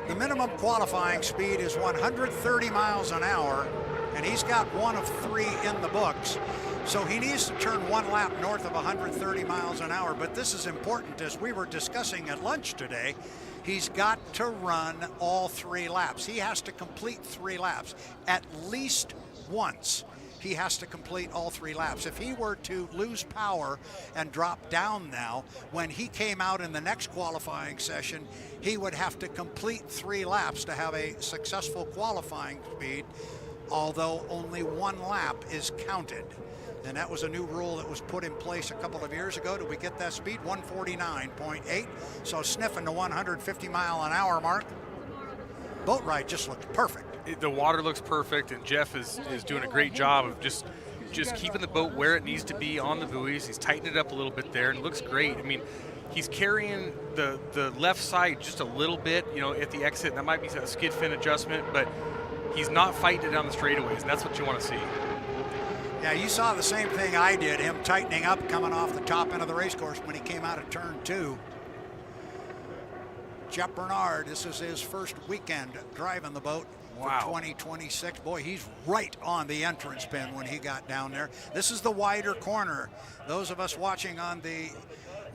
The minimum qualifying speed is 130 miles an hour, and he's got 1 of 3 in the books. So he needs to turn 1 lap north of 130 miles an hour. But this is important, as we were discussing at lunch today. He's got to run all 3 laps. He has to complete 3 laps at least once. He has to complete all 3 laps. If he were to lose power and drop down now, when he came out in the next qualifying session, he would have to complete 3 laps to have a successful qualifying speed, although only 1 lap is counted. And that was a new rule that was put in place a couple of years ago. Did we get that speed? 149.8. So sniffing the 150 mile an hour mark. Boat ride just looks perfect. The water looks perfect, and Jeff is doing a great job of just keeping the boat where it needs to be on the buoys. He's tightened it up a little bit there, and it looks great. I mean, he's carrying the left side just a little bit, at the exit. That might be a skid fin adjustment, but he's not fighting it down the straightaways, and that's what you want to see. Yeah, you saw the same thing I did, him tightening up coming off the top end of the race course when he came out of turn 2. Jeff Bernard, this is his first weekend driving the boat for 2026. Boy, he's right on the entrance pin when he got down there. This is the wider corner. Those of us watching on the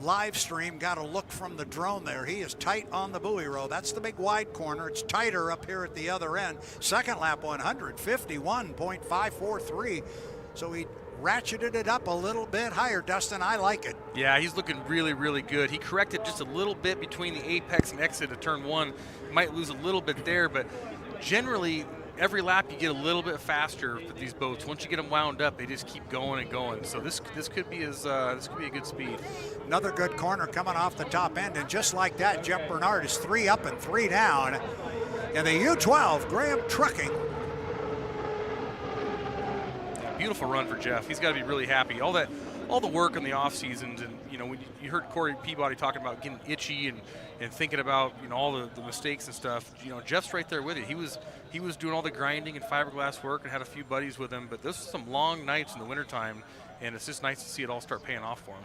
live stream got to look from the drone there. He is tight on the buoy row. That's the big wide corner. It's tighter up here at the other end. Second lap 151.543. So he ratcheted it up a little bit higher. Dustin, I like it. Yeah, he's looking really, really good. He corrected just a little bit between the apex and exit of turn 1. Might lose a little bit there, but generally every lap you get a little bit faster with these boats. Once you get them wound up, they just keep going and going. So this could be a good speed. Another good corner coming off the top end, and just like that, Jeff Bernard is 3 up and 3 down in the U-12 Graham trucking. Beautiful run for Jeff. He's got to be really happy. All the work in the off seasons, and when you heard Corey Peabody talking about getting itchy and thinking about all the mistakes and stuff. Jeff's right there with it. He was doing all the grinding and fiberglass work and had a few buddies with him. But those are some long nights in the wintertime, and it's just nice to see it all start paying off for him.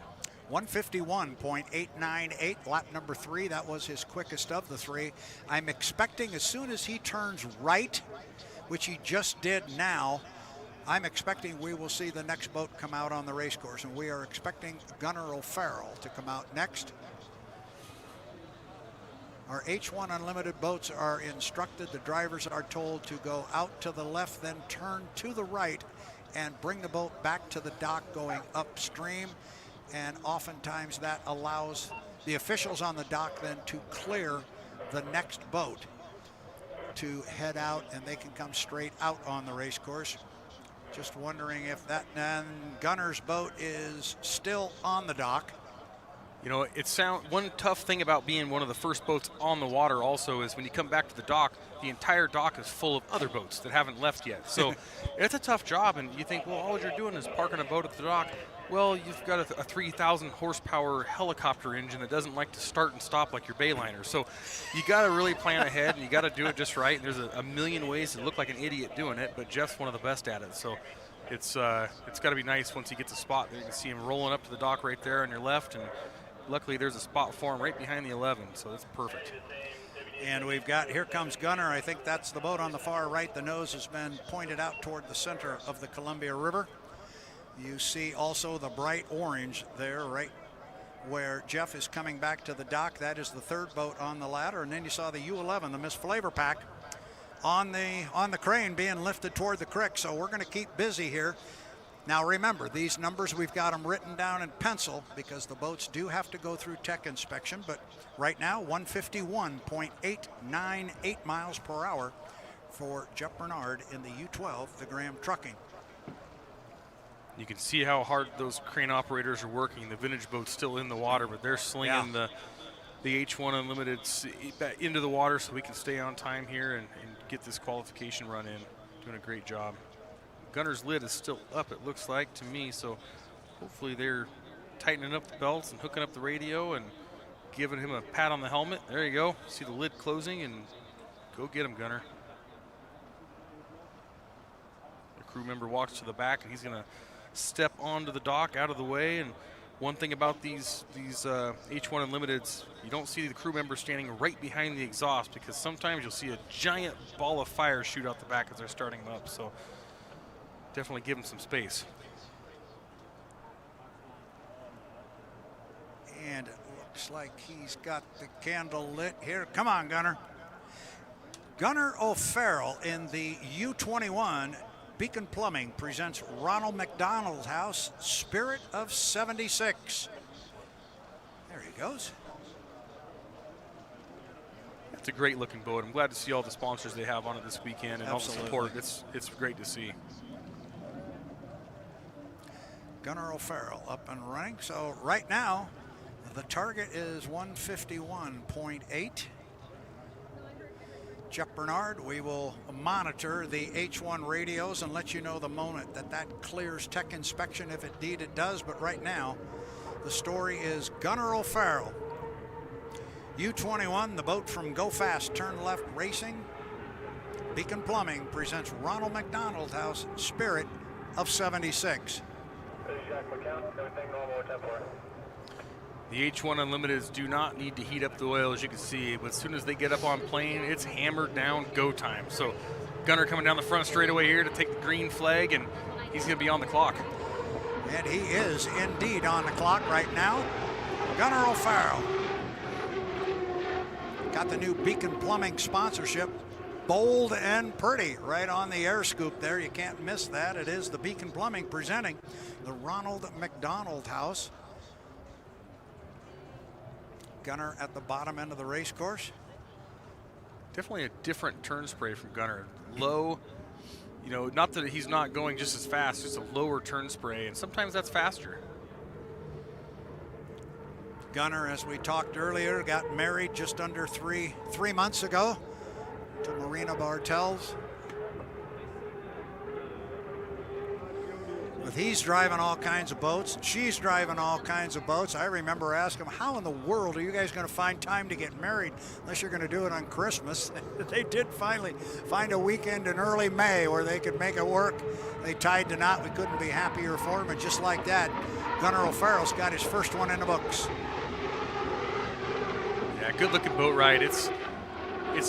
151.898, lap number 3. That was his quickest of the 3. I'm expecting as soon as he turns right, which he just did now, I'm expecting we will see the next boat come out on the race course, and we are expecting Gunnar O'Farrell to come out next. Our H1 Unlimited boats are instructed, the drivers are told to go out to the left, then turn to the right and bring the boat back to the dock going upstream. And oftentimes that allows the officials on the dock then to clear the next boat to head out, and they can come straight out on the race course. Just wondering if that, and Gunnar's boat is still on the dock. One tough thing about being one of the first boats on the water also is when you come back to the dock, the entire dock is full of other boats that haven't left yet. So it's a tough job, and you think, well, all you're doing is parking a boat at the dock. Well, you've got a 3,000 horsepower helicopter engine that doesn't like to start and stop like your Bayliner. So you got to really plan ahead, and you got to do it just right. And there's a million ways to look like an idiot doing it, but Jeff's one of the best at it. So it's got to be nice once he gets a spot there. You can see him rolling up to the dock right there on your left, and luckily there's a spot for him right behind the 11, so that's perfect. And we've got, here comes Gunnar. I think that's the boat on the far right. The nose has been pointed out toward the center of the Columbia River. You see also the bright orange there, right where Jeff is coming back to the dock. That is the 3rd boat on the ladder. And then you saw the U11, the Miss FLAV-R-PAC, on the crane being lifted toward the creek. So we're going to keep busy here. Now remember, these numbers, we've got them written down in pencil because the boats do have to go through tech inspection. But right now, 151.898 miles per hour for Jeff Bernard in the U12, the Graham Trucking. You can see how hard those crane operators are working. The vintage boat's still in the water, but they're slinging the H1 Unlimited into the water so we can stay on time here and get this qualification run in. Doing a great job. Gunnar's lid is still up, it looks like to me, so hopefully they're tightening up the belts and hooking up the radio and giving him a pat on the helmet. There you go. See the lid closing, and go get him, Gunnar. The crew member walks to the back, and he's going to step onto the dock out of the way. And one thing about these H1 Unlimiteds, you don't see the crew member standing right behind the exhaust, because sometimes you'll see a giant ball of fire shoot out the back as they're starting them up. So definitely give them some space. And it looks like he's got the candle lit here. Come on, Gunnar. Gunnar O'Farrell in the U21 Beacon Plumbing presents Ronald McDonald's House, Spirit of 76. There he goes. It's a great looking boat. I'm glad to see all the sponsors they have on it this weekend and Absolutely. all the support. It's great to see. Gunnar O'Farrell up and running. So right now, the target is 151.8. Jeff Bernard, we will monitor the H1 radios and let you know the moment that clears tech inspection, if indeed it does. But right now, the story is Gunnar O'Farrell. U21, the boat from Go Fast Turn Left Racing. Beacon Plumbing presents Ronald McDonald House, Spirit of 76. The H1 Unlimiteds do not need to heat up the oil, as you can see, but as soon as they get up on plane, it's hammered down, go time. So Gunnar coming down the front straightaway here to take the green flag, and he's going to be on the clock. And he is indeed on the clock right now. Gunnar O'Farrell. Got the new Beacon Plumbing sponsorship. Bold and pretty right on the air scoop there. You can't miss that. It is the Beacon Plumbing presenting the Ronald McDonald House. Gunnar at the bottom end of the race course. Definitely a different turn spray from Gunnar. Low, you know, not that he's not going just as fast, just a lower turn spray, and sometimes that's faster. Gunnar, as we talked earlier, got married just under three months ago to Marina Bartels. But he's driving all kinds of boats, and she's driving all kinds of boats. I remember asking them, how in the world are you guys going to find time to get married unless you're going to do it on Christmas? They did finally find a weekend in early May where they could make it work. They tied the knot. We couldn't be happier for them. And just like that, Gunnar O'Farrell's got his first one in the books. Yeah, good looking boat ride. It's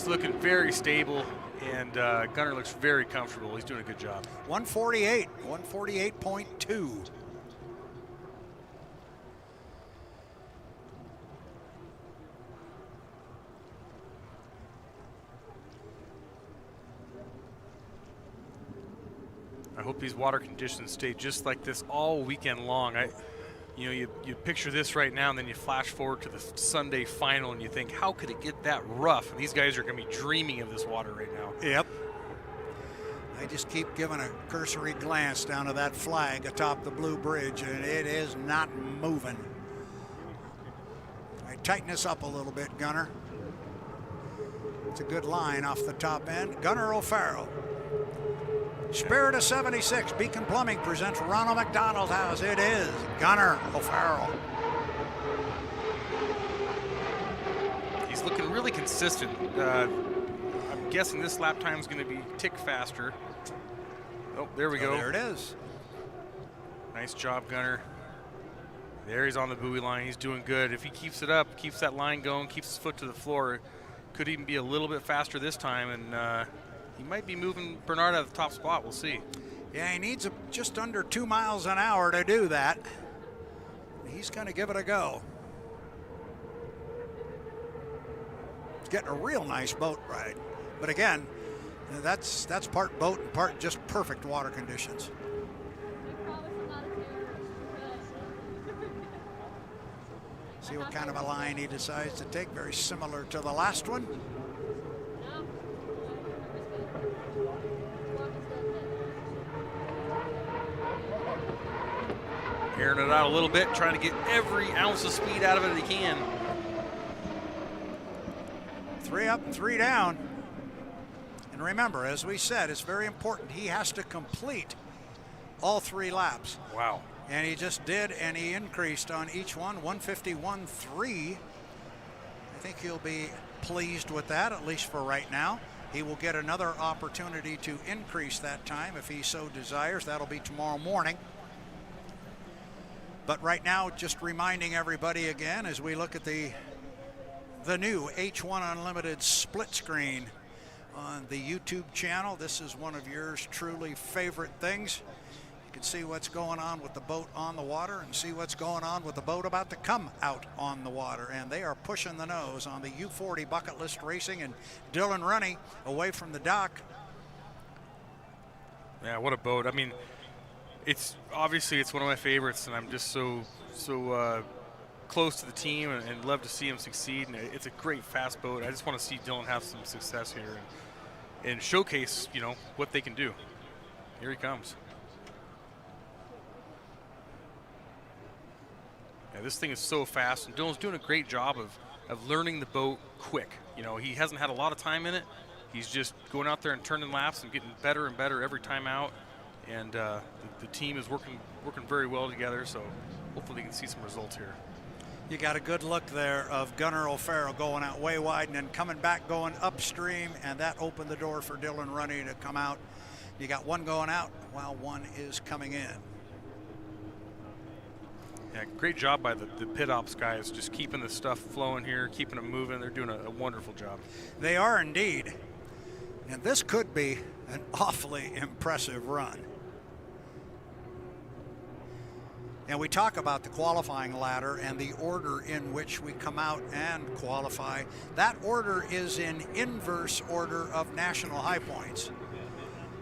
looking very stable, and Gunnar looks very comfortable. He's doing a good job. 148.2. I hope these water conditions stay just like this all weekend long. You picture this right now, and then you flash forward to the Sunday final, and you think, how could it get that rough? And these guys are going to be dreaming of this water right now. Yep. I just keep giving a cursory glance down to that flag atop the Blue Bridge, and it is not moving. All right, tighten this up a little bit, Gunnar. It's a good line off the top end. Gunnar O'Farrell. Spirit of 76, Beacon Plumbing presents Ronald McDonald House. It is Gunnar O'Farrell. He's looking really consistent. I'm guessing this lap time is going to be a tick faster. Oh, there we go. There it is. Nice job, Gunnar. There he's on the buoy line. He's doing good. If he keeps it up, keeps that line going, keeps his foot to the floor, could even be a little bit faster this time, and he might be moving Bernard out of the top spot. We'll see. Yeah, he needs just under 2 miles an hour to do that. He's going to give it a go. He's getting a real nice boat ride. But again, that's part boat and part just perfect water conditions. See what kind of a line he decides to take. Very similar to the last one. out a little bit, trying to get every ounce of speed out of it that he can. 3 up and 3 down. And remember, as we said, it's very important. He has to complete all 3 laps. Wow. And he just did, and he increased on each one, 151.3. I think he'll be pleased with that, at least for right now. He will get another opportunity to increase that time if he so desires. That'll be tomorrow morning. But right now, just reminding everybody again as we look at the new H1 Unlimited split screen on the YouTube channel. This is one of yours truly favorite things. You can see what's going on with the boat on the water and see what's going on with the boat about to come out on the water. And they are pushing the nose on the U40 Bucket List Racing, and Dylan Runne away from the dock. Yeah, what a boat. I mean, it's obviously it's one of my favorites, and I'm just so close to the team and love to see him succeed. And it's a great fast boat. I just want to see Dylan have some success here and showcase, you know, what they can do. Here he comes. Yeah, this thing is so fast, and Dylan's doing a great job of learning the boat quick. You know, he hasn't had a lot of time in it. He's just going out there and turning laps and getting better and better every time out. And the team is working very well together, so hopefully we can see some results here. You got a good look there of Gunnar O'Farrell going out way wide and then coming back going upstream, and that opened the door for Dylan Runne to come out. You got one going out while one is coming in. Yeah, great job by the pit ops guys, just keeping the stuff flowing here, keeping it moving. They're doing a wonderful job. They are indeed. And this could be an awfully impressive run. And we talk about the qualifying ladder and the order in which we come out and qualify. That order is in inverse order of national high points.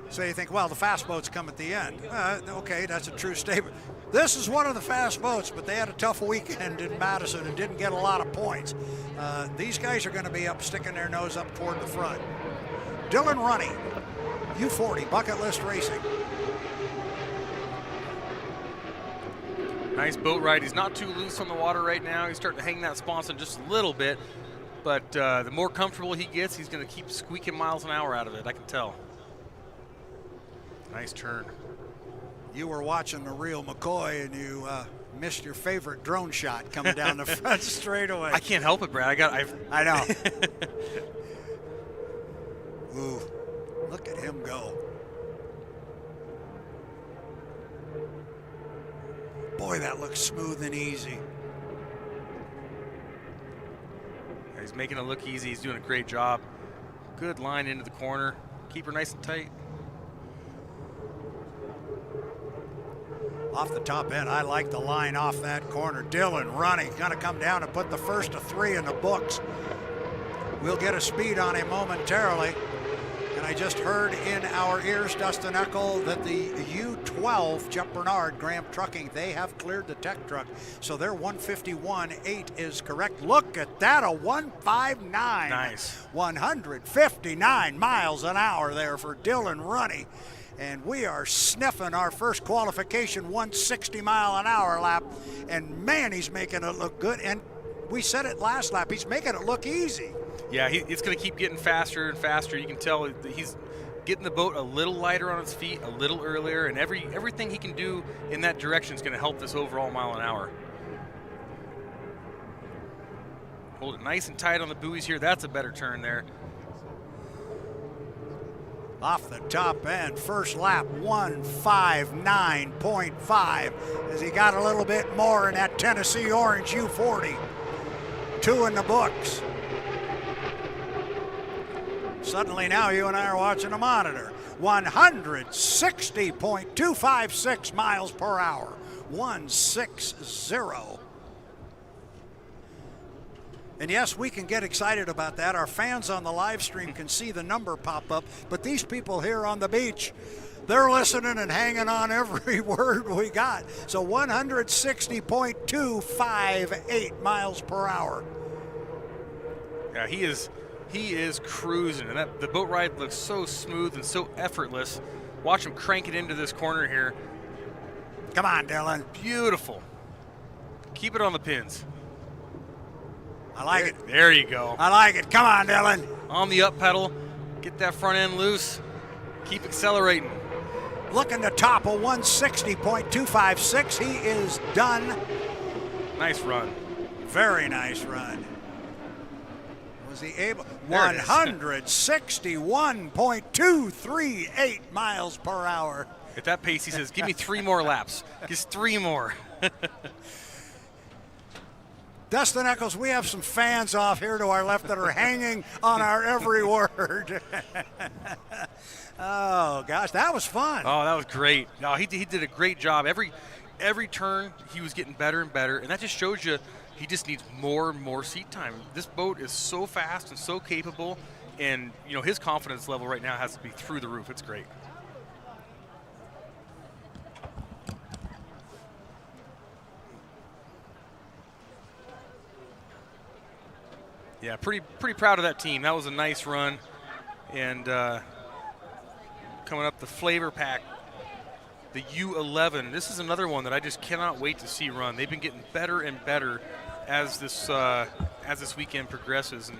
So you think, well, the fast boats come at the end. Okay, that's a true statement. This is one of the fast boats, but they had a tough weekend in Madison and didn't get a lot of points. These guys are going to be up, sticking their nose up toward the front. Dylan Runne, U40 Bucket List Racing. Nice boat ride. He's not too loose on the water right now. He's starting to hang that sponson just a little bit, but the more comfortable he gets, he's going to keep squeaking miles an hour out of it, I can tell. Nice turn. You were watching the real McCoy, and you missed your favorite drone shot coming down the front straightaway. I can't help it, Brad. I know. Ooh, look at him go. Boy, that looks smooth and easy. He's making it look easy. He's doing a great job. Good line into the corner. Keep her nice and tight. Off the top end, I like the line off that corner. Dylan Runne gonna come down and put the first of 3 in the books. We'll get a speed on him momentarily. And I just heard in our ears, Dustin Eckel, that the U12 Jeff Bernard Graham Trucking, they have cleared the tech truck. So their 151.8 is correct. Look at that, a 159. Nice. 159 miles an hour there for Dylan Runne. And we are sniffing our first qualification 160-mile-an-hour lap. And man, he's making it look good. And we said it last lap, he's making it look easy. Yeah, it's going to keep getting faster and faster. You can tell that he's getting the boat a little lighter on its feet, a little earlier, and everything he can do in that direction is going to help this overall mile an hour. Hold it nice and tight on the buoys here. That's a better turn there. Off the top end, first lap, 159.5, as he got a little bit more in that Tennessee Orange U40. 2 in the books. Suddenly now you and I are watching a monitor. 160.256 miles per hour. 160. And yes, we can get excited about that. Our fans on the live stream can see the number pop up, but these people here on the beach, they're listening and hanging on every word we got. So 160.258 miles per hour. Yeah, he is cruising, and the boat ride looks so smooth and so effortless. Watch him crank it into this corner here. Come on, Dylan. Beautiful. Keep it on the pins. I like it. There you go. I like it. Come on, Dylan. On the up pedal. Get that front end loose. Keep accelerating. Looking to top a 160.256. He is done. Nice run. Very nice run. Was he able? There it is. 161.238 miles per hour. At that pace, he says, give me 3 more laps. Just 3 more. Dustin Eccles, we have some fans off here to our left that are hanging on our every word. Oh, gosh, that was fun. Oh, that was great. No, he did a great job. Every turn, he was getting better and better, and that just shows you he just needs more and more seat time. This boat is so fast and so capable, and his confidence level right now has to be through the roof. It's great. Yeah, pretty proud of that team. That was a nice run, and coming up the FLAV-R-PAC, the U11. This is another one that I just cannot wait to see run. They've been getting better and better as this weekend progresses. And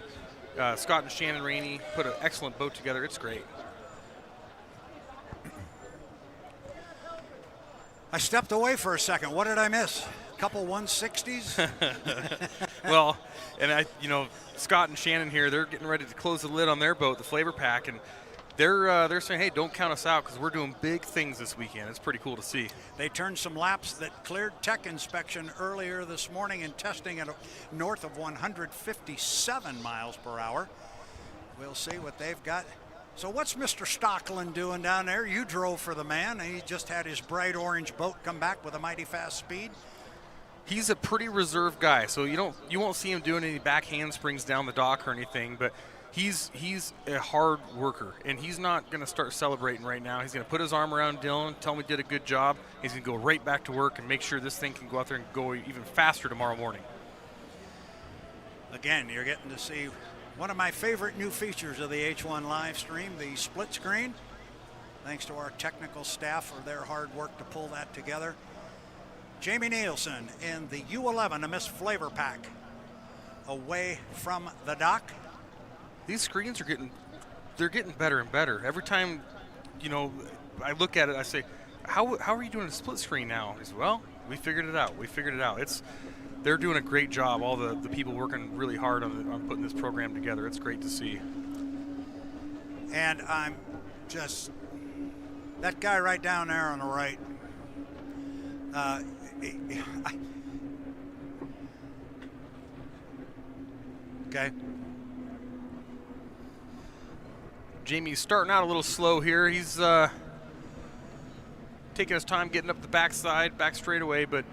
Scott and Shannon Rainey put an excellent boat together. It's great. I stepped away for a second. What did I miss? A couple 160s? Well, and Scott and Shannon here, they're getting ready to close the lid on their boat, the FLAV-R-PAC, and they're saying, hey, don't count us out because we're doing big things this weekend. It's pretty cool to see. They turned some laps that cleared tech inspection earlier this morning and testing at north of 157 miles per hour. We'll see what they've got. So what's Mr. Stockland doing down there? You drove for the man. He just had his bright orange boat come back with a mighty fast speed. He's a pretty reserved guy, so you won't see him doing any back handsprings down the dock or anything, but he's a hard worker, and he's not going to start celebrating right now. He's going to put his arm around Dylan, tell him he did a good job. He's going to go right back to work and make sure this thing can go out there and go even faster tomorrow morning. Again, you're getting to see one of my favorite new features of the H1 live stream, the split screen. Thanks to our technical staff for their hard work to pull that together. Jamie Nilsen in the U11, a Miss FLAV-R-PAC, away from the dock. These screens are getting better and better. Every time, I look at it, I say, how are you doing a split screen now? He said, well, we figured it out. They're doing a great job. All the people working really hard on putting this program together. It's great to see. And I'm just, that guy right down there on the right, okay. Jamie's starting out a little slow here. He's taking his time getting up the backside, back straightaway, but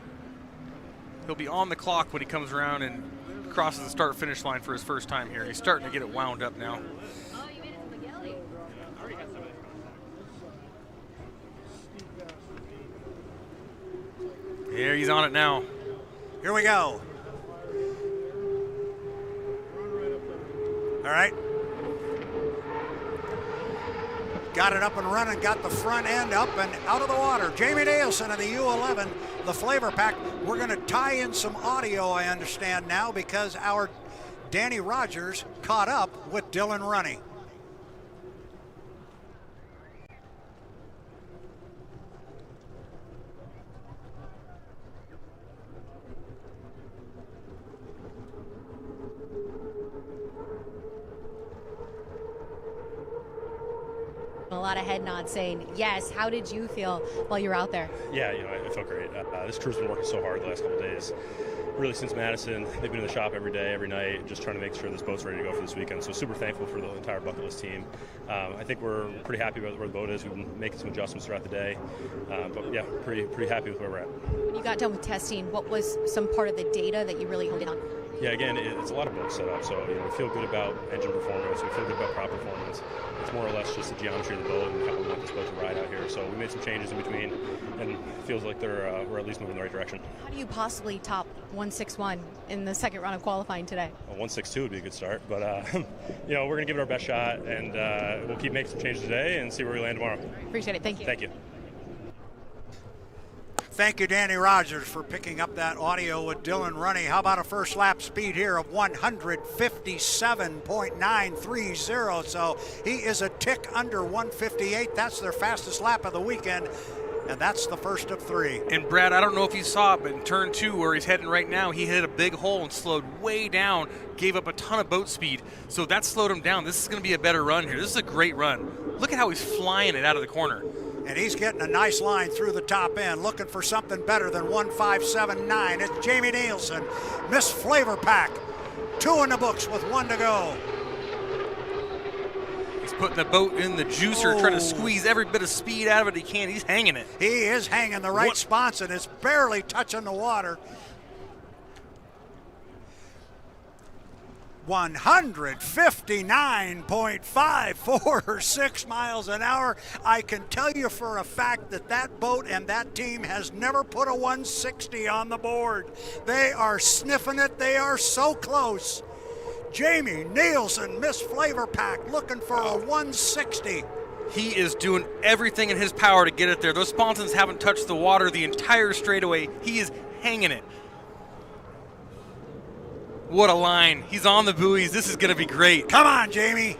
he'll be on the clock when he comes around and crosses the start-finish line for his first time here. He's starting to get it wound up now. Here, he's on it now. Here we go. All right. Got it up and running, got the front end up and out of the water. Jamie Nilsen of the U11, the FLAV-R-PAC. We're going to tie in some audio, I understand now, because our Danny Rogers caught up with Dylan Runne. A lot of head nods saying, yes. How did you feel while you were out there? Yeah, I felt great. This crew's been working so hard the last couple of days. Really since Madison, they've been in the shop every day, every night, just trying to make sure this boat's ready to go for this weekend. So super thankful for the entire bucket list team. I think we're pretty happy with where the boat is. We've been making some adjustments throughout the day. But yeah, pretty happy with where we're at. When you got done with testing, what was some part of the data that you really honed in on? Yeah, again, it's a lot of boat setup. So we feel good about engine performance. We feel good about prop performance. It's more or less just the geometry of the boat and how we want this boat to ride out here. So we made some changes in between, and it feels like we're at least moving in the right direction. How do you possibly top 161 in the second round of qualifying today? Well, 162 would be a good start, but we're going to give it our best shot, and we'll keep making some changes today and see where we land tomorrow. Appreciate it. Thank you. Thank you. Thank you, Danny Rogers, for picking up that audio with Dylan Runne. How about a first lap speed here of 157.930? So he is a tick under 158. That's their fastest lap of the weekend, and that's the first of 3. And Brad, I don't know if you saw it, but in turn 2, where he's heading right now, he hit a big hole and slowed way down, gave up a ton of boat speed. So that slowed him down. This is going to be a better run here. This is a great run. Look at how he's flying it out of the corner. And he's getting a nice line through the top end, looking for something better than 1:5.79. It's Jamie Nilsen, Miss FLAV-R-PAC. 2 in the books with 1 to go. He's putting the boat in the juicer, trying to squeeze every bit of speed out of it he can. He's hanging it. He is hanging the right spots, and it's barely touching the water. 159.546 miles an hour. I can tell you for a fact that that boat and that team has never put a 160 on the board. They are sniffing it. They are so close. Jamie Nilsen, Miss FLAV-R-PAC, looking for a 160. He is doing everything in his power to get it there. Those sponsons haven't touched the water the entire straightaway. He is hanging it. What a line. He's on the buoys. This is going to be great. Come on, Jamie.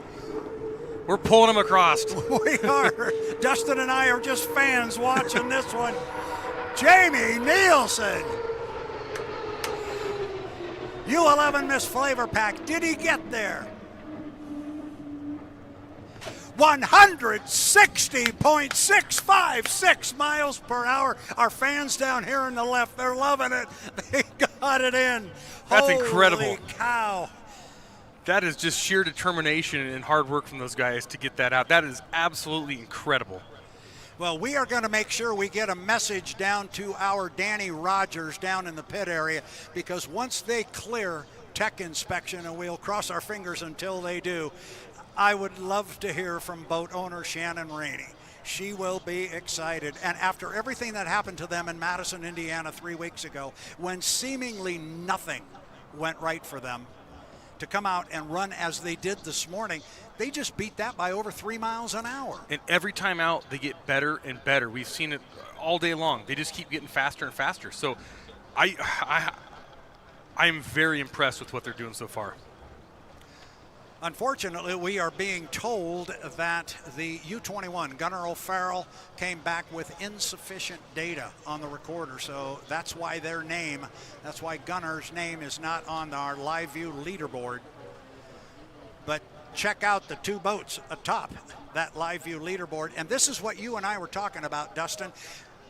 We're pulling him across. We are. Dustin and I are just fans watching this one. Jamie Nilsen. U11 Miss FLAV-R-PAC. Did he get there? 160.656 miles per hour. Our fans down here on the left, they're loving it. They got it in. That's Holy incredible. Cow. That is just sheer determination and hard work from those guys to get that out. That is absolutely incredible. Well, we are going to make sure we get a message down to our Danny Rogers down in the pit area, because once they clear tech inspection, and we'll cross our fingers until they do, I would love to hear from boat owner Shannon Rainey. She will be excited. And after everything that happened to them in Madison, Indiana 3 weeks ago, when seemingly nothing went right for them, to come out and run as they did this morning, they just beat that by over 3 miles an hour. And every time out, they get better and better. We've seen it all day long. They just keep getting faster and faster. So I'm very impressed with what they're doing so far. Unfortunately, we are being told that the U-21, Gunnar O'Farrell, came back with insufficient data on the recorder, so that's why that's why Gunnar's name is not on our live view leaderboard. But check out the 2 boats atop that live view leaderboard, and this is what you and I were talking about, Dustin.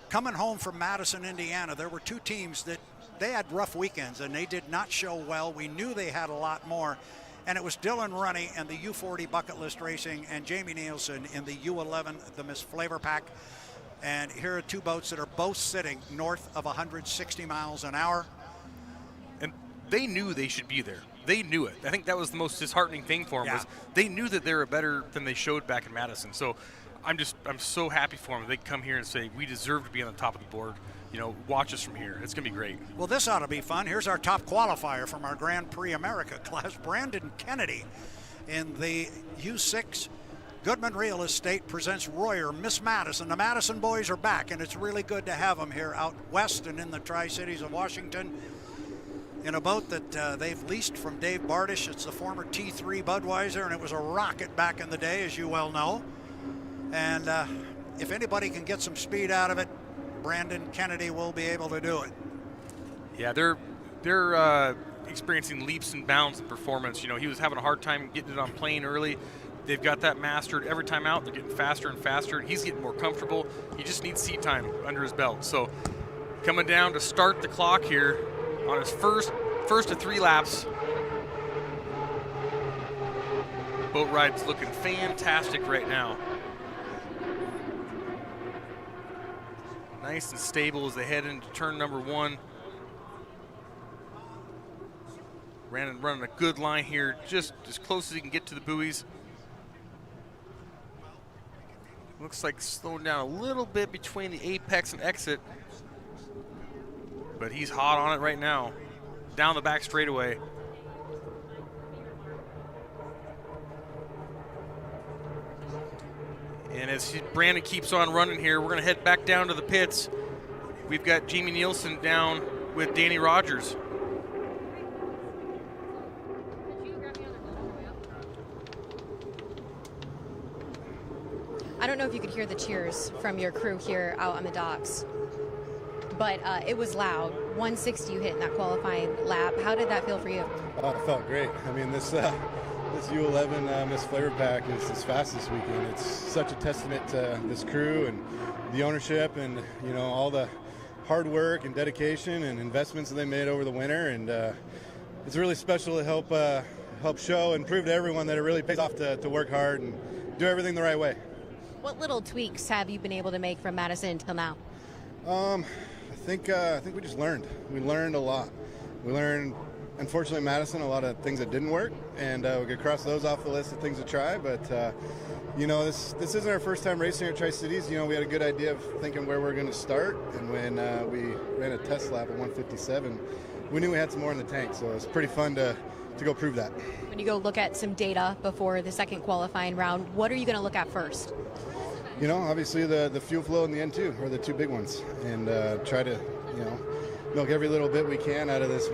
Coming home from Madison, Indiana, there were 2 teams that they had rough weekends, and they did not show well. We knew they had a lot more. And it was Dylan Runne and the U40 Bucket List Racing and Jamie Nilsen in the U11, the Miss FLAV-R-PAC. And here are 2 boats that are both sitting north of 160 miles an hour. And they knew they should be there. They knew it. I think that was the most disheartening thing for them, was they knew that they were better than they showed back in Madison. So I'm so happy for them. They come here and say, we deserve to be on the top of the board. You know, watch us from here. It's going to be great. Well, this ought to be fun. Here's our top qualifier from our Grand Prix America class, Brandon Kennedy. In the U6, Goodman Real Estate presents Royer, Miss Madison. The Madison boys are back, and it's really good to have them here out west and in the Tri-Cities of Washington in a boat that they've leased from Dave Bardish. It's the former T3 Budweiser, and it was a rocket back in the day, as you well know. And if anybody can get some speed out of it, Brandon Kennedy will be able to do it. Yeah, they're experiencing leaps and bounds in performance. You know, he was having a hard time getting it on plane early. They've got that mastered. Every time out, they're getting faster and faster. He's getting more comfortable. He just needs seat time under his belt. So coming down to start the clock here on his first of 3 laps. Boat ride's looking fantastic right now. Nice and stable as they head into turn number 1. Brandon running a good line here, just as close as he can get to the buoys. Looks like slowing down a little bit between the apex and exit, but he's hot on it right now. Down the back straightaway. And as Brandon keeps on running here, we're going to head back down to the pits. we've got Jamie Nilsen down with Danny Rogers. I don't know if you could hear the cheers from your crew here out on the docks, but it was loud. 160 you hit in that qualifying lap. How did that feel for you? Oh, it felt great. I mean, this U11 Miss FLAV-R-PAC is fast this weekend. It's such a testament to this crew and the ownership and, you know, all the hard work and dedication and investments that they made over the winter. And it's really special to help show and prove to everyone that it really pays off to work hard and do everything the right way. What little tweaks have you been able to make from Madison until now? I think we just learned. We learned a lot. We learned, unfortunately, Madison, a lot of things that didn't work, and we could cross those off the list of things to try. But you know, this isn't our first time racing at Tri-Cities. You know, we had a good idea of thinking where we're going to start, and when we ran a test lap at 157, we knew we had some more in the tank. So it was pretty fun to go prove that. When you go look at some data before the second qualifying round, what are you going to look at first? You know, obviously the fuel flow and the N2 are the two big ones, and try to, you know, milk every little bit we can out of this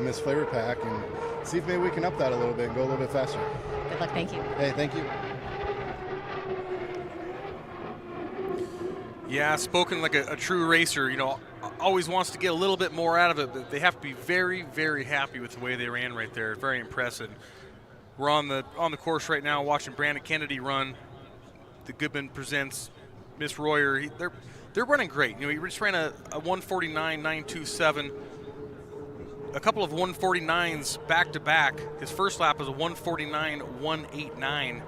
Miss FLAV-R-PAC and see if maybe we can up that a little bit and go a little bit faster. Good luck. Thank you. Hey, thank you. Yeah, spoken like a true racer, you know, always wants to get a little bit more out of it, but they have to be very, very happy with the way they ran right there. Very impressive. We're on the course right now watching Brandon Kennedy run. The Goodman presents Miss Royer. They're running great. You know, he just ran a 149.927. A couple of 149s back to back. His first lap was a 149.189.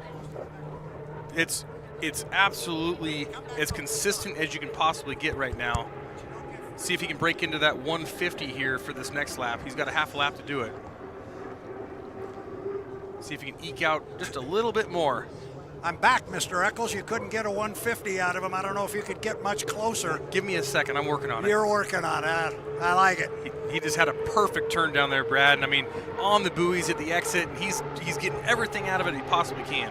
It's absolutely as consistent as you can possibly get right now. See if he can break into that 150 here for this next lap. He's got a half lap to do it. See if he can eke out just a little bit more. I'm back, Mr. Eccles. You couldn't get a 150 out of him. I don't know if you could get much closer. Give me a second. I'm working on it. You're working on it. I like it. He just had a perfect turn down there, Brad. And I mean, on the buoys at the exit, and he's getting everything out of it he possibly can.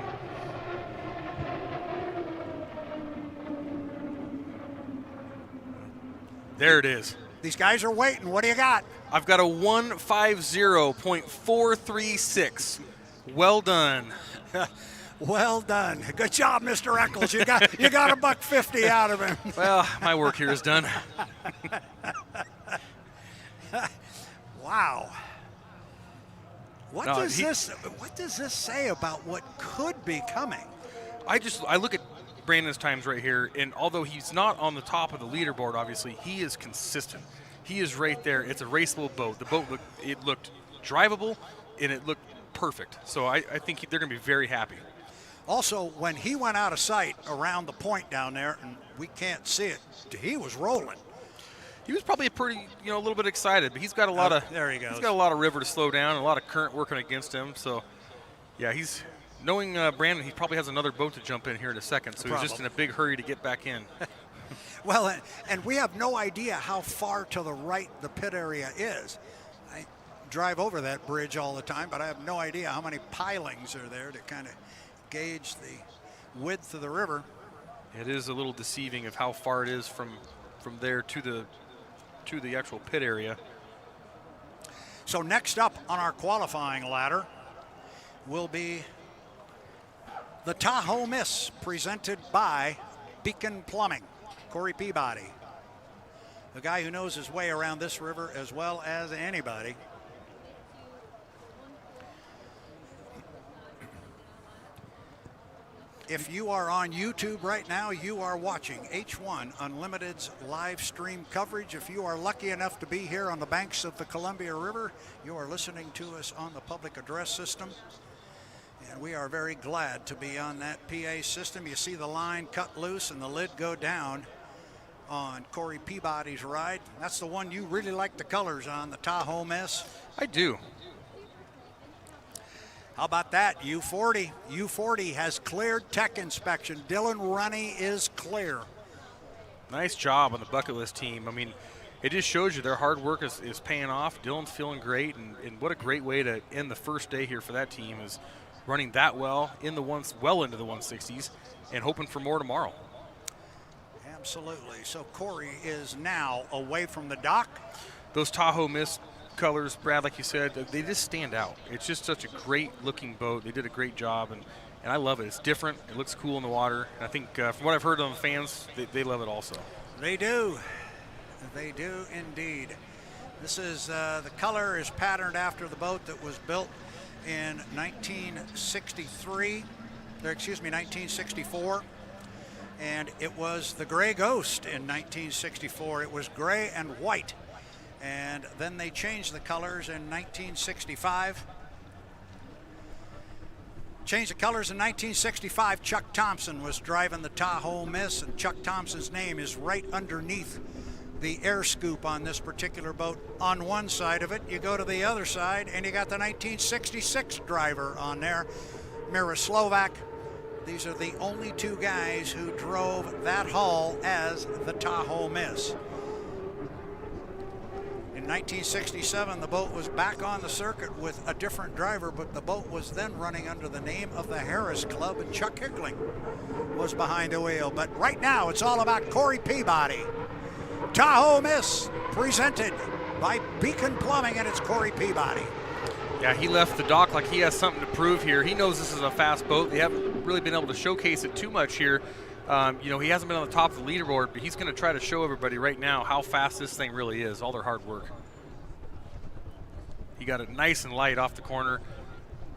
There it is. These guys are waiting. What do you got? I've got a 150.436. Well done. Well done. Good job, Mr. Eccles. You got a $150 out of him. Well, my work here is done. Wow. What does this say about what could be coming? I look at Brandon's times right here, and although he's not on the top of the leaderboard, obviously, he is consistent. He is right there. It's a raceable boat. The boat looked drivable, and it looked perfect. So I think they're going to be very happy. Also, when he went out of sight around the point down there, and we can't see it, he was rolling. He was probably a little bit excited, but he's got a lot of there he goes. He's got a lot of river to slow down, and a lot of current working against him. So, yeah, he's knowing Brandon. He probably has another boat to jump in here in a second. So he's just in a big hurry to get back in. Well, and we have no idea how far to the right the pit area is. I drive over that bridge all the time, but I have no idea how many pilings are there to kind of gauge the width of the river. It is a little deceiving of how far it is from there to the actual pit area. So next up on our qualifying ladder will be the Tahoe Miss, presented by Beacon Plumbing. Corey Peabody, a guy who knows his way around this river as well as anybody. If you are on YouTube right now, you are watching H1 Unlimited's live stream coverage. If you are lucky enough to be here on the banks of the Columbia River, you are listening to us on the public address system. And we are very glad to be on that PA system. You see the line cut loose and the lid go down on Corey Peabody's ride. That's the one you really like the colors on, the Tahoe Miss. I do. How about that? U40. U40 has cleared tech inspection. Dylan Runne is clear. Nice job on the bucket list team. I mean, it just shows you their hard work is paying off. Dylan's feeling great, and what a great way to end the first day here for that team is running that well into the 160s and hoping for more tomorrow. Absolutely. So Corey is now away from the dock. Those Tahoe mist colors, Brad, like you said, they just stand out. It's just such a great looking boat. They did a great job, and I love it. It's different. It looks cool in the water. And I think from what I've heard on the fans, they love it also. They do. They do indeed. This is, the color is patterned after the boat that was built in 1964. And it was the Gray Ghost in 1964. It was gray and white. And then they changed the colors in 1965. Changed the colors in 1965. Chuck Thompson was driving the Tahoe Miss, and Chuck Thompson's name is right underneath the air scoop on this particular boat. On one side of it, you go to the other side, and you got the 1966 driver on there, Miroslav. These are the only two guys who drove that hull as the Tahoe Miss. In 1967, the boat was back on the circuit with a different driver, but the boat was then running under the name of the Harris Club, and Chuck Hickling was behind the wheel. But right now, it's all about Corey Peabody. Tahoe Miss, presented by Beacon Plumbing, and it's Corey Peabody. Yeah, he left the dock like he has something to prove here. He knows this is a fast boat. They haven't really been able to showcase it too much here. He hasn't been on the top of the leaderboard, but he's going to try to show everybody right now how fast this thing really is, all their hard work. He got it nice and light off the corner.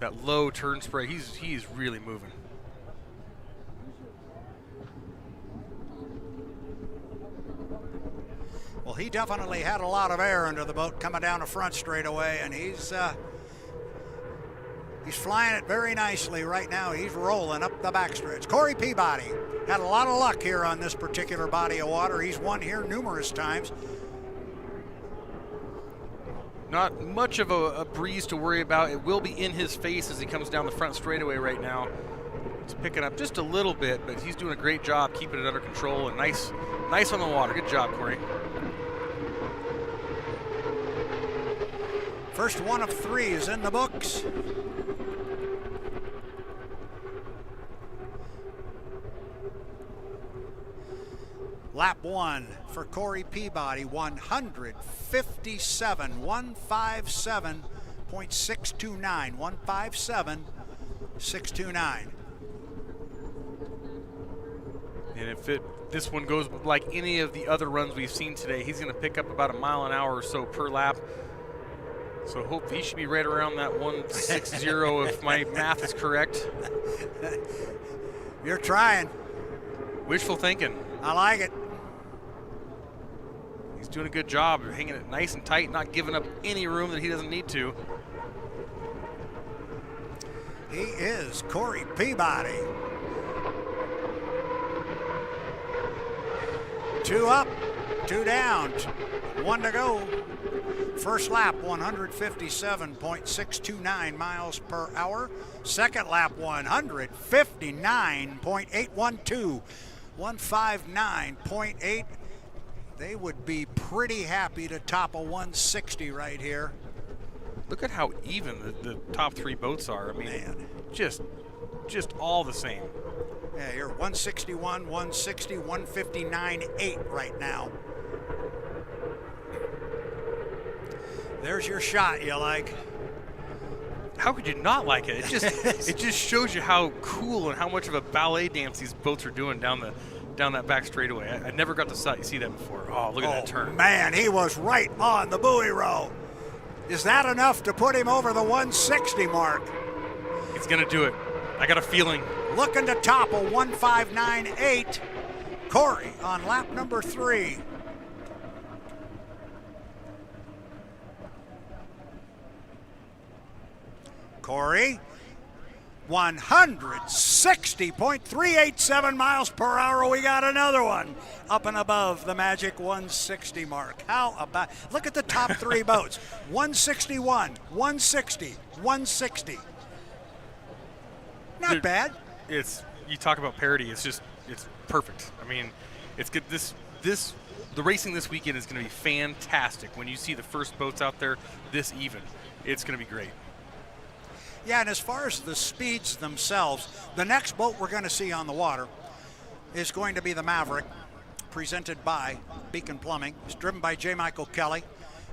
That low turn spray, he's really moving. Well, he definitely had a lot of air under the boat coming down the front straightaway, and he's flying it very nicely right now. He's rolling up the backstretch. Corey Peabody had a lot of luck here on this particular body of water. He's won here numerous times. Not much of a breeze to worry about. It will be in his face as he comes down the front straightaway right now. It's picking up just a little bit, but he's doing a great job keeping it under control and nice on the water. Good job, Corey. First one of three is in the books. Lap one for Corey Peabody, 157.629, 157.629. And if this one goes like any of the other runs we've seen today, he's going to pick up about a mile an hour or so per lap. So hope he should be right around that 160 if my math is correct. You're trying. Wishful thinking. I like it. He's doing a good job of hanging it nice and tight, not giving up any room that he doesn't need to. He is Corey Peabody. 2 up, 2 down, 1 to go. First lap, 157.629 miles per hour. Second lap, 159.812, 159.8. They would be pretty happy to top a 160 right here. Look at how even the top three boats are. I mean, man, just all the same. Yeah, you're 161, 160, 159.8 right now. There's your shot you like. How could you not like it? It just shows you how cool and how much of a ballet dance these boats are doing down that back straightaway. I never got to see that before. Oh, look at that turn. Man, he was right on the buoy row. Is that enough to put him over the 160 mark? He's going to do it. I got a feeling. Looking to top a 159.8. Corey on lap number 3. Corey, 160.387 miles per hour. We got another one up and above the magic 160 mark. How about, look at the top three boats. 161, 160, 160. Not bad. You talk about parity. It's perfect. I mean, it's good. The racing this weekend is going to be fantastic. When you see the first boats out there this even, it's going to be great. Yeah, and as far as the speeds themselves, the next boat we're going to see on the water is going to be the Maverick. presented by Beacon Plumbing. It's driven by J. Michael Kelly,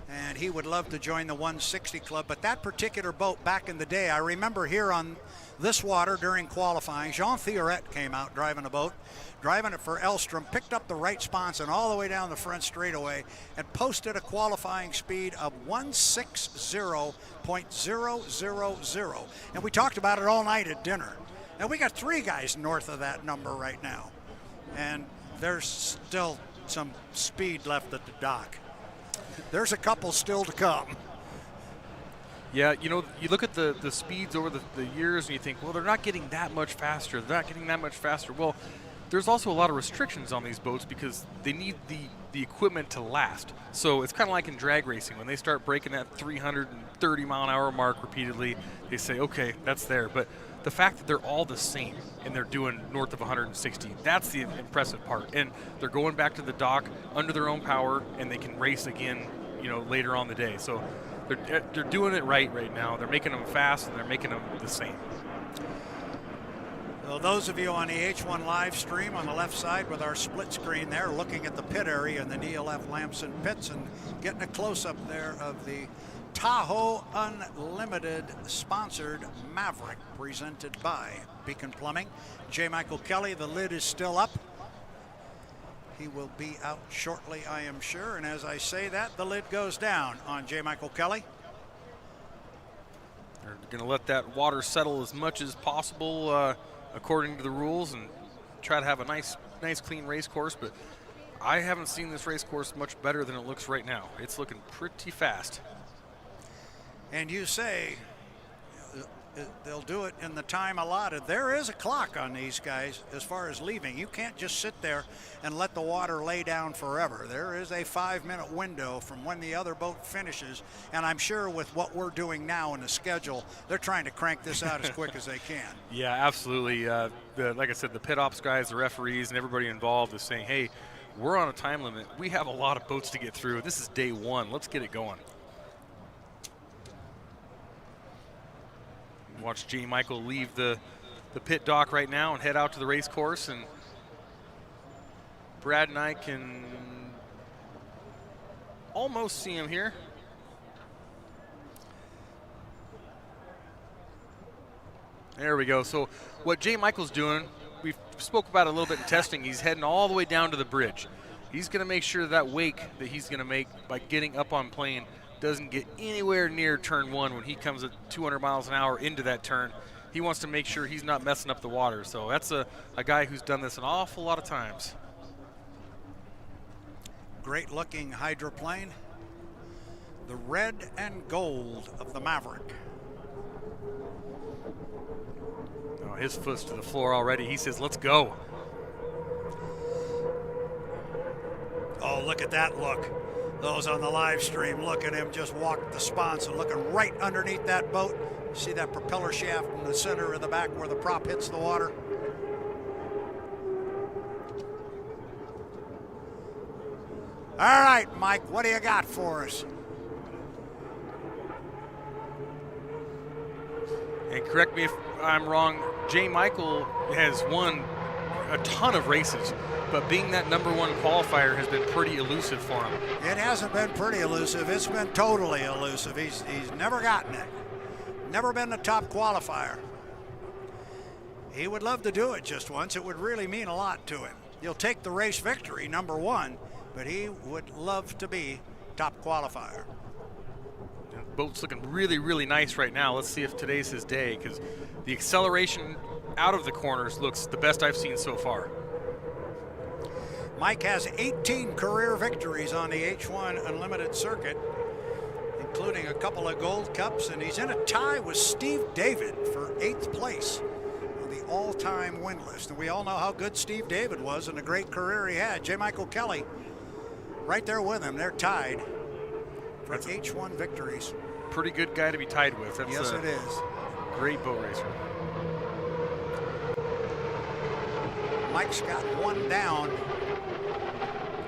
and he would love to join the 160 Club. But that particular boat back in the day, I remember here on this water during qualifying, Jean Theoret came out driving a boat, driving it for Elstrom, picked up the right sponson all the way down the front straightaway, and posted a qualifying speed of 160.000. And we talked about it all night at dinner. And we got 3 guys north of that number right now. And there's still some speed left at the dock. There's a couple still to come. Yeah, you know, you look at the speeds over the years and you think, well, they're not getting that much faster. They're not getting that much faster. Well, there's also a lot of restrictions on these boats because they need the equipment to last. So it's kind of like in drag racing. When they start breaking that 330 mile an hour mark repeatedly, they say, okay, that's there. But the fact that they're all the same and they're doing north of 160, that's the impressive part. And they're going back to the dock under their own power, and they can race again, you know, later on the day. So they're doing it right now. They're making them fast, and they're making them the same. Well, those of you on the H1 live stream on the left side with our split screen there, looking at the pit area in the Neil F. Lamson pits and getting a close-up there of the Tahoe Unlimited sponsored Maverick, presented by Beacon Plumbing. J. Michael Kelly, the lid is still up. He will be out shortly, I am sure. And as I say that, the lid goes down on J. Michael Kelly. They're going to let that water settle as much as possible according to the rules and try to have a nice clean race course. But I haven't seen this race course much better than it looks right now. It's looking pretty fast. And you say they'll do it in the time allotted. There is a clock on these guys as far as leaving. You can't just sit there and let the water lay down forever. There is a 5-minute window from when the other boat finishes, and I'm sure with what we're doing now in the schedule, they're trying to crank this out as quick as they can. Yeah, absolutely. Like I said, the pit ops guys, the referees, and everybody involved is saying, hey, we're on a time limit. We have a lot of boats to get through. This is day 1. Let's get it going. Watch J. Michael leave the pit dock right now and head out to the race course, and Brad and I can almost see him here. There we go. So what J. Michael's doing, we spoke about it a little bit in testing. He's heading all the way down to the bridge. He's going to make sure that wake that he's going to make by getting up on plane doesn't get anywhere near turn 1 when he comes at 200 miles an hour into that turn. He wants to make sure he's not messing up the water. So that's a guy who's done this an awful lot of times. Great looking hydroplane. The red and gold of the Maverick. Oh, his foot's to the floor already. He says, let's go. Oh, look at that look. Those on the live stream, look at him just walk the sponson, looking right underneath that boat. See that propeller shaft in the center of the back where the prop hits the water? All right, Mike, what do you got for us? And correct me if I'm wrong, J. Michael has won a ton of races, but being that number 1 qualifier has been pretty elusive for him. It hasn't been pretty elusive. It's been totally elusive. He's never gotten it. Never been the top qualifier. He would love to do it just once. It would really mean a lot to him. He'll take the race victory, number 1, but he would love to be top qualifier. The boat's looking really, really nice right now. Let's see if today's his day, because the acceleration out of the corners looks the best I've seen so far. Mike has 18 career victories on the H1 Unlimited circuit, including a couple of Gold Cups, and he's in a tie with Steve David for 8th place on the all-time win list. And we all know how good Steve David was and the great career he had. J. Michael Kelly right there with him. They're tied for H1 victories. Pretty good guy to be tied with. That's yes, it is. Great boat racer. Mike's got 1 down.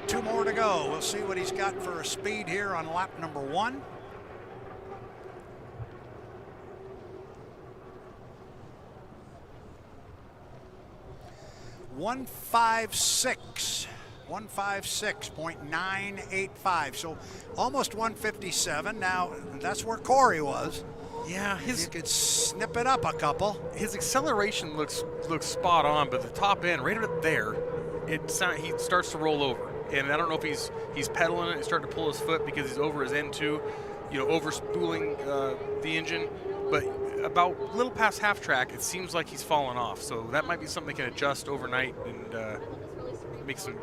2 more to go. We'll see what he's got for a speed here on lap number 1. $156. 156.985. So almost 157. Now, that's where Corey was. Yeah, you could snip it up a couple. His acceleration looks spot on, but the top end, right up there, he starts to roll over. And I don't know if he's pedaling it and starting to pull his foot because he's over his N2, over spooling the engine. But about a little past half track, it seems like he's fallen off. So that might be something they can adjust overnight and make some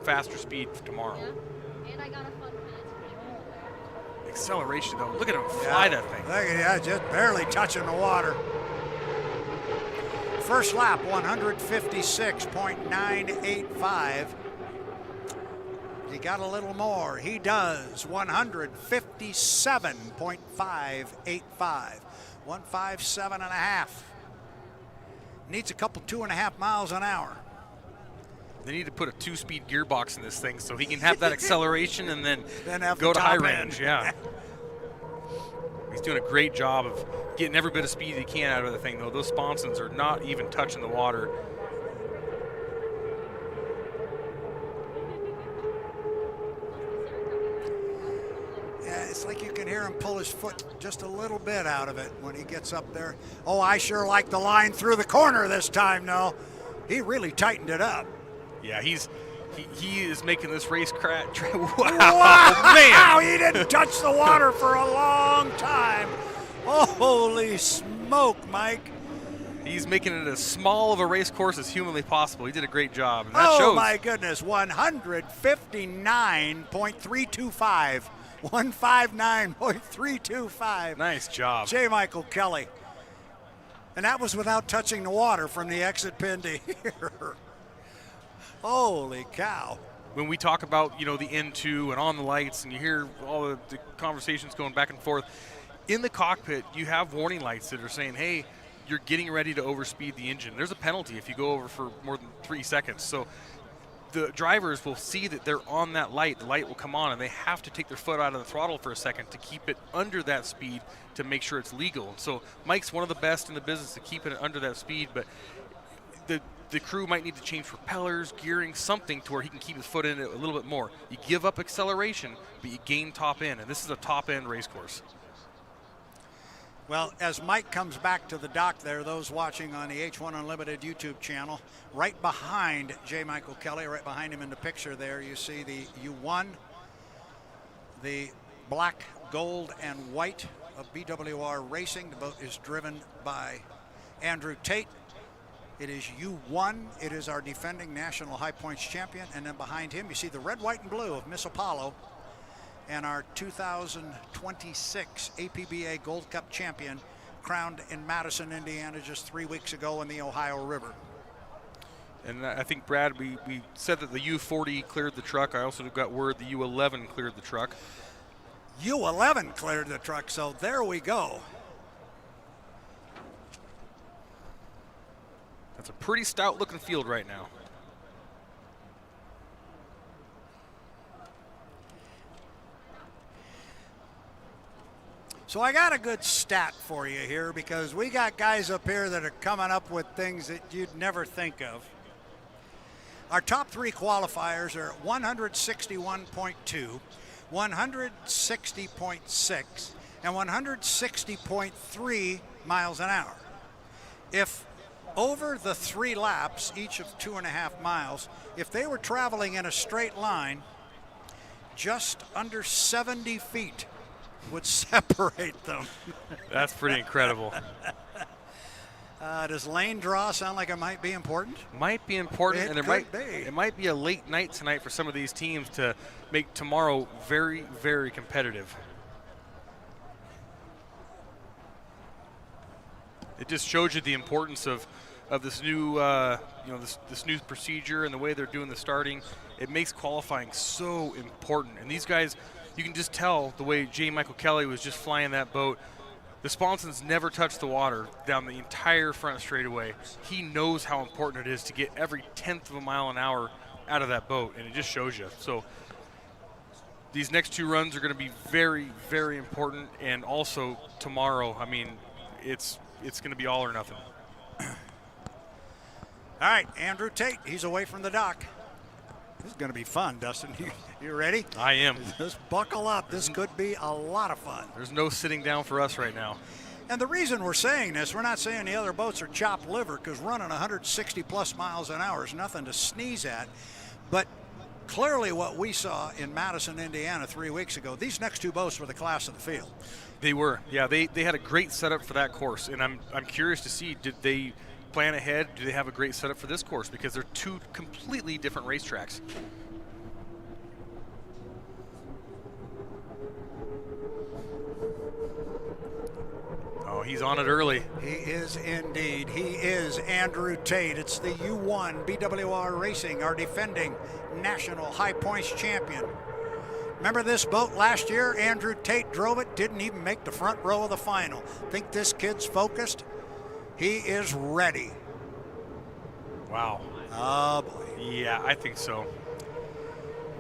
faster speed for tomorrow. Acceleration though, look at him fly that thing. Look at that, just barely touching the water. First lap, 156.985. He got a little more. He does 157.585. 157 and a half. Needs a couple 2.5 miles an hour. They need to put a 2-speed gearbox in this thing so he can have that acceleration and then have go the to high top range. end. Yeah. He's doing a great job of getting every bit of speed he can out of the thing, though. Those sponsons are not even touching the water. Yeah, it's like you can hear him pull his foot just a little bit out of it when he gets up there. Oh, I sure like the line through the corner this time, though. He really tightened it up. Yeah, he is making this race crash. Wow, man! He didn't touch the water for a long time. Holy smoke, Mike. He's making it as small of a race course as humanly possible. He did a great job, and that shows. Oh, my goodness, 159.325. 159.325. Nice job. J. Michael Kelly. And that was without touching the water from the exit pin to here. Holy cow. When we talk about, the N2 and on the lights, and you hear all the conversations going back and forth, in the cockpit, you have warning lights that are saying, hey, you're getting ready to overspeed the engine. There's a penalty if you go over for more than 3 seconds. So the drivers will see that they're on that light. The light will come on, and they have to take their foot out of the throttle for a second to keep it under that speed to make sure it's legal. So Mike's one of the best in the business to keep it under that speed, but the crew might need to change propellers, gearing, something to where he can keep his foot in it a little bit more. You give up acceleration, but you gain top end, and this is a top-end race course. Well, as Mike comes back to the dock there, those watching on the H1 Unlimited YouTube channel, right behind J. Michael Kelly, right behind him in the picture there, you see the U1, the black, gold, and white of BWR Racing. The boat is driven by Andrew Tate. It is U1. It is our defending national high points champion. And then behind him, you see the red, white, and blue of Miss Apollo and our 2026 APBA Gold Cup champion, crowned in Madison, Indiana, just 3 weeks ago in the Ohio River. And I think, Brad, we said that the U40 cleared the truck. I also got word the U11 cleared the truck. U11 cleared the truck, so there we go. That's a pretty stout-looking field right now. So I got a good stat for you here, because we got guys up here that are coming up with things that you'd never think of. Our top 3 qualifiers are 161.2, 160.6, and 160.3 miles an hour. If over the 3 laps, each of 2.5 miles, if they were traveling in a straight line, just under 70 feet would separate them. That's pretty incredible. Does lane draw sound like it might be important? Might be important, and it might be a late night tonight for some of these teams to make tomorrow very, very competitive. It just shows you the importance of this new, this new procedure and the way they're doing the starting. It makes qualifying so important. And these guys, you can just tell the way J. Michael Kelly was just flying that boat. The sponsons never touched the water down the entire front straightaway. He knows how important it is to get every 1/10 of a mile an hour out of that boat, and it just shows you. So these next 2 runs are going to be very, very important, and also tomorrow, I mean, it's going to be all or nothing. All right, Andrew Tate, he's away from the dock. This is going to be fun, Dustin. You ready? I am. Just buckle up. This could be a lot of fun. There's no sitting down for us right now. And the reason we're saying this, we're not saying the other boats are chopped liver, because running 160 plus miles an hour is nothing to sneeze at. But clearly what we saw in Madison, Indiana 3 weeks ago, these next two boats were the class of the field. They were. Yeah, they had a great setup for that course. And I'm curious to see, did they plan ahead? Do they have a great setup for this course? Because they're two completely different racetracks. Oh, he's on it early. He is indeed. He is Andrew Tate. It's the U1 BWR Racing, our defending national high points champion. Remember this boat last year? Andrew Tate drove it, didn't even make the front row of the final. Think this kid's focused? He is ready. Wow. Oh, boy. Yeah, I think so.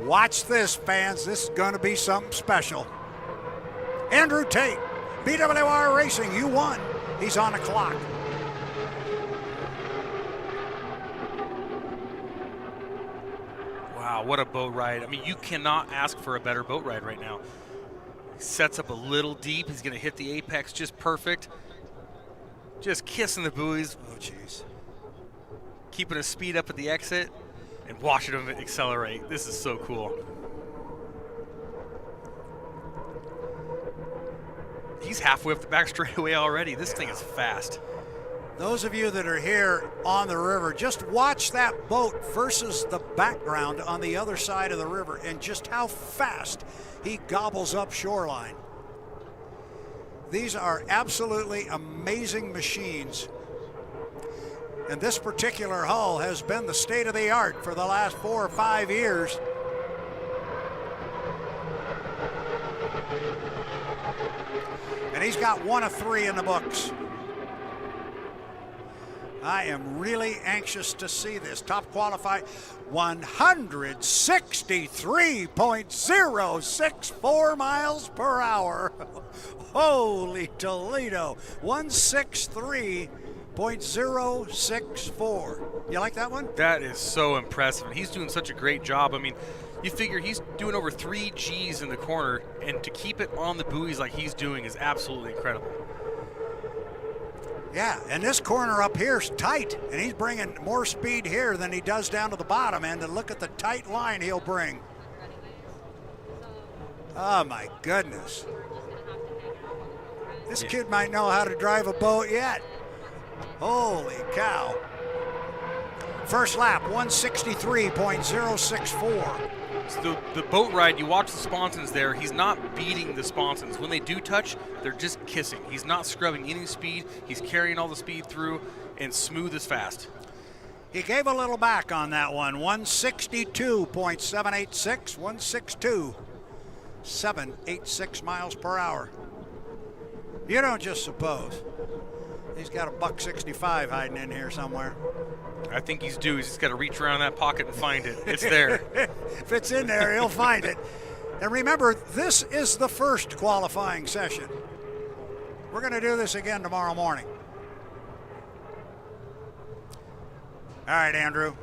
Watch this, fans. This is going to be something special. Andrew Tate, BWR Racing, U1. He's on the clock. Wow, what a boat ride. I mean, you cannot ask for a better boat ride right now. He sets up a little deep. He's going to hit the apex just perfect. Just kissing the buoys. Oh, jeez. Keeping his speed up at the exit and watching him accelerate. This is so cool. He's halfway up the back straightaway already. This thing is fast. Those of you that are here on the river, just watch that boat versus the background on the other side of the river and just how fast he gobbles up shoreline. These are absolutely amazing machines. And this particular hull has been the state of the art for the last 4 or 5 years. And he's got 1 of 3 in the books. I am really anxious to see this. Top qualified 163.064 miles per hour. Holy Toledo. 163.064. You like that one? That is so impressive. He's doing such a great job. I mean, you figure he's doing over 3 Gs in the corner, and to keep it on the buoys like he's doing is absolutely incredible. Yeah, and this corner up here is tight, and he's bringing more speed here than he does down to the bottom end, and look at the tight line he'll bring. Oh, my goodness. This kid might know how to drive a boat yet. Holy cow. First lap, 163.064. So the boat ride, you watch the sponsons there, he's not beating the sponsons. When they do touch, they're just kissing. He's not scrubbing any speed. He's carrying all the speed through, and smooth as fast. He gave a little back on that one, 162.786, 162.786 miles per hour. You don't just suppose. He's got a $165 hiding in here somewhere. I think he's due. He's just got to reach around that pocket and find it. It's there. If it's in there, he'll find it. And remember, this is the first qualifying session. We're going to do this again tomorrow morning. All right, Andrew.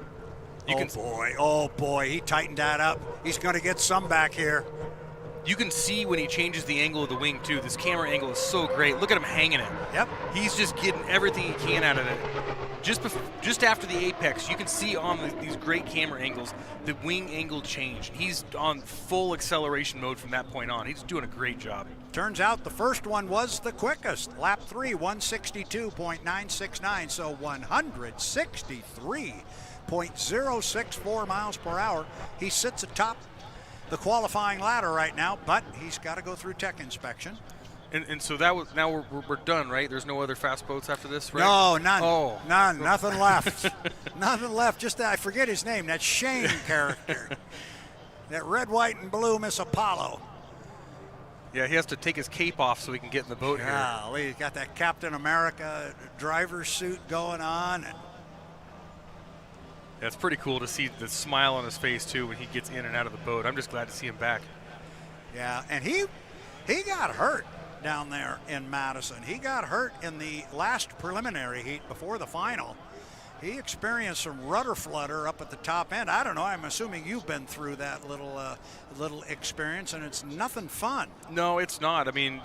Oh boy, he tightened that up. He's going to get some back here. You can see when he changes the angle of the wing, too. This camera angle is so great. Look at him hanging it. Yep. He's just getting everything he can out of it. Just after the apex, you can see on these great camera angles, the wing angle change. He's on full acceleration mode from that point on. He's doing a great job. Turns out the first one was the quickest. Lap 3, 162.969, so 163.064 miles per hour. He sits atop the qualifying ladder right now, but he's got to go through tech inspection. And so that was, now we're done, right? There's no other fast boats after this, right? No, none. Oh. None. Nothing left. Nothing left. Just that, I forget his name, that Shane character. That red, white, and blue Miss Apollo. Yeah, he has to take his cape off so he can get in the boat here. Golly, he's got that Captain America driver's suit going on. And yeah, it's pretty cool to see the smile on his face, too, when he gets in and out of the boat. I'm just glad to see him back. Yeah, and he got hurt down there in Madison. He got hurt in the last preliminary heat before the final. He experienced some rudder flutter up at the top end. I don't know. I'm assuming you've been through that little experience, and it's nothing fun. No, it's not. I mean,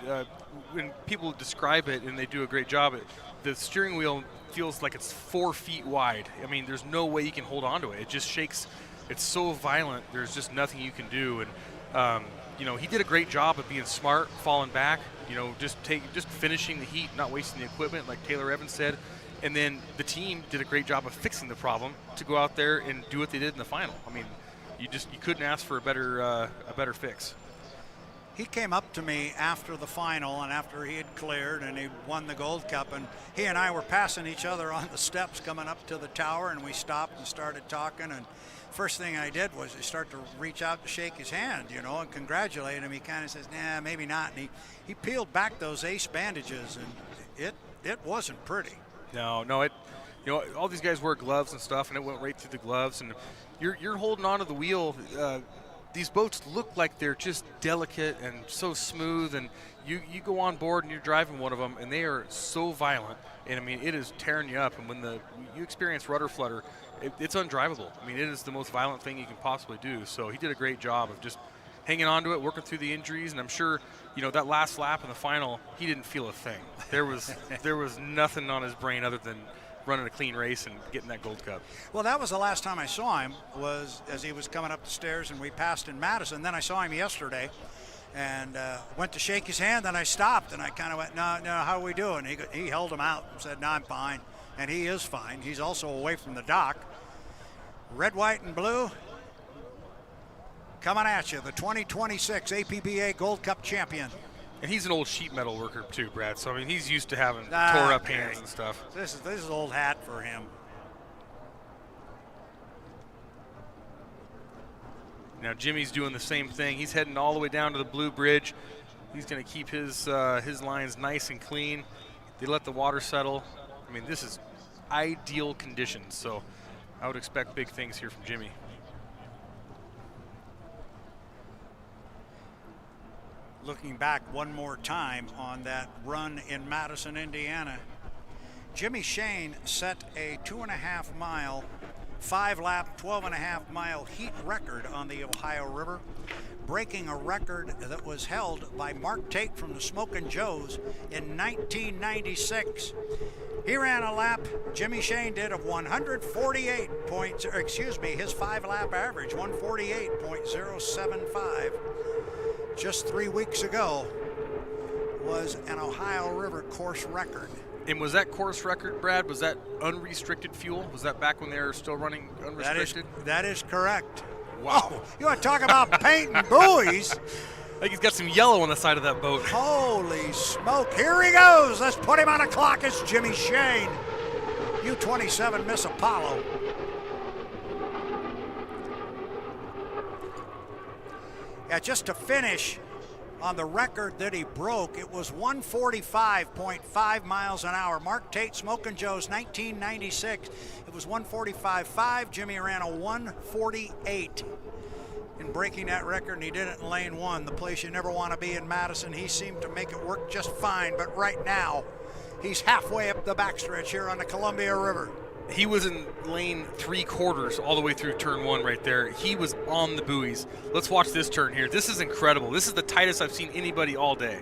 when people describe it, and they do a great job, the steering wheel feels like it's 4 feet wide. I mean, there's no way you can hold on to it. It just shakes. It's so violent. There's just nothing you can do. And you know, he did a great job of being smart, falling back. You know, just finishing the heat, not wasting the equipment, like Taylor Evans said. And then the team did a great job of fixing the problem to go out there and do what they did in the final. I mean, you couldn't ask for a better fix. He came up to me after the final and after he had cleared and he won the Gold Cup, and he and I were passing each other on the steps coming up to the tower, and we stopped and started talking, and first thing I did was I start to reach out to shake his hand, you know, and congratulate him. He kind of says, nah, maybe not. And he peeled back those ace bandages, and it wasn't pretty. No, you know, all these guys wear gloves and stuff, and it went right through the gloves, and you're holding onto the wheel. These boats look like they're just delicate and so smooth, and you go on board and you're driving one of them, and they are so violent, and I mean, it is tearing you up. And when you experience rudder flutter, it's undrivable. I mean, it is the most violent thing you can possibly do. So he did a great job of just hanging on to it, working through the injuries, and I'm sure, you know, that last lap in the final, he didn't feel a thing. There was nothing on his brain other than running a clean race and getting that Gold Cup. Well, that was the last time I saw him, was as he was coming up the stairs and we passed in Madison. Then I saw him yesterday and went to shake his hand, then I stopped and I kind of went, no, how are we doing? He held him out and said, no, I'm fine. And he is fine. He's also away from the dock. Red, white, and blue coming at you, the 2026 APBA Gold Cup champion. And he's an old sheet metal worker too, Brad. So I mean, he's used to having tore up hands and stuff. This is old hat for him. Now Jimmy's doing the same thing. He's heading all the way down to the Blue Bridge. He's going to keep his lines nice and clean. They let the water settle. I mean, this is ideal conditions. So I would expect big things here from Jimmy. Looking back one more time on that run in Madison, Indiana, Jimmy Shane set a 2.5 mile, 5-lap, 12.5 mile heat record on the Ohio River, breaking a record that was held by Mark Tate from the Smokin' Joes in 1996. He ran a lap, Jimmy Shane did, of 148 points, or excuse me, his 5-lap average, 148.075. Just 3 weeks ago was an Ohio River course record. And was that course record, Brad, was that unrestricted fuel? Was that back when they were still running unrestricted? That is correct. Wow. Oh, you want to talk about paint and buoys? I think he's got some yellow on the side of that boat. Holy smoke. Here he goes. Let's put him on a clock. It's Jimmy Shane. U-27 Miss Apollo. Yeah, just to finish on the record that he broke, it was 145.5 miles an hour. Mark Tate, Smokin' Joe's 1996. It was 145.5. Jimmy ran a 148 in breaking that record, and he did it in lane 1, the place you never want to be in Madison. He seemed to make it work just fine, but right now he's halfway up the backstretch here on the Columbia River. He was in lane 3/4 all the way through turn 1 right there. He was on the buoys. Let's watch this turn here. This is incredible. This is the tightest I've seen anybody all day.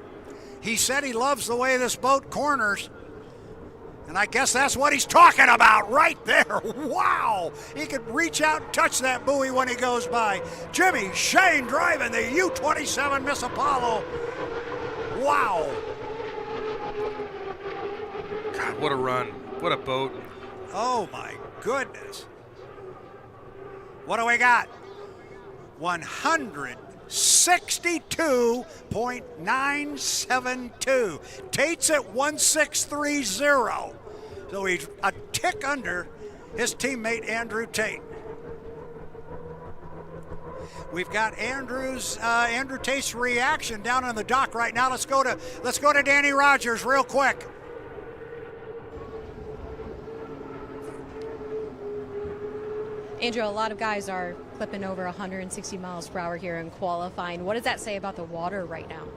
He said he loves the way this boat corners, and I guess that's what he's talking about right there. Wow! He could reach out and touch that buoy when he goes by. Jimmy Shane driving the U-27 Miss Apollo. Wow! God, what a run. What a boat. Oh my goodness. What do we got? 162.972. Tate's at 1630. So he's a tick under his teammate Andrew Tate. We've got Andrew Tate's reaction down on the dock right now. Let's go to Danny Rogers real quick. Andrew, a lot of guys are clipping over 160 miles per hour here in qualifying. What does that say about the water right now?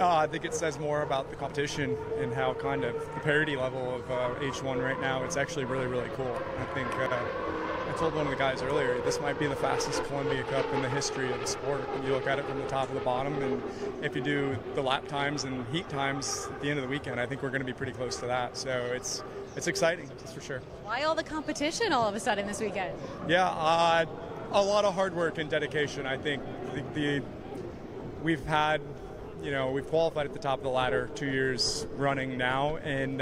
I think it says more about the competition and how kind of the parity level of H1 right now. It's actually really, really cool. I think I told one of the guys earlier, this might be the fastest Columbia Cup in the history of the sport. When you look at it from the top to the bottom, and if you do the lap times and heat times at the end of the weekend, I think we're going to be pretty close to that. So it's exciting, that's for sure. Why all the competition all of a sudden this weekend? Yeah, a lot of hard work and dedication. I think we've had, we've qualified at the top of the ladder 2 years running now, and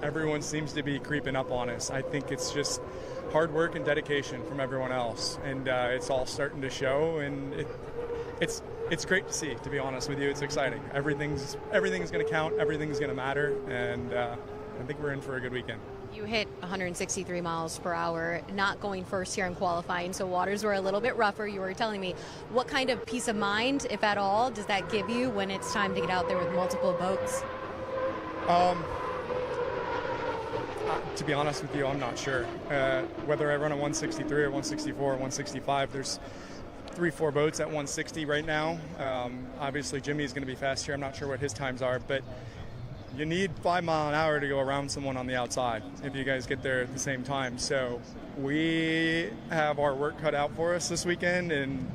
everyone seems to be creeping up on us. I think it's just hard work and dedication from everyone else, and it's all starting to show, and it's great to see, to be honest with you. It's exciting. Everything's going to count, everything's going to matter, and I think we're in for a good weekend. You hit 163 miles per hour, not going first here in qualifying, so waters were a little bit rougher. You were telling me, what kind of peace of mind, if at all, does that give you when it's time to get out there with multiple boats? To be honest with you, I'm not sure. Whether I run a 163 or 164 or 165, there's 3-4 boats at 160 right now. Obviously, Jimmy's going to be fast here. I'm not sure what his times are, but you need 5 miles an hour to go around someone on the outside if you guys get there at the same time. So we have our work cut out for us this weekend, and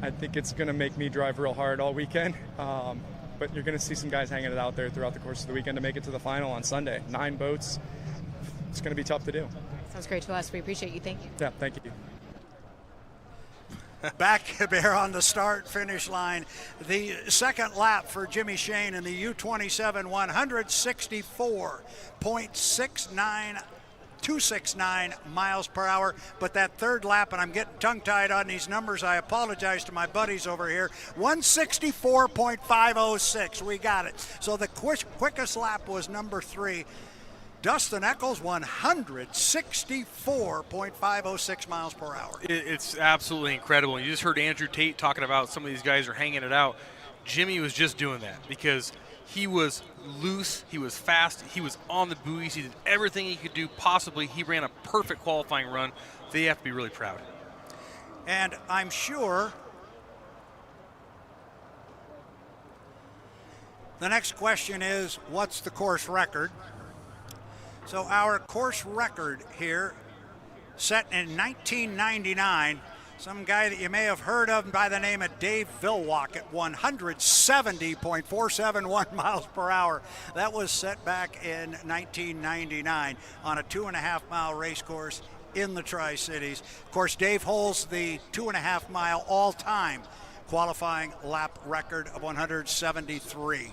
I think it's going to make me drive real hard all weekend. But you're going to see some guys hanging it out there throughout the course of the weekend to make it to the final on Sunday. 9 boats. It's going to be tough to do. Sounds great to us. We appreciate you. Thank you. Yeah, thank you. Back there on the start-finish line, the second lap for Jimmy Shane in the U27, 269 miles per hour. But that third lap, and I'm getting tongue-tied on these numbers, I apologize to my buddies over here, 164.506. We got it. So the quickest lap was number 3. Dustin Eccles, 164.506 miles per hour. It's absolutely incredible. You just heard Andrew Tate talking about some of these guys are hanging it out. Jimmy was just doing that because he was loose, he was fast, he was on the buoys, he did everything he could do possibly. He ran a perfect qualifying run. They have to be really proud. And I'm sure the next question is, what's the course record? So our course record here, set in 1999, some guy that you may have heard of by the name of Dave Vilwalk at 170.471 miles per hour. That was set back in 1999 on a 2.5-mile race course in the Tri-Cities. Of course, Dave holds the 2.5-mile all-time qualifying lap record of 173.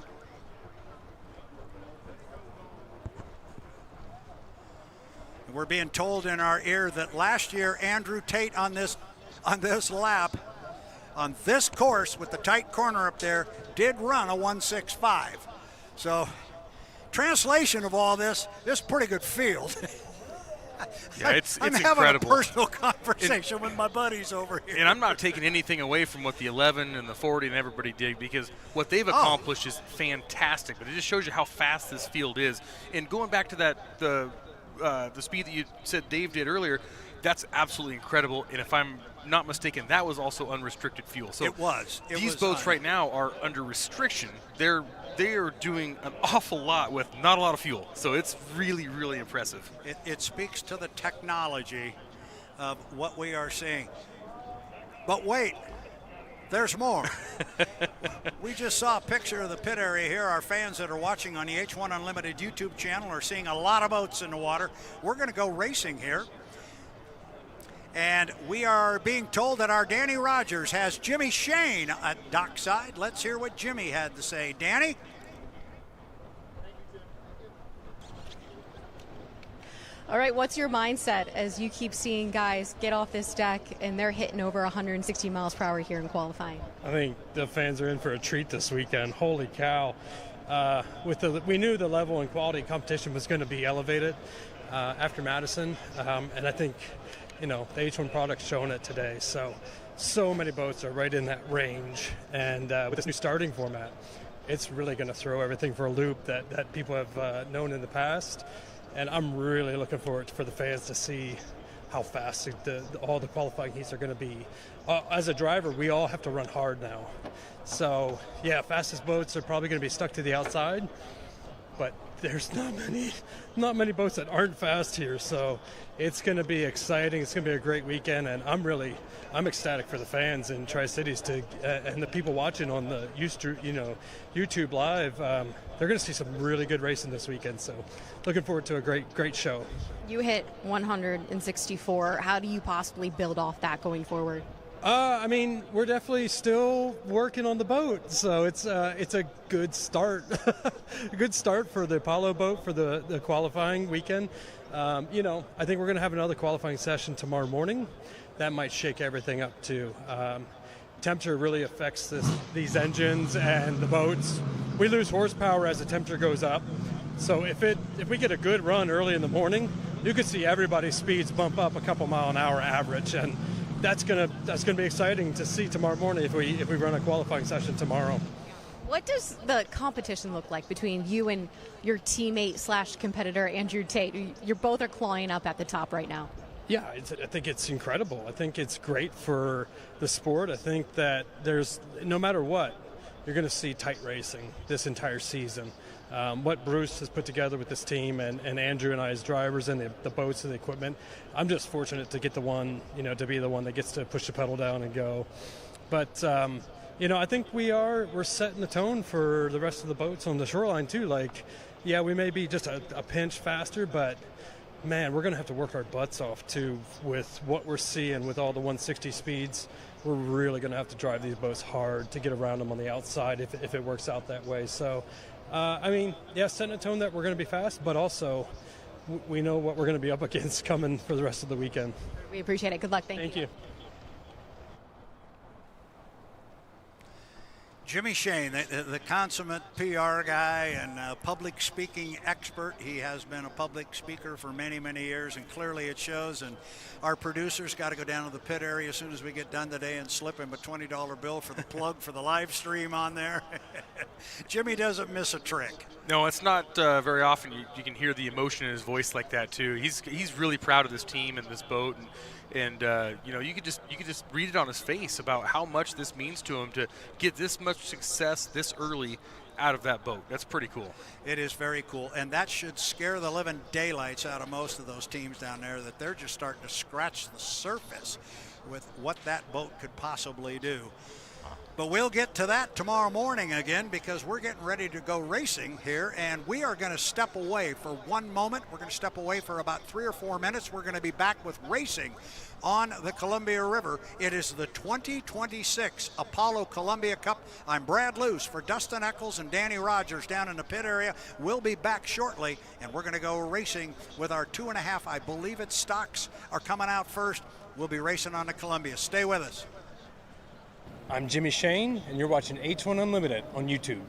We're being told in our ear that last year Andrew Tate on this lap, on this course with the tight corner up there, did run a 165. So, translation of all this is pretty good field. Yeah, it's I'm incredible. having a personal conversation with my buddies over here. And I'm not taking anything away from what the 11 and the 40 and everybody did, because what they've accomplished is fantastic. But it just shows you how fast this field is. And going back to that, the speed that you said Dave did earlier, that's absolutely incredible. And if I'm not mistaken, that was also unrestricted fuel. So it was. These boats right now are under restriction. They are doing an awful lot with not a lot of fuel. So it's really, really impressive. It speaks to the technology of what we are seeing. But wait, there's more. We just saw a picture of the pit area here. Our fans that are watching on the H1 Unlimited YouTube channel are seeing a lot of boats in the water. We're going to go racing here. And we are being told that our Danny Rogers has Jimmy Shane at dockside. Let's hear what Jimmy had to say. Danny? All right, what's your mindset as you keep seeing guys get off this deck and they're hitting over 160 miles per hour here in qualifying? I think the fans are in for a treat this weekend. Holy cow. We knew the level and quality competition was going to be elevated after Madison, and I think the H1 product's showing it today. So many boats are right in that range, and with this new starting format, it's really going to throw everything for a loop that people have known in the past. And I'm really looking forward for the fans to see how fast all the qualifying heats are going to be. As a driver, we all have to run hard now. So, yeah, fastest boats are probably going to be stuck to the outside, but there's not many boats that aren't fast here. So it's going to be exciting. It's going to be a great weekend, and I'm ecstatic for the fans in Tri-Cities and the people watching on the YouTube Live. They're going to see some really good racing this weekend. So looking forward to a great show. You hit 164. How do you possibly build off that going forward? I mean, we're definitely still working on the boat, so it's a good start. A good start for the Apollo boat for the qualifying weekend. I think we're going to have another qualifying session tomorrow morning. That might shake everything up too. Temperature really affects these engines and the boats. We lose horsepower as the temperature goes up. So if we get a good run early in the morning, you could see everybody's speeds bump up a couple mile an hour average, and that's gonna be exciting to see tomorrow morning if we run a qualifying session tomorrow. What does the competition look like between you and your teammate / competitor Andrew Tate? You both are clawing up at the top right now. Yeah, I think it's incredible. I think it's great for the sport. I think that no matter what, you're going to see tight racing this entire season. What Bruce has put together with this team and Andrew and I as drivers and the boats and the equipment, I'm just fortunate to get to be the one that gets to push the pedal down and go. But, I think we're setting the tone for the rest of the boats on the shoreline too. Like, yeah, we may be just a pinch faster, but man, we're going to have to work our butts off too with what we're seeing with all the 160 speeds. We're really going to have to drive these boats hard to get around them on the outside if it works out that way. So, setting a tone that we're going to be fast, but also we know what we're going to be up against coming for the rest of the weekend. We appreciate it. Good luck. Thank you. Jimmy Shane, the consummate PR guy and public speaking expert. He has been a public speaker for many, many years, and clearly it shows. And our producers got to go down to the pit area as soon as we get done today and slip him a $20 bill for the plug for the live stream on there. Jimmy doesn't miss a trick. No, it's not very often you can hear the emotion in his voice like that too. He's really proud of this team and this boat, and you could just read it on his face about how much this means to him to get this much success this early out of that boat. That's pretty cool. It is very cool, and that should scare the living daylights out of most of those teams down there, that they're just starting to scratch the surface with what that boat could possibly do. But we'll get to that tomorrow morning again, because we're getting ready to go racing here, and we are going to step away for one moment. We're going to step away for about 3 or 4 minutes. We're going to be back with racing on the Columbia River. It is the 2026 Apollo Columbia Cup. I'm Brad Luce for Dustin Eccles and Danny Rogers down in the pit area. We'll be back shortly, and we're going to go racing with our 2.5, I believe it's stocks, are coming out first. We'll be racing on the Columbia. Stay with us. I'm Jimmy Shane, and you're watching H1 Unlimited on YouTube.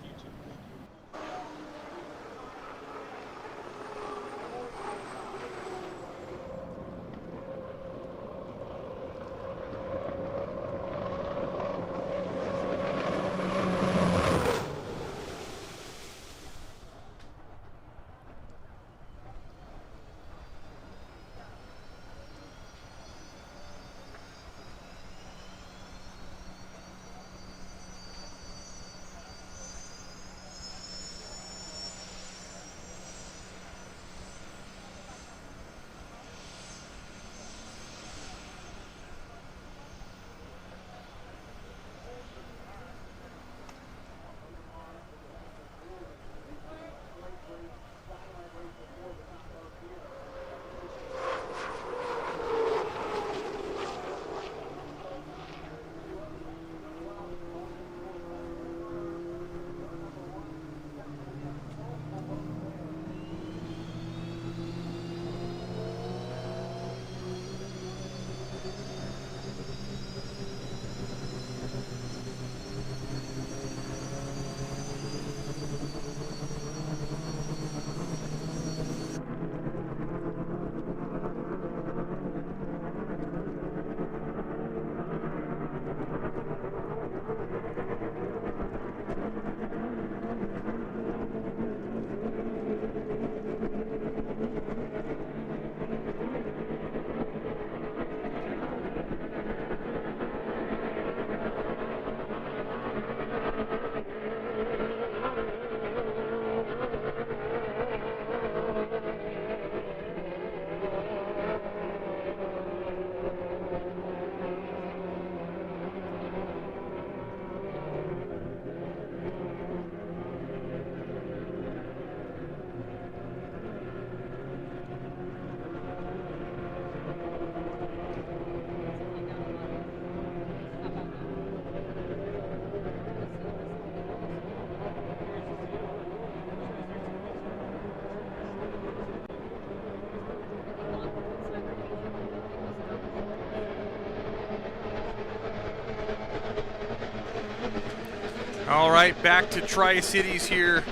All right, back to Tri-Cities here.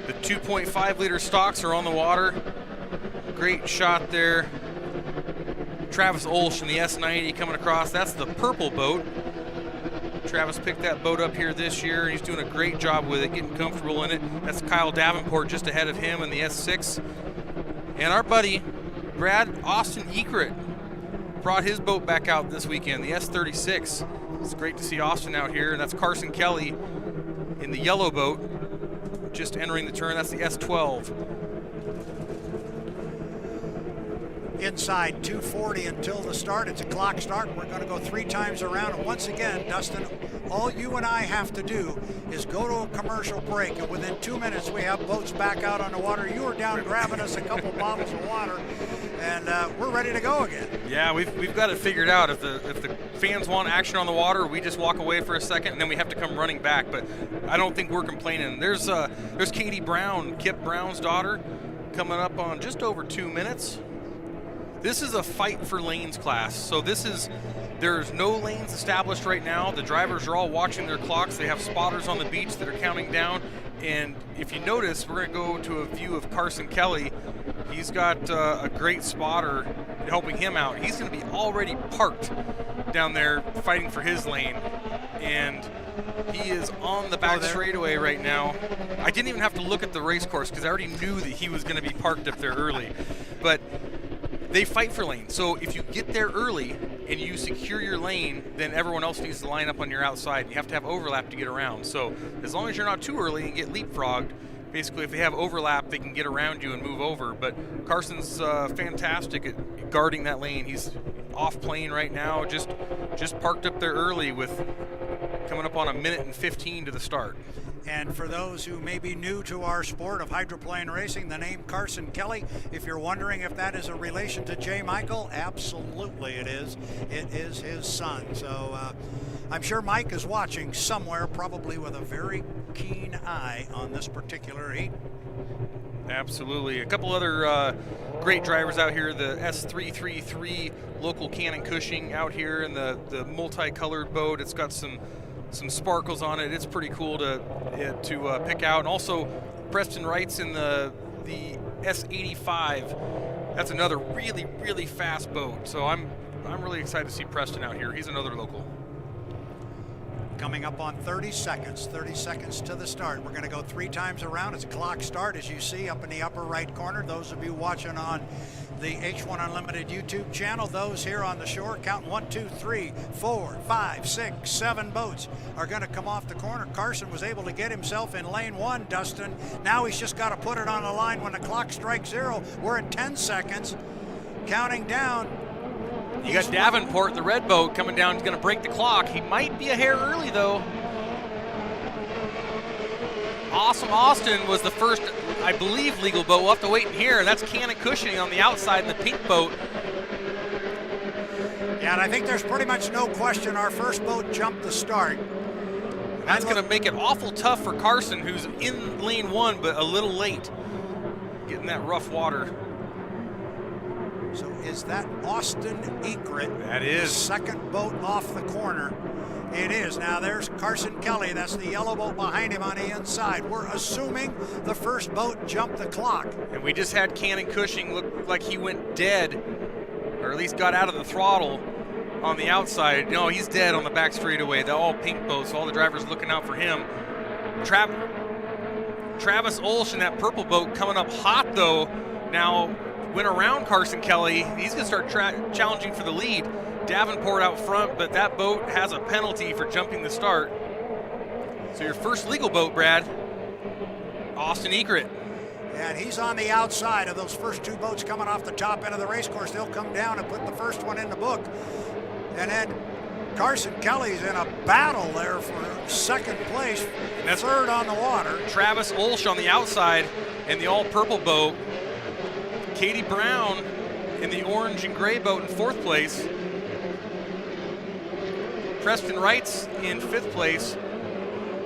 The 2.5 liter stocks are on the water. Great shot there. Travis Olsch in the S90 coming across. That's the purple boat. Travis picked that boat up here this year. He's doing a great job with it, getting comfortable in it. That's Kyle Davenport just ahead of him in the S6. And our buddy, Brad Austin Ekert, brought his boat back out this weekend, the S36. It's great to see Austin out here. And that's Carson Kelly in the yellow boat, just entering the turn. That's the S12. Inside 2:40 until the start. It's a clock start. We're going to go 3 times around. And once again, Dustin, all you and I have to do is go to a commercial break. And within 2 minutes, we have boats back out on the water. You were down grabbing us a couple bottles of water. And we're ready to go again. Yeah, we've got it figured out. If the fans want action on the water, we just walk away for a second, and then we have to come running back. But I don't think we're complaining. There's Katie Brown, Kip Brown's daughter, coming up on just over 2 minutes. This is a fight for lanes class. So there's no lanes established right now. The drivers are all watching their clocks. They have spotters on the beach that are counting down. And if you notice, we're going to go to a view of Carson Kelly. He's got a great spotter helping him out. He's going to be already parked down there fighting for his lane. And he is on the back straightaway right now. I didn't even have to look at the race course because I already knew that he was going to be parked up there early. But they fight for lanes. So if you get there early and you secure your lane, then everyone else needs to line up on your outside. You have to have overlap to get around. So as long as you're not too early and get leapfrogged, basically if they have overlap, they can get around you and move over. But Carson's fantastic at guarding that lane. He's off plane right now, just parked up there early with coming up on 1:15 to the start. And for those who may be new to our sport of hydroplane racing, the name Carson Kelly, if you're wondering if that is a relation to J. Michael, absolutely it is. It is his son. So I'm sure Mike is watching somewhere, probably with a very keen eye on this particular heat. Absolutely. A couple other great drivers out here. The S333 local Cannon Cushing out here in the multicolored boat. It's got some sparkles on it. It's pretty cool to pick out. And also Preston Wright's in the S85. That's another really, really fast boat. So I'm really excited to see Preston out here. He's another local. Coming up on 30 seconds to the start. We're going to go 3 times around. It's a clock start, as you see up in the upper right corner. Those of you watching on the H1 Unlimited YouTube channel, those here on the shore, counting 1, 2, 3, 4, 5, 6, 7 boats are going to come off the corner. Carson was able to get himself in lane 1, Dustin. Now he's just got to put it on the line when the clock strikes 0. We're at 10 seconds, counting down. You got Davenport, the red boat, coming down. He's going to break the clock. He might be a hair early, though. Awesome Austin was the first, I believe, legal boat. We'll have to wait and hear. That's Cannon Cushing on the outside in the pink boat. Yeah, and I think there's pretty much no question our first boat jumped the start. And that's going to make it awful tough for Carson, who's in lane 1, but a little late. Getting that rough water. So is that Austin Ekert? That is. Second boat off the corner. It is. Now there's Carson Kelly. That's the yellow boat behind him on the inside. We're assuming the first boat jumped the clock. And we just had Cannon Cushing look like he went dead, or at least got out of the throttle on the outside. No, he's dead on the back straightaway. They're all pink boats, so all the drivers looking out for him. Travis Olsch in that purple boat coming up hot, though. Now went around Carson Kelly. He's going to start challenging for the lead. Davenport out front, but that boat has a penalty for jumping the start. So your first legal boat, Brad, Austin Ekert. And he's on the outside of those first 2 boats coming off the top end of the race course. They'll come down and put the first one in the book. And then Carson Kelly's in a battle there for second place, that's third on the water. Travis Olsch on the outside in the all-purple boat. Katie Brown in the orange and gray boat in 4th place. Preston Wright's in 5th place.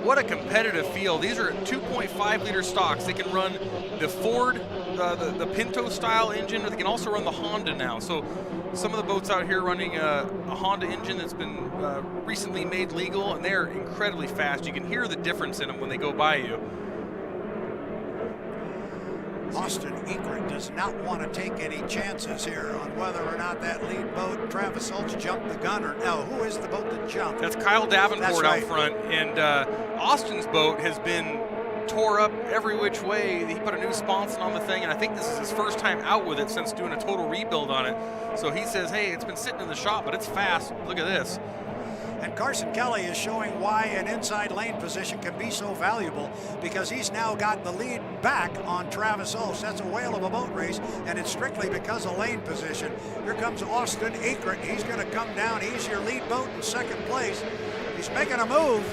What a competitive field. These are 2.5 liter stocks. They can run the Ford the Pinto style engine, or they can also run the Honda now. So some of the boats out here running a Honda engine that's been recently made legal, and they're incredibly fast. You can hear the difference in them when they go by you. Austin Egret does not want to take any chances here on whether or not that lead boat, Travis Holtz, jumped the Gunner. Now, who is the boat that jumped? That's Kyle Davenport right. out front, and Austin's boat has been tore up every which way. He put a new sponson on the thing, and I think this is his first time out with it since doing a total rebuild on it. So he says, hey, it's been sitting in the shop, but it's fast. Look at this. And Carson Kelly is showing why an inside lane position can be so valuable, because he's now got the lead back on Travis Holtz. That's a whale of a boat race, and it's strictly because of lane position. Here comes Austin Egret. He's going to come down. He's your lead boat in second place. He's making a move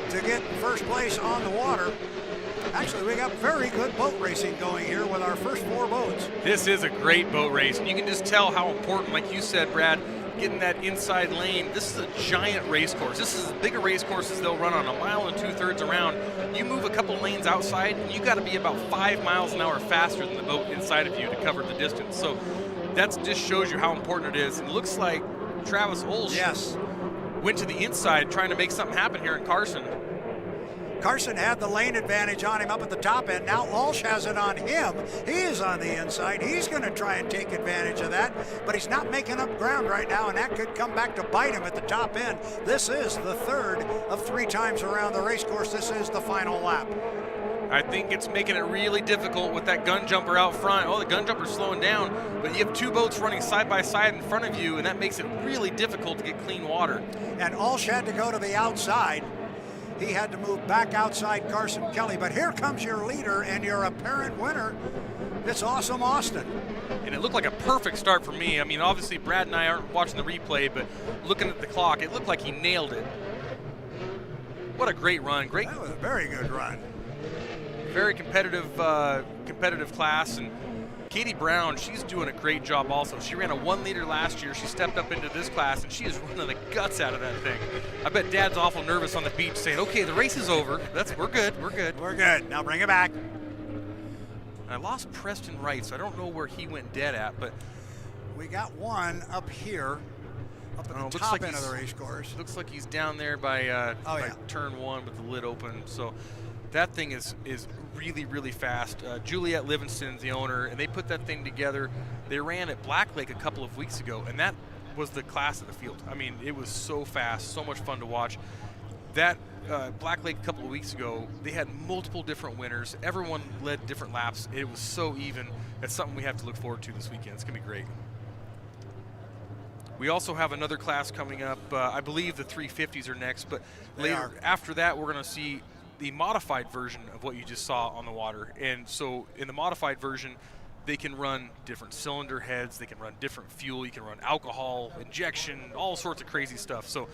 to get first place on the water. Actually, we got very good boat racing going here with our first 4 boats. This is a great boat race, and you can just tell how important, like you said, Brad, getting that inside lane. This is a giant race course. This is as big a race course as they'll run on, 1 2/3 miles around. You move a couple lanes outside, and you got to be about 5 miles an hour faster than the boat inside of you to cover the distance. So that just shows you how important it is. And it looks like Travis Holtz went to the inside trying to make something happen here in Carson. Carson had the lane advantage on him up at the top end. Now Walsh has it on him. He is on the inside. He's going to try and take advantage of that, but he's not making up ground right now, and that could come back to bite him at the top end. This is the third of 3 times around the race course. This is the final lap. I think it's making it really difficult with that gun jumper out front. Oh, the gun jumper's slowing down, but you have 2 boats running side by side in front of you, and that makes it really difficult to get clean water. And Walsh had to go to the outside. He had to move back outside Carson Kelly, but here comes your leader and your apparent winner. It's Awesome Austin. And it looked like a perfect start for me. I mean, obviously Brad and I aren't watching the replay, but looking at the clock, it looked like he nailed it. What a great run. Great. That was a very good run. Very competitive class. And Katie Brown, she's doing a great job also. She ran a 1 liter last year. She stepped up into this class, and she is running the guts out of that thing. I bet Dad's awful nervous on the beach saying, okay, the race is over. We're good. We're good. Now bring it back. I lost Preston Wright, so I don't know where he went dead at, but we got one up here, up at the top end of the race course. Looks like he's down there by turn 1 with the lid open. So that thing is really, really fast. Juliet Livingston's the owner, and they put that thing together. They ran at Black Lake a couple of weeks ago, and that was the class of the field. I mean, it was so fast, so much fun to watch. That Black Lake a couple of weeks ago, they had multiple different winners. Everyone led different laps. It was so even. That's something we have to look forward to this weekend. It's going to be great. We also have another class coming up. I believe the 350s are next, but later after that, we're going to see the modified version of what you just saw on the water. And so in the modified version, they can run different cylinder heads, they can run different fuel, you can run alcohol, injection, all sorts of crazy stuff. So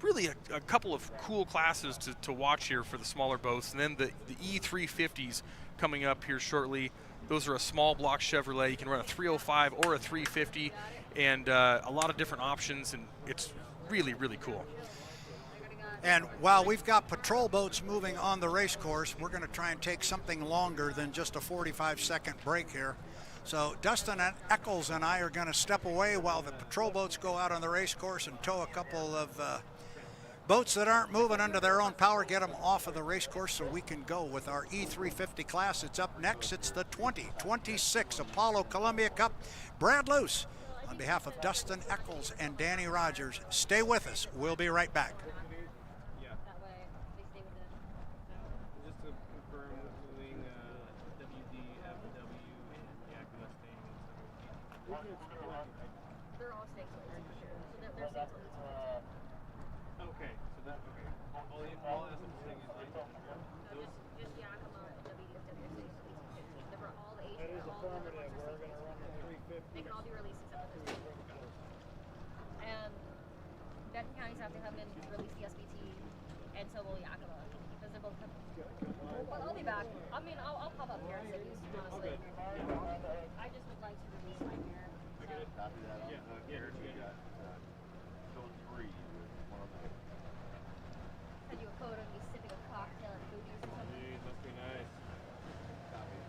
really a couple of cool classes to watch here for the smaller boats. And then the E350s coming up here shortly. Those are a small block Chevrolet. You can run a 305 or a 350, and a lot of different options, and it's really, really cool. And while we've got patrol boats moving on the race course, we're going to try and take something longer than just a 45-second break here. So Dustin and Eccles and I are going to step away while the patrol boats go out on the race course and tow a couple of boats that aren't moving under their own power, get them off of the race course so we can go with our E350 class. It's up next. It's the 2026 Apollo Columbia Cup. Brad Luce, on behalf of Dustin Eccles and Danny Rogers, stay with us. We'll be right back. Have to come in and release the SBT, and so will Yakima, because they're both coming. But I'll be back. I mean, I'll pop up here and say these, honestly. I just would like to release my hair. Copy that. Send you a photo of me sipping a cocktail at Booties or something. Must be nice. Copy.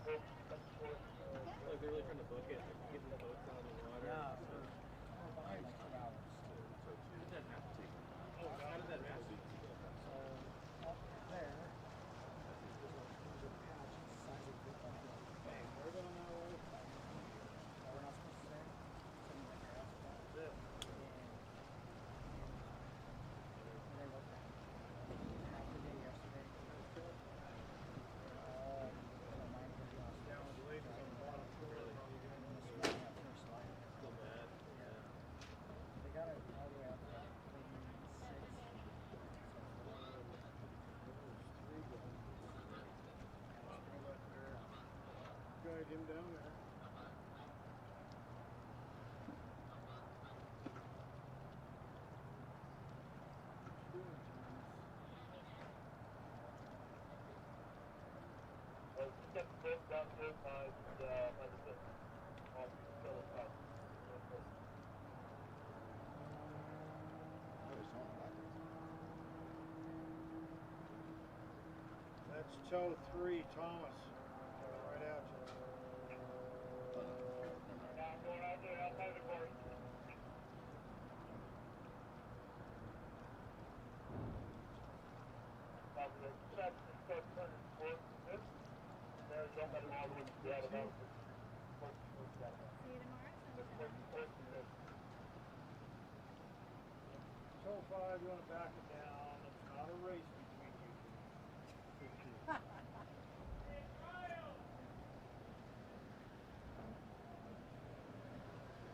Like they're really trying to book it, getting the boats out of the water. Yeah. What does that map take? How does that map take? Up there. We're going that way. We're not supposed to say. That's it. And they looked at it. Half the day yesterday. The lake is on the bottom floor. First line. So bad. Yeah. They got it all the way up to 6. Guide him down there. Step the boat down to Madison. That's tow 3, Thomas. Right out you. Going out there outside the course. Start turning towards this. There, don't let it all the way to the other boat. See you tomorrow. Tow 5, you want to back it down. It's not a race between you two.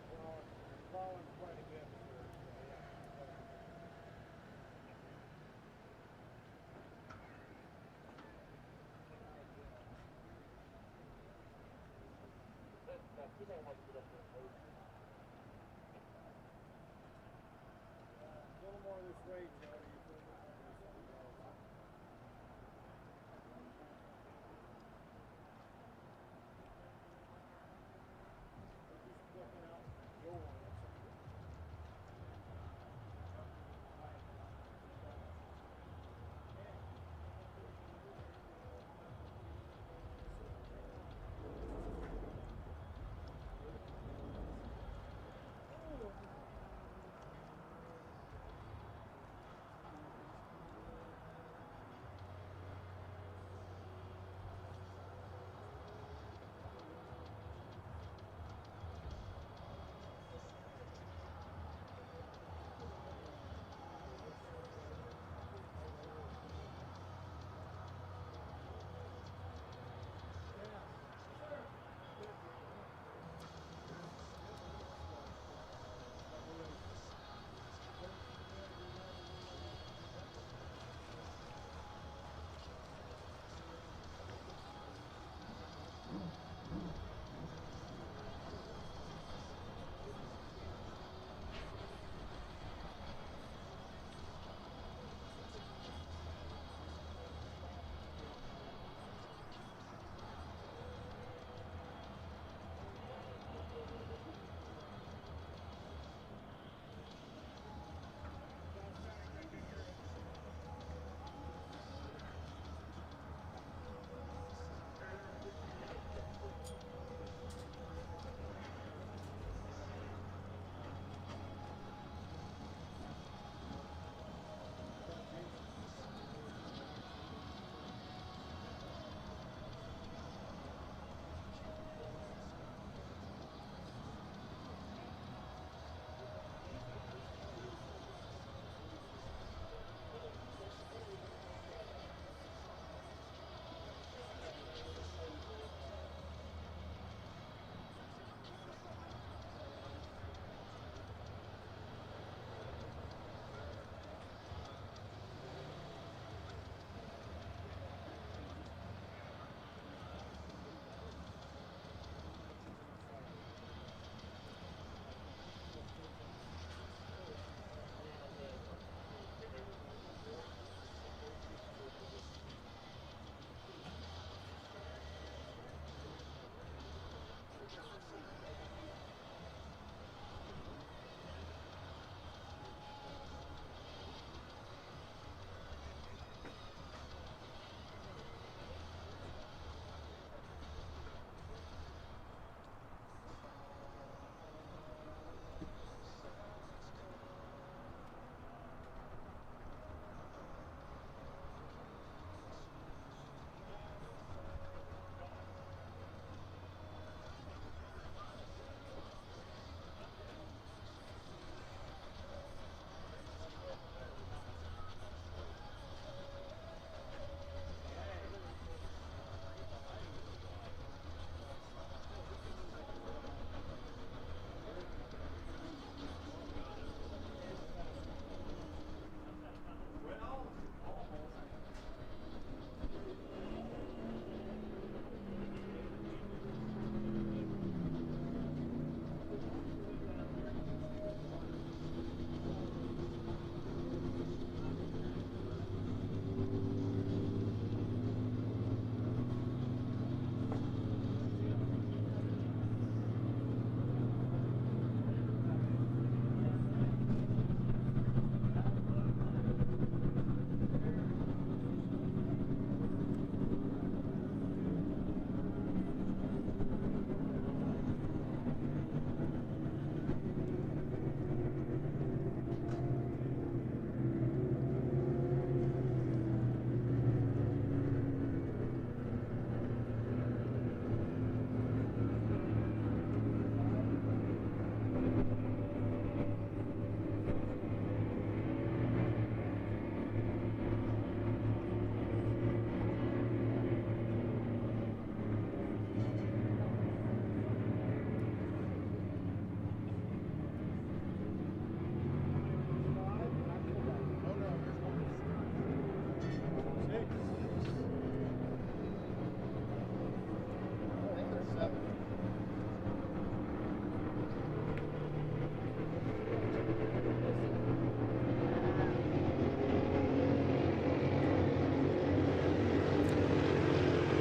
Well, it's falling quite a bit, sir. You don't want to get up there. A little more this way, Jody. Just looking out your one.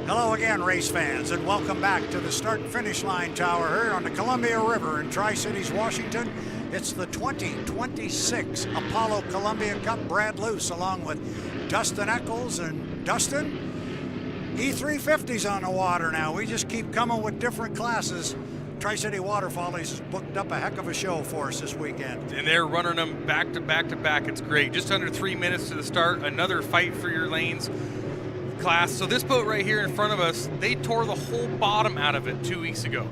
Hello again, race fans, and welcome back to the start and finish line tower here on the Columbia River in Tri-Cities, Washington. It's the 2026 Apollo Columbia Cup. Brad Luce along with Dustin Eccles and Dustin. E350's on the water now. We just keep coming with different classes. Tri-City Water Follies has booked up a heck of a show for us this weekend. And they're running them back to back to back. It's great. Just under 3 minutes to the start. Another fight for your lanes class. So this boat right here in front of us, they tore the whole bottom out of it 2 weeks ago.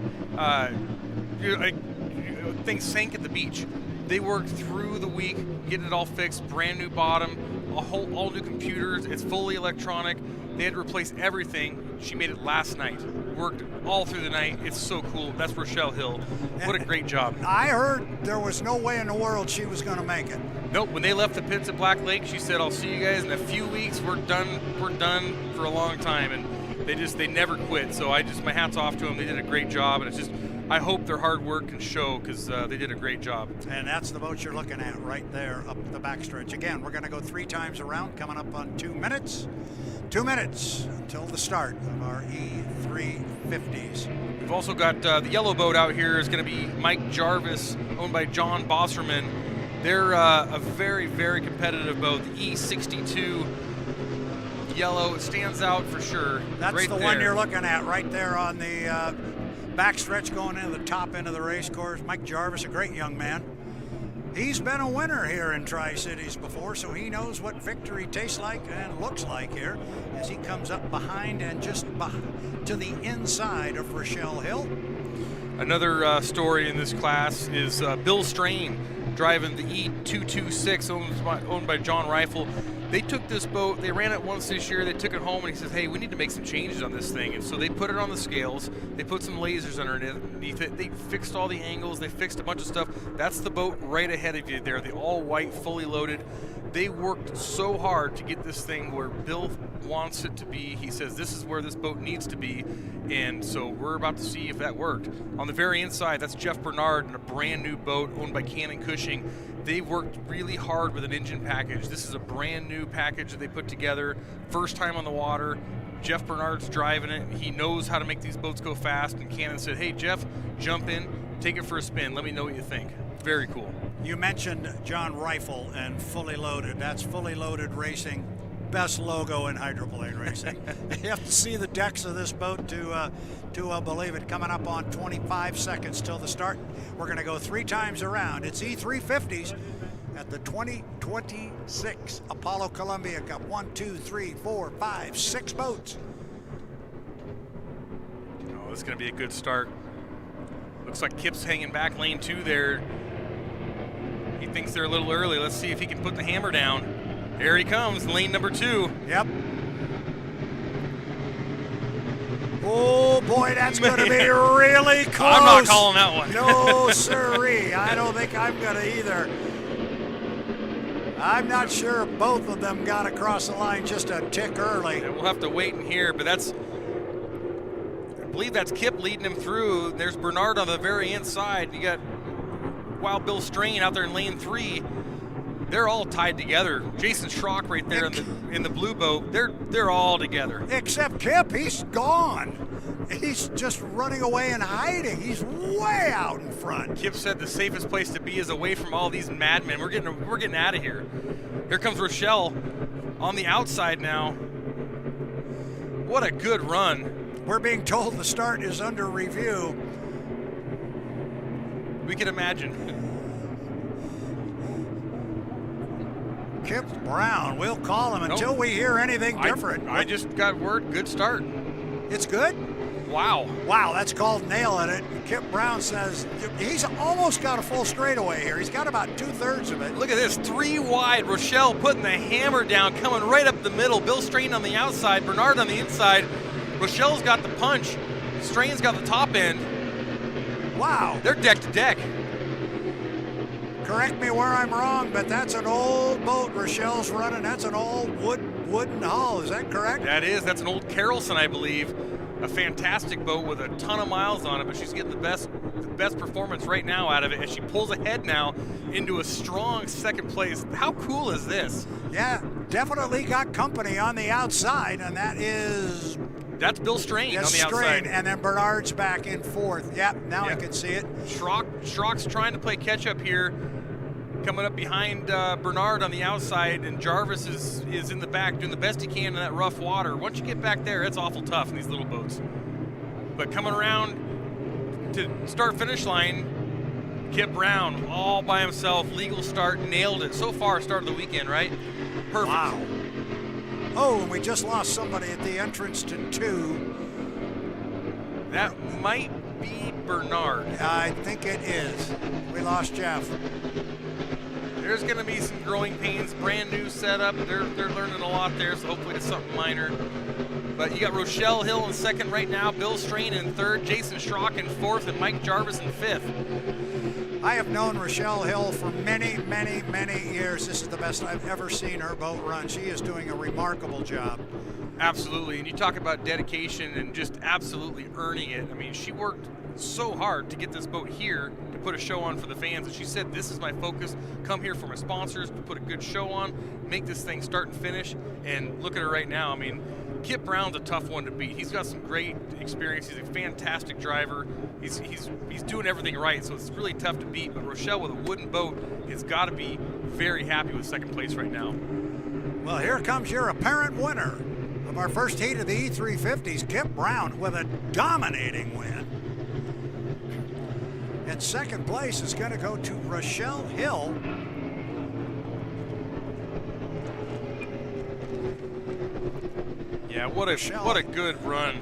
Things sank at the beach. They worked through the week, getting it all fixed, brand new bottom, all new computers. It's fully electronic. They had to replace everything. She made it last night. Worked all through the night. It's so cool. That's Rochelle Hill. What a great job. I heard there was no way in the world she was going to make it. Nope. When they left the pits at Black Lake, she said, "I'll see you guys in a few weeks. We're done. We're done for a long time." And they never quit. So my hat's off to them. They did a great job. And it's just, I hope their hard work can show, because they did a great job. And that's the boat you're looking at right there up the backstretch. Again, we're going to go 3 times around, coming up on 2 minutes. 2 minutes until the start of our E350s. We've also got the yellow boat out here is going to be Mike Jarvis, owned by John Bosserman. They're a very, very competitive boat. The E62 yellow, it stands out for sure. That's right the there. one you're looking at right there on the backstretch going into the top end of the race course. Mike Jarvis, a great young man. He's been a winner here in Tri-Cities before, so he knows what victory tastes like and looks like here as he comes up behind and just to the inside of Rochelle Hill. Another story in this class is Bill Strain driving the E226 owned by John Rifle. They took this boat, they ran it once this year, they took it home, and he says, "Hey, we need to make some changes on this thing." And so they put it on the scales, they put some lasers underneath it, they fixed all the angles, they fixed a bunch of stuff. That's the boat right ahead of you there, the all-white, fully loaded. They worked so hard to get this thing where Bill wants it to be. He says, this is where this boat needs to be, and so we're about to see if that worked. On the very inside, that's Jeff Bernard in a brand new boat owned by Cannon Cushing. They worked really hard with an engine package. This is a brand new package that they put together. First time on the water. Jeff Bernard's driving it. He knows how to make these boats go fast. And Cannon said, "Hey, Jeff, jump in, take it for a spin. Let me know what you think." Very cool. You mentioned John Rifle and Fully Loaded. That's Fully Loaded Racing. Best logo in hydroplane racing. You have to see the decks of this boat to believe it. Coming up on 25 seconds till the start. We're going to go 3 times around. It's E350s at the 2026 Apollo Columbia Cup. 1, 2, 3, 4, 5, 6 boats. Oh, this is going to be a good start. Looks like Kip's hanging back lane 2 there. He thinks they're a little early. Let's see if he can put the hammer down. Here he comes, lane number 2. Yep. Oh boy, that's going to be really close. I'm not calling that one. No, sirree. I don't think I'm going to either. I'm not sure if both of them got across the line just a tick early. Yeah, we'll have to wait in here, but I believe that's Kip leading him through. There's Bernard on the very inside. You got Wild Bill Strain out there in lane 3. They're all tied together. Jason Schrock right there in the blue boat. They're all together. Except Kip, he's gone. He's just running away and hiding. He's way out in front. Kip said the safest place to be is away from all these madmen. We're getting out of here. Here comes Rochelle on the outside now. What a good run. We're being told the start is under review. We can imagine. Kip Brown, we'll call him until we hear anything different. I just got word, good start. It's good? Wow. Wow, that's called nailing it. Kip Brown says he's almost got a full straightaway here. He's got about 2/3 of it. Look at this, 3 wide. Rochelle putting the hammer down, coming right up the middle. Bill Strain on the outside, Bernard on the inside. Rochelle's got the punch. Strain's got the top end. Wow. They're deck to deck. Correct me where I'm wrong, but that's an old boat Rochelle's running. That's an old wooden hull. Is that correct? That is. That's an old Carrollson, I believe. A fantastic boat with a ton of miles on it, but she's getting the best performance right now out of it, and she pulls ahead now into a strong second place. How cool is this? Yeah, definitely got company on the outside, and that is That's Bill Strain Yes, on the Strain, outside. and then Bernard's back in fourth. Yep, now I can see it. Schrock's trying to play catch up here, coming up behind Bernard on the outside, and Jarvis is in the back doing the best he can in that rough water. Once you get back there, it's awful tough in these little boats. But coming around to start-finish line, Kip Brown all by himself, legal start, nailed it. So far, start of the weekend, right? Perfect. Wow. Oh, and we just lost somebody at the entrance to 2. That might be Bernard. I think it is. We lost Jeff. There's going to be some growing pains, brand new setup. They're learning a lot there, so hopefully it's something minor. But you got Rochelle Hill in second right now, Bill Strain in third, Jason Schrock in fourth, and Mike Jarvis in fifth. I have known Rochelle Hill for many, many, many years. This is the best I've ever seen her boat run. She is doing a remarkable job. Absolutely, and you talk about dedication and just absolutely earning it. I mean, she worked so hard to get this boat here to put a show on for the fans, and she said, this is my focus, come here for my sponsors, to put a good show on, make this thing start and finish, and look at her right now. I mean, Kip Brown's a tough one to beat. He's got some great experience. He's a fantastic driver. He's doing everything right, so it's really tough to beat, but Rochelle with a wooden boat has got to be very happy with second place right now. Well, here comes your apparent winner of our first heat of the E350s, Kip Brown, with a dominating win. And second place is going to go to Rochelle Hill. Yeah, what a good run.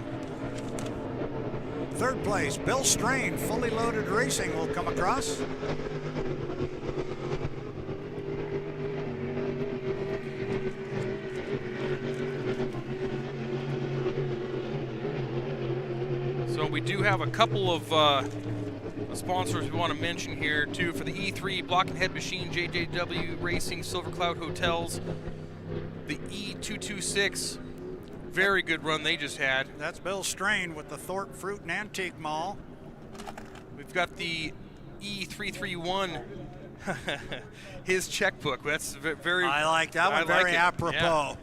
Third place, Bill Strain, Fully Loaded Racing will come across. So we do have a couple of sponsors we want to mention here too for the E3, Block and Head Machine, JJW Racing, Silver Cloud Hotels, the E226, very good run they just had. That's Bill Strain with the Thorpe Fruit and Antique Mall. We've got the E331, his checkbook. That's very. I like that one. Very apropos.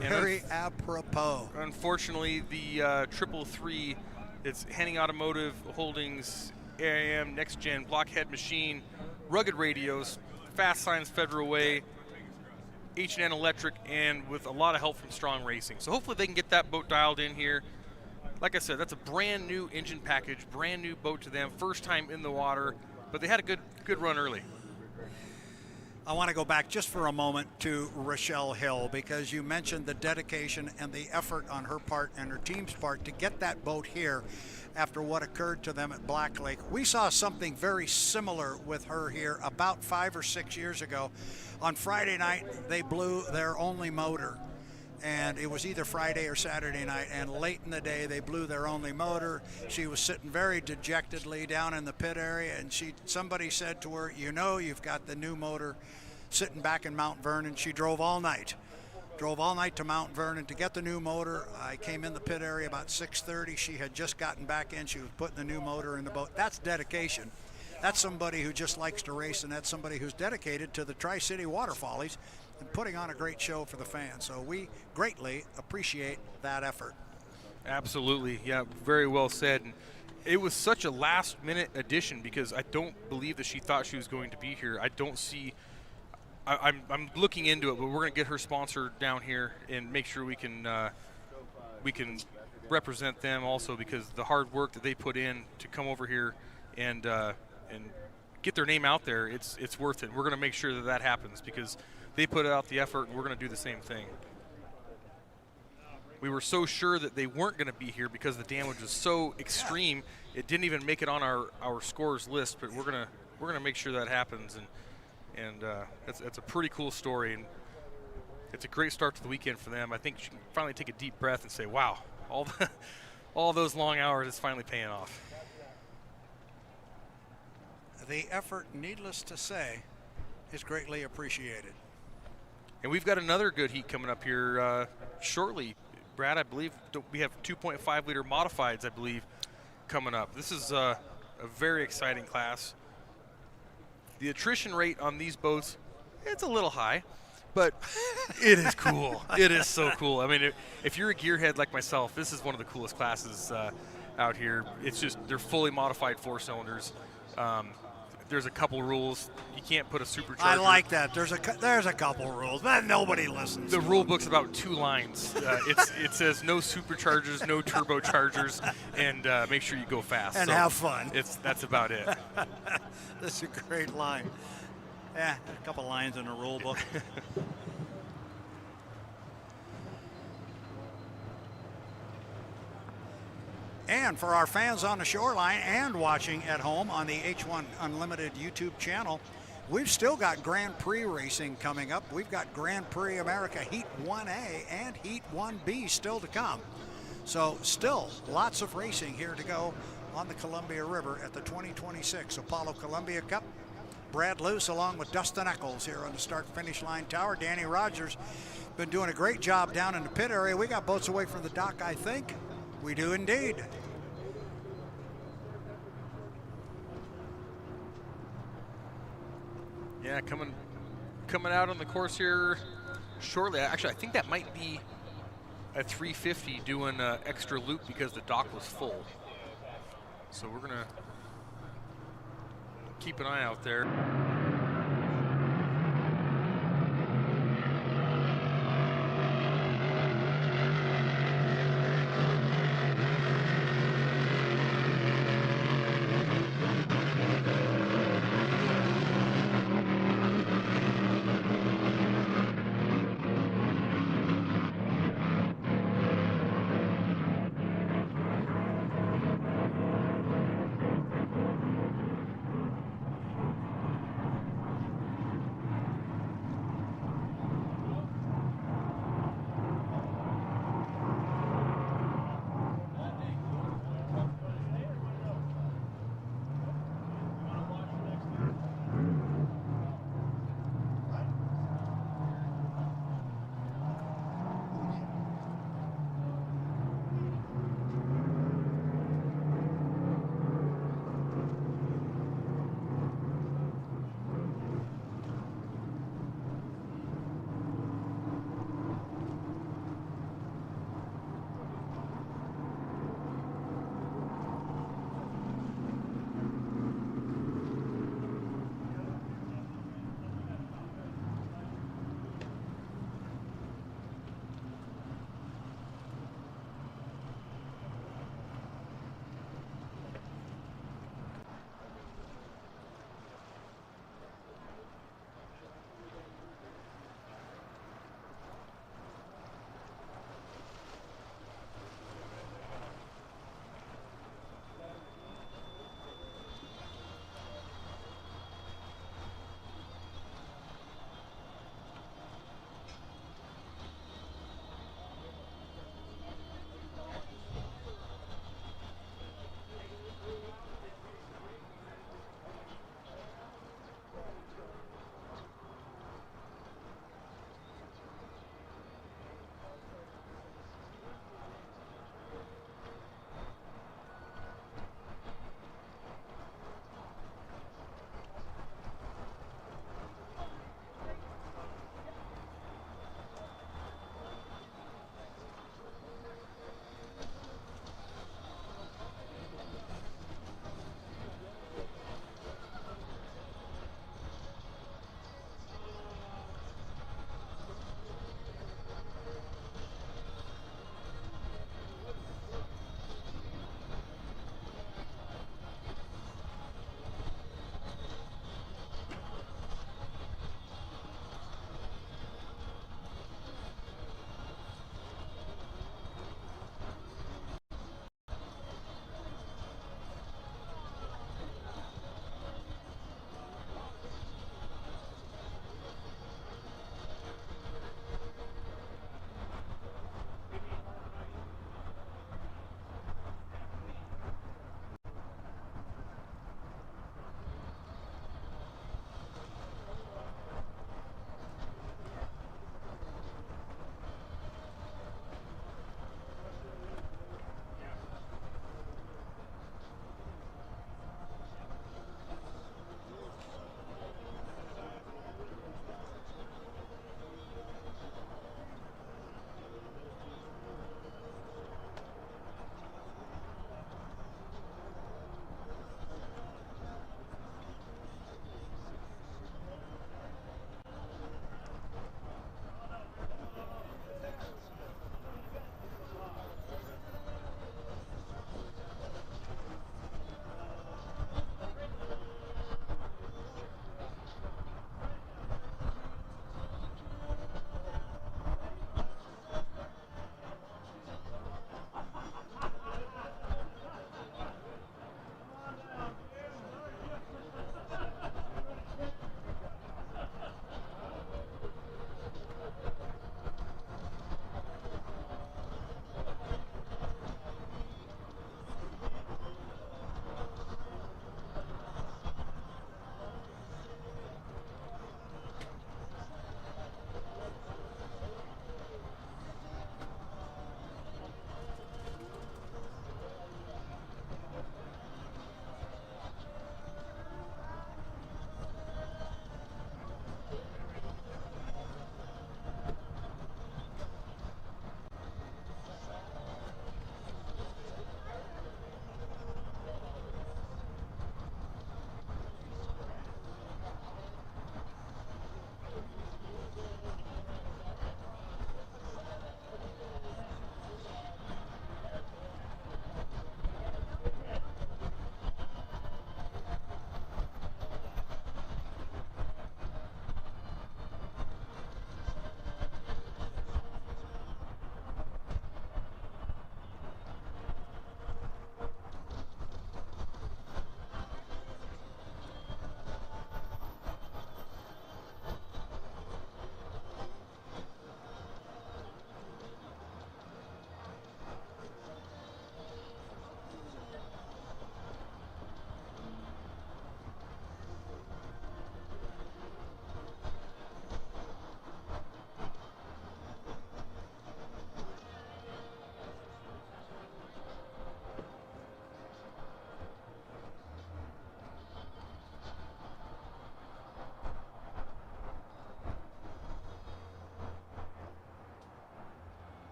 Yeah. Very apropos. Unfortunately, the 333, it's Henning Automotive Holdings, AIM, Next Gen, Blockhead Machine, Rugged Radios, Fast Signs Federal Way, H&N Electric, and with a lot of help from Strong Racing. So hopefully they can get that boat dialed in here. Like I said, that's a brand new engine package, brand new boat to them, first time in the water, but they had a good run early. I want to go back just for a moment to Rochelle Hill, because you mentioned the dedication and the effort on her part and her team's part to get that boat here after what occurred to them at Black Lake. We saw something very similar with her here about 5 or 6 years ago. On Friday night, they blew their only motor, and it was either Friday or Saturday night, and late in the day they blew their only motor. She was sitting very dejectedly down in the pit area, and somebody said to her, you know, you've got the new motor sitting back in Mount Vernon. She drove all night to Mount Vernon to get the new motor. I came in the pit area about 6:30. She had just gotten back in. She was putting the new motor in the boat. That's dedication. That's somebody who just likes to race, and that's somebody who's dedicated to the Tri-City Water Follies and putting on a great show for the fans. So we greatly appreciate that effort. Absolutely, yeah, very well said. And it was such a last-minute addition because I don't believe that she thought she was going to be here. I don't see. I'm looking into it, but we're going to get her sponsor down here and make sure we can represent them also, because the hard work that they put in to come over here and get their name out there, it's worth it. We're going to make sure that happens because they put out the effort, and we're going to do the same thing. We were so sure that they weren't going to be here because the damage was so extreme, it didn't even make it on our scores list. But we're gonna make sure that happens, and it's a pretty cool story, and it's a great start to the weekend for them. I think you can finally take a deep breath and say, "Wow, all those long hours is finally paying off." The effort, needless to say, is greatly appreciated. And we've got another good heat coming up here shortly. Brad, I believe we have 2.5 liter modifieds, I believe, coming up. This is a very exciting class. The attrition rate on these boats, it's a little high, but it is cool. It is so cool. I mean, if you're a gearhead like myself, this is one of the coolest classes out here. It's just they're fully modified 4-cylinders. There's a couple rules. You can't put a supercharger. I like that. There's a couple rules, but nobody listens. The rule book's about 2 lines. It says no superchargers, no turbochargers, and make sure you go fast. And have fun. That's about it. That's a great line. Yeah, a couple lines in the rule book. And for our fans on the shoreline and watching at home on the H1 Unlimited YouTube channel, we've still got Grand Prix racing coming up. We've got Grand Prix America Heat 1A and Heat 1B still to come. So still lots of racing here to go on the Columbia River at the 2026 Apollo Columbia Cup. Brad Luce along with Dustin Eccles here on the start-finish line tower. Danny Rogers been doing a great job down in the pit area. We got boats away from the dock, I think. We do indeed. Yeah, coming out on the course here shortly. Actually, I think that might be a 350 doing an extra loop because the dock was full. So we're gonna keep an eye out there.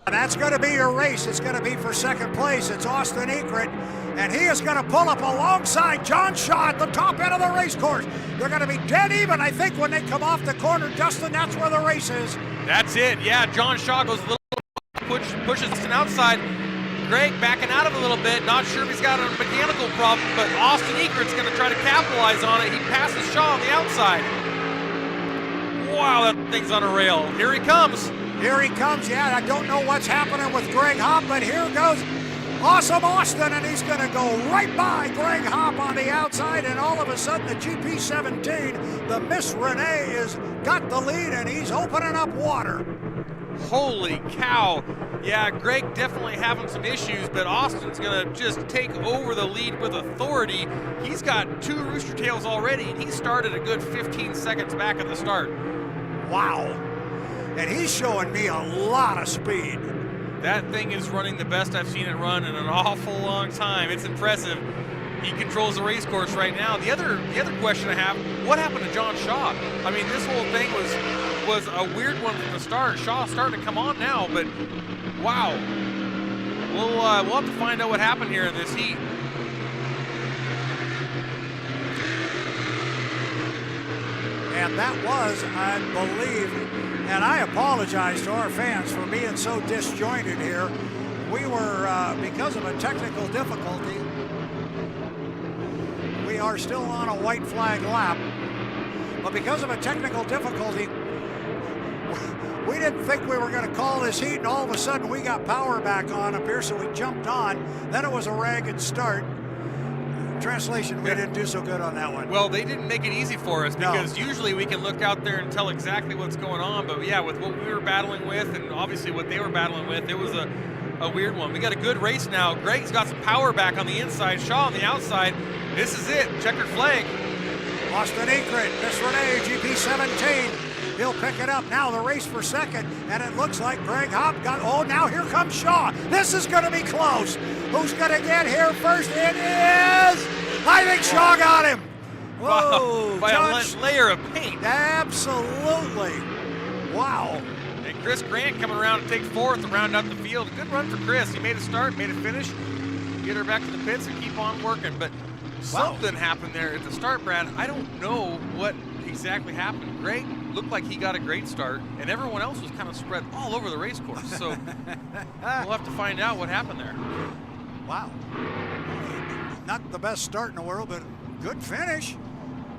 And that's going to be your race. It's going to be for second place. It's Austin Ekert, and he is going to pull up alongside John Shaw at the top end of the race course. They're going to be dead even, I think, when they come off the corner. Justin, that's where the race is. That's it. Yeah, John Shaw goes a little pushes Austin outside. Greg backing out of it a little bit. Not sure if he's got a mechanical problem, but Austin Ekert's going to try to capitalize on it. He passes Shaw on the outside. Wow, that thing's on a rail. Here he comes. Here he comes. Yeah, I don't know what's happening with Greg Hopp, but here goes Awesome Austin, and he's going to go right by Greg Hopp on the outside, and all of a sudden the GP17, the Miss Runne, is got the lead, and he's opening up water. Holy cow. Yeah, Greg definitely having some issues, but Austin's going to just take over the lead with authority. He's got 2 rooster tails already, and he started a good 15 seconds back at the start. Wow. And he's showing me a lot of speed. That thing is running the best I've seen it run in an awful long time. It's impressive. He controls the race course right now. The other question I have, what happened to John Shaw? I mean, this whole thing was a weird one from the start. Shaw's starting to come on now, but wow. We'll have to find out what happened here in this heat. And that was, I believe, and I apologize to our fans for being so disjointed here. We were, because of a technical difficulty, we are still on a white flag lap. But because of a technical difficulty, we didn't think we were going to call this heat, and all of a sudden we got power back on up here, so we jumped on. Then it was a ragged start. Translation, we didn't do so good on that one. Well, they didn't make it easy for us because usually we can look out there and tell exactly what's going on. But yeah, with what we were battling with and obviously what they were battling with, it was a weird one. We got a good race now. Greg's got some power back on the inside, Shaw on the outside. This is it, checkered flag. Austin Ekert, Miss Runne, GP17. He'll pick it up now, the race for second, and it looks like Greg Hopp got, oh, now here comes Shaw. This is going to be close. Who's going to get here first? It is, I think Shaw got him. Whoa. By a layer of paint. Absolutely. Wow. And Chris Grant coming around to take 4th to round out the field. Good run for Chris. He made a start, made a finish, get her back to the pits and keep on working. But something happened there at the start, Brad. I don't know what exactly happened. Greg looked like he got a great start, and everyone else was kind of spread all over the race course. So we'll have to find out what happened there. Wow. Not the best start in the world, but good finish.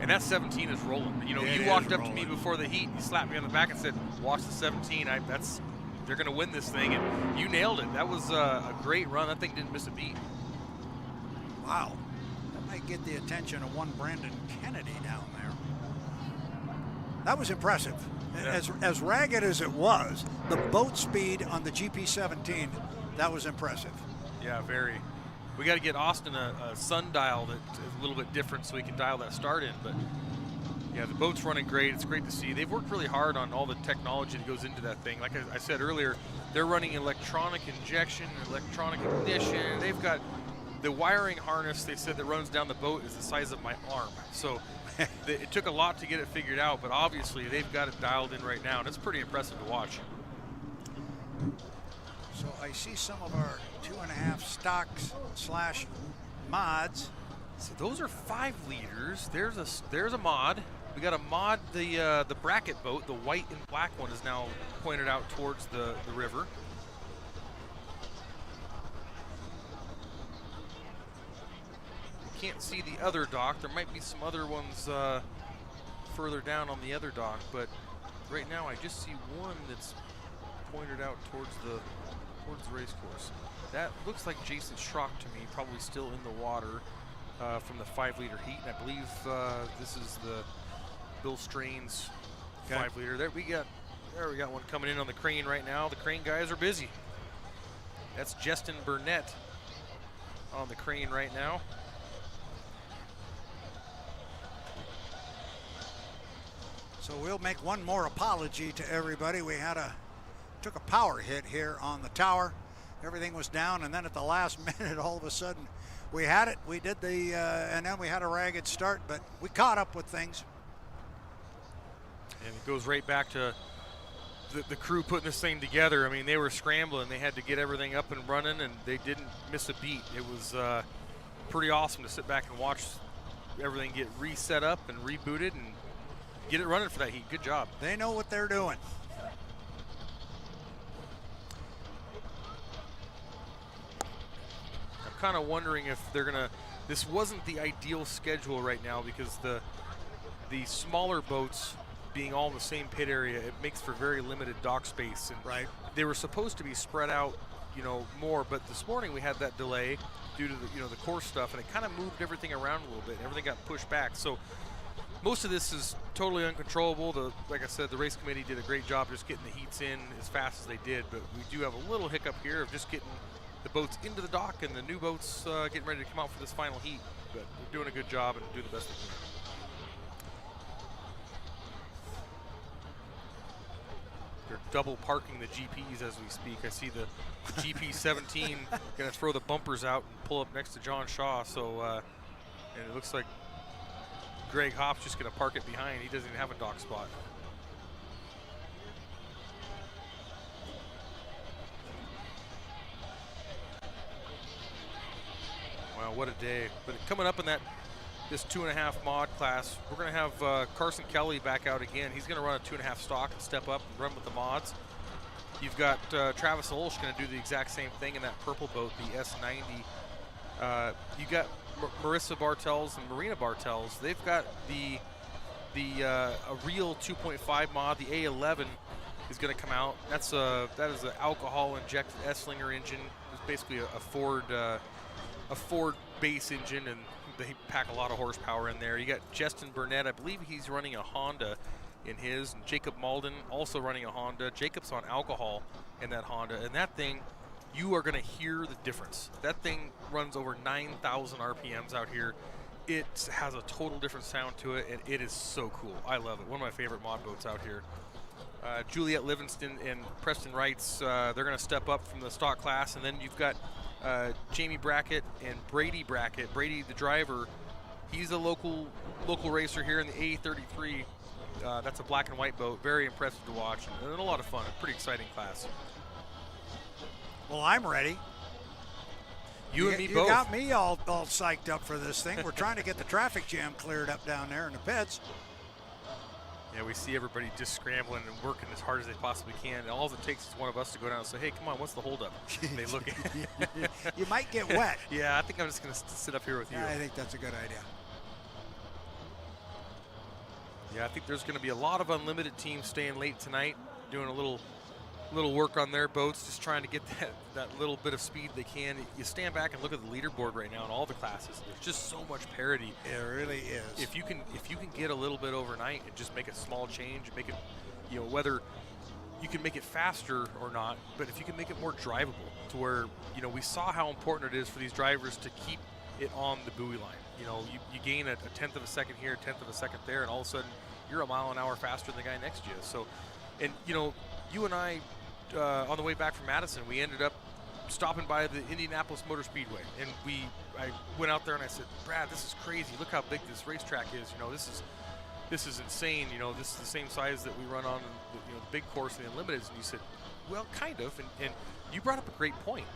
And that 17 is rolling. You know, you walked up to me before the heat, you slapped me on the back and said, watch the 17. They're going to win this thing, and you nailed it. That was a great run. That thing didn't miss a beat. Wow. That might get the attention of one Brandon Kennedy down there. That was impressive. Yeah. As ragged as it was, the boat speed on the GP17, that was impressive. Yeah, very. We got to get Austin a sundial that's a little bit different so he can dial that start in. But yeah, the boat's running great. It's great to see. They've worked really hard on all the technology that goes into that thing. Like I said earlier, they're running electronic injection, electronic ignition. They've got the wiring harness, they said, that runs down the boat is the size of my arm. So it took a lot to get it figured out, but obviously they've got it dialed in right now, and it's pretty impressive to watch. So I see some of our 2.5 stocks / mods. So those are 5 liters. There's a mod. We got a mod, the bracket boat, the white and black one is now pointed out towards the river. Can't see the other dock. There might be some other ones further down on the other dock, but right now I just see one that's pointed out towards the race course. That looks like Jason Schrock to me, probably still in the water from the 5-liter heat, and I believe this is the Bill Strain's 5-liter. There we got one coming in on the crane right now. The crane guys are busy. That's Justin Burnett on the crane right now. So we'll make one more apology to everybody. We took a power hit here on the tower. Everything was down, and then at the last minute, all of a sudden, we had it. We did and then we had a ragged start, but we caught up with things. And it goes right back to the crew putting this thing together, I mean, they were scrambling. They had to get everything up and running, and they didn't miss a beat. It was pretty awesome to sit back and watch everything get reset up and rebooted and get it running for that heat. Good job. They know what they're doing. I'm kind of wondering if they're gonna. This wasn't the ideal schedule right now because the smaller boats being all in the same pit area, it makes for very limited dock space. And right. They were supposed to be spread out, you know, more. But this morning we had that delay due to the the course stuff, and it kind of moved everything around a little bit. Everything got pushed back. So most of this is totally uncontrollable. Like I said, the race committee did a great job just getting the heats in as fast as they did. But we do have a little hiccup here of just getting the boats into the dock and the new boats getting ready to come out for this final heat. But they're doing a good job and doing the best they can. They're double parking the GPs as we speak. I see the GP 17 going to throw the bumpers out and pull up next to John Shaw. So, and it looks like Greg Hopp's just going to park it behind. He doesn't even have a dock spot. Wow, what a day. But coming up in this 2.5 mod class, we're going to have Carson Kelly back out again. He's going to run a 2.5 stock and step up and run with the mods. You've got Travis Olsch going to do the exact same thing in that purple boat, the S90. You got Marissa Bartels and Marina Bartels. They've got a real 2.5 mod. The A11 is going to come out. That is an alcohol injected S-Slinger engine. It's basically a Ford base engine, and they pack a lot of horsepower in there. You got Justin Burnett, I believe he's running a Honda in his, and Jacob Malden also running a Honda. Jacob's on alcohol in that Honda, and that thing, you are going to hear the difference. That thing runs over 9,000 RPMs out here. It has a total different sound to it, and it is so cool. I love it. One of my favorite mod boats out here. Juliet Livingston and Preston Wrights, they're going to step up from the stock class, and then you've got Jamie Brackett and Brady Brackett. Brady, the driver, he's a local racer here in the A33. That's a black and white boat. Very impressive to watch, and a lot of fun. A pretty exciting class. Well, I'm ready. You and me both. You got me all psyched up for this thing. We're trying to get the traffic jam cleared up down there in the pits. Yeah, we see everybody just scrambling and working as hard as they possibly can. And all it takes is one of us to go down and say, hey, come on, what's the holdup? And they look at You might get wet. Yeah, I think I'm just going to sit up here with you. I think that's a good idea. Yeah, I think there's going to be a lot of unlimited teams staying late tonight, doing a little work on their boats, just trying to get that little bit of speed they can. You stand back and look at the leaderboard right now in all the classes. There's just so much parity. It really is. If you can get a little bit overnight and just make a small change, make it, whether you can make it faster or not, but if you can make it more drivable to where, we saw how important it is for these drivers to keep it on the buoy line. You gain a tenth of a second here, a tenth of a second there, and all of a sudden you're a mile an hour faster than the guy next to you. So, and you and I, on the way back from Madison, we ended up stopping by the Indianapolis Motor Speedway, and I went out there and I said, Brad, this is crazy. Look how big this racetrack is. This is insane. This is the same size that we run on the big course and the Unlimiteds. And you said, well, kind of. And you brought up a great point.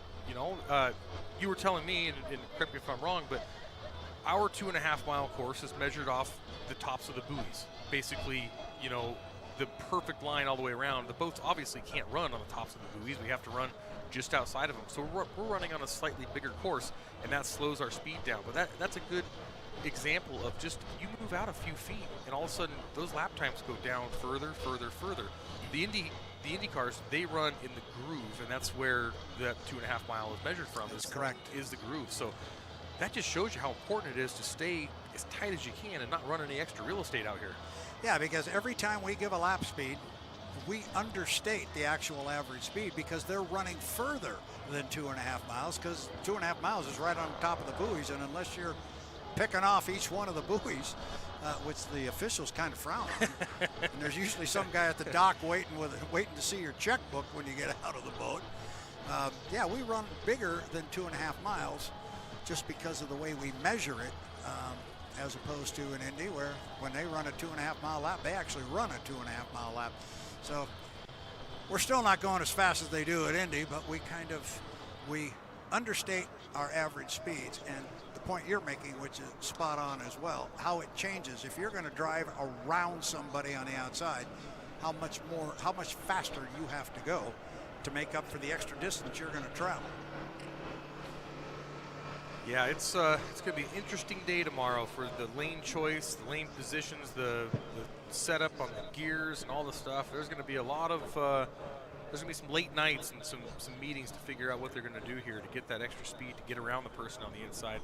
You were telling me, and correct me if I'm wrong, but our 2.5 mile course is measured off the tops of the buoys. Basically, the perfect line all the way around. The boats obviously can't run on the tops of the buoys. We have to run just outside of them. So we're running on a slightly bigger course, and that slows our speed down. But that's a good example of just you move out a few feet, and all of a sudden those lap times go down further. The Indy cars, they run in the groove, and that's where that 2.5 mile is measured from. That's correct. Is the groove. So that just shows you how important it is to stay as tight as you can and not run any extra real estate out here. Yeah, because every time we give a lap speed, we understate the actual average speed because they're running further than 2.5 miles, because 2.5 miles is right on top of the buoys, and unless you're picking off each one of the buoys, which the officials kind of frown on, and there's usually some guy at the dock waiting to see your checkbook when you get out of the boat. Yeah, we run bigger than 2.5 miles just because of the way we measure it. As opposed to an Indy, where when they run a 2.5 mile lap, they actually run a 2.5 mile lap. So We're still not going as fast as they do at Indy, but we understate our average speeds. And the point you're making, which is spot on as well, how it changes. If you're going to drive around somebody on the outside, how much faster you have to go to make up for the extra distance you're going to travel. Yeah, it's going to be an interesting day tomorrow for the lane choice, the lane positions, the setup on the gears and all the stuff. There's going to be a lot of there's going to be some late nights and some meetings to figure out what they're going to do here to get that extra speed to get around the person on the inside.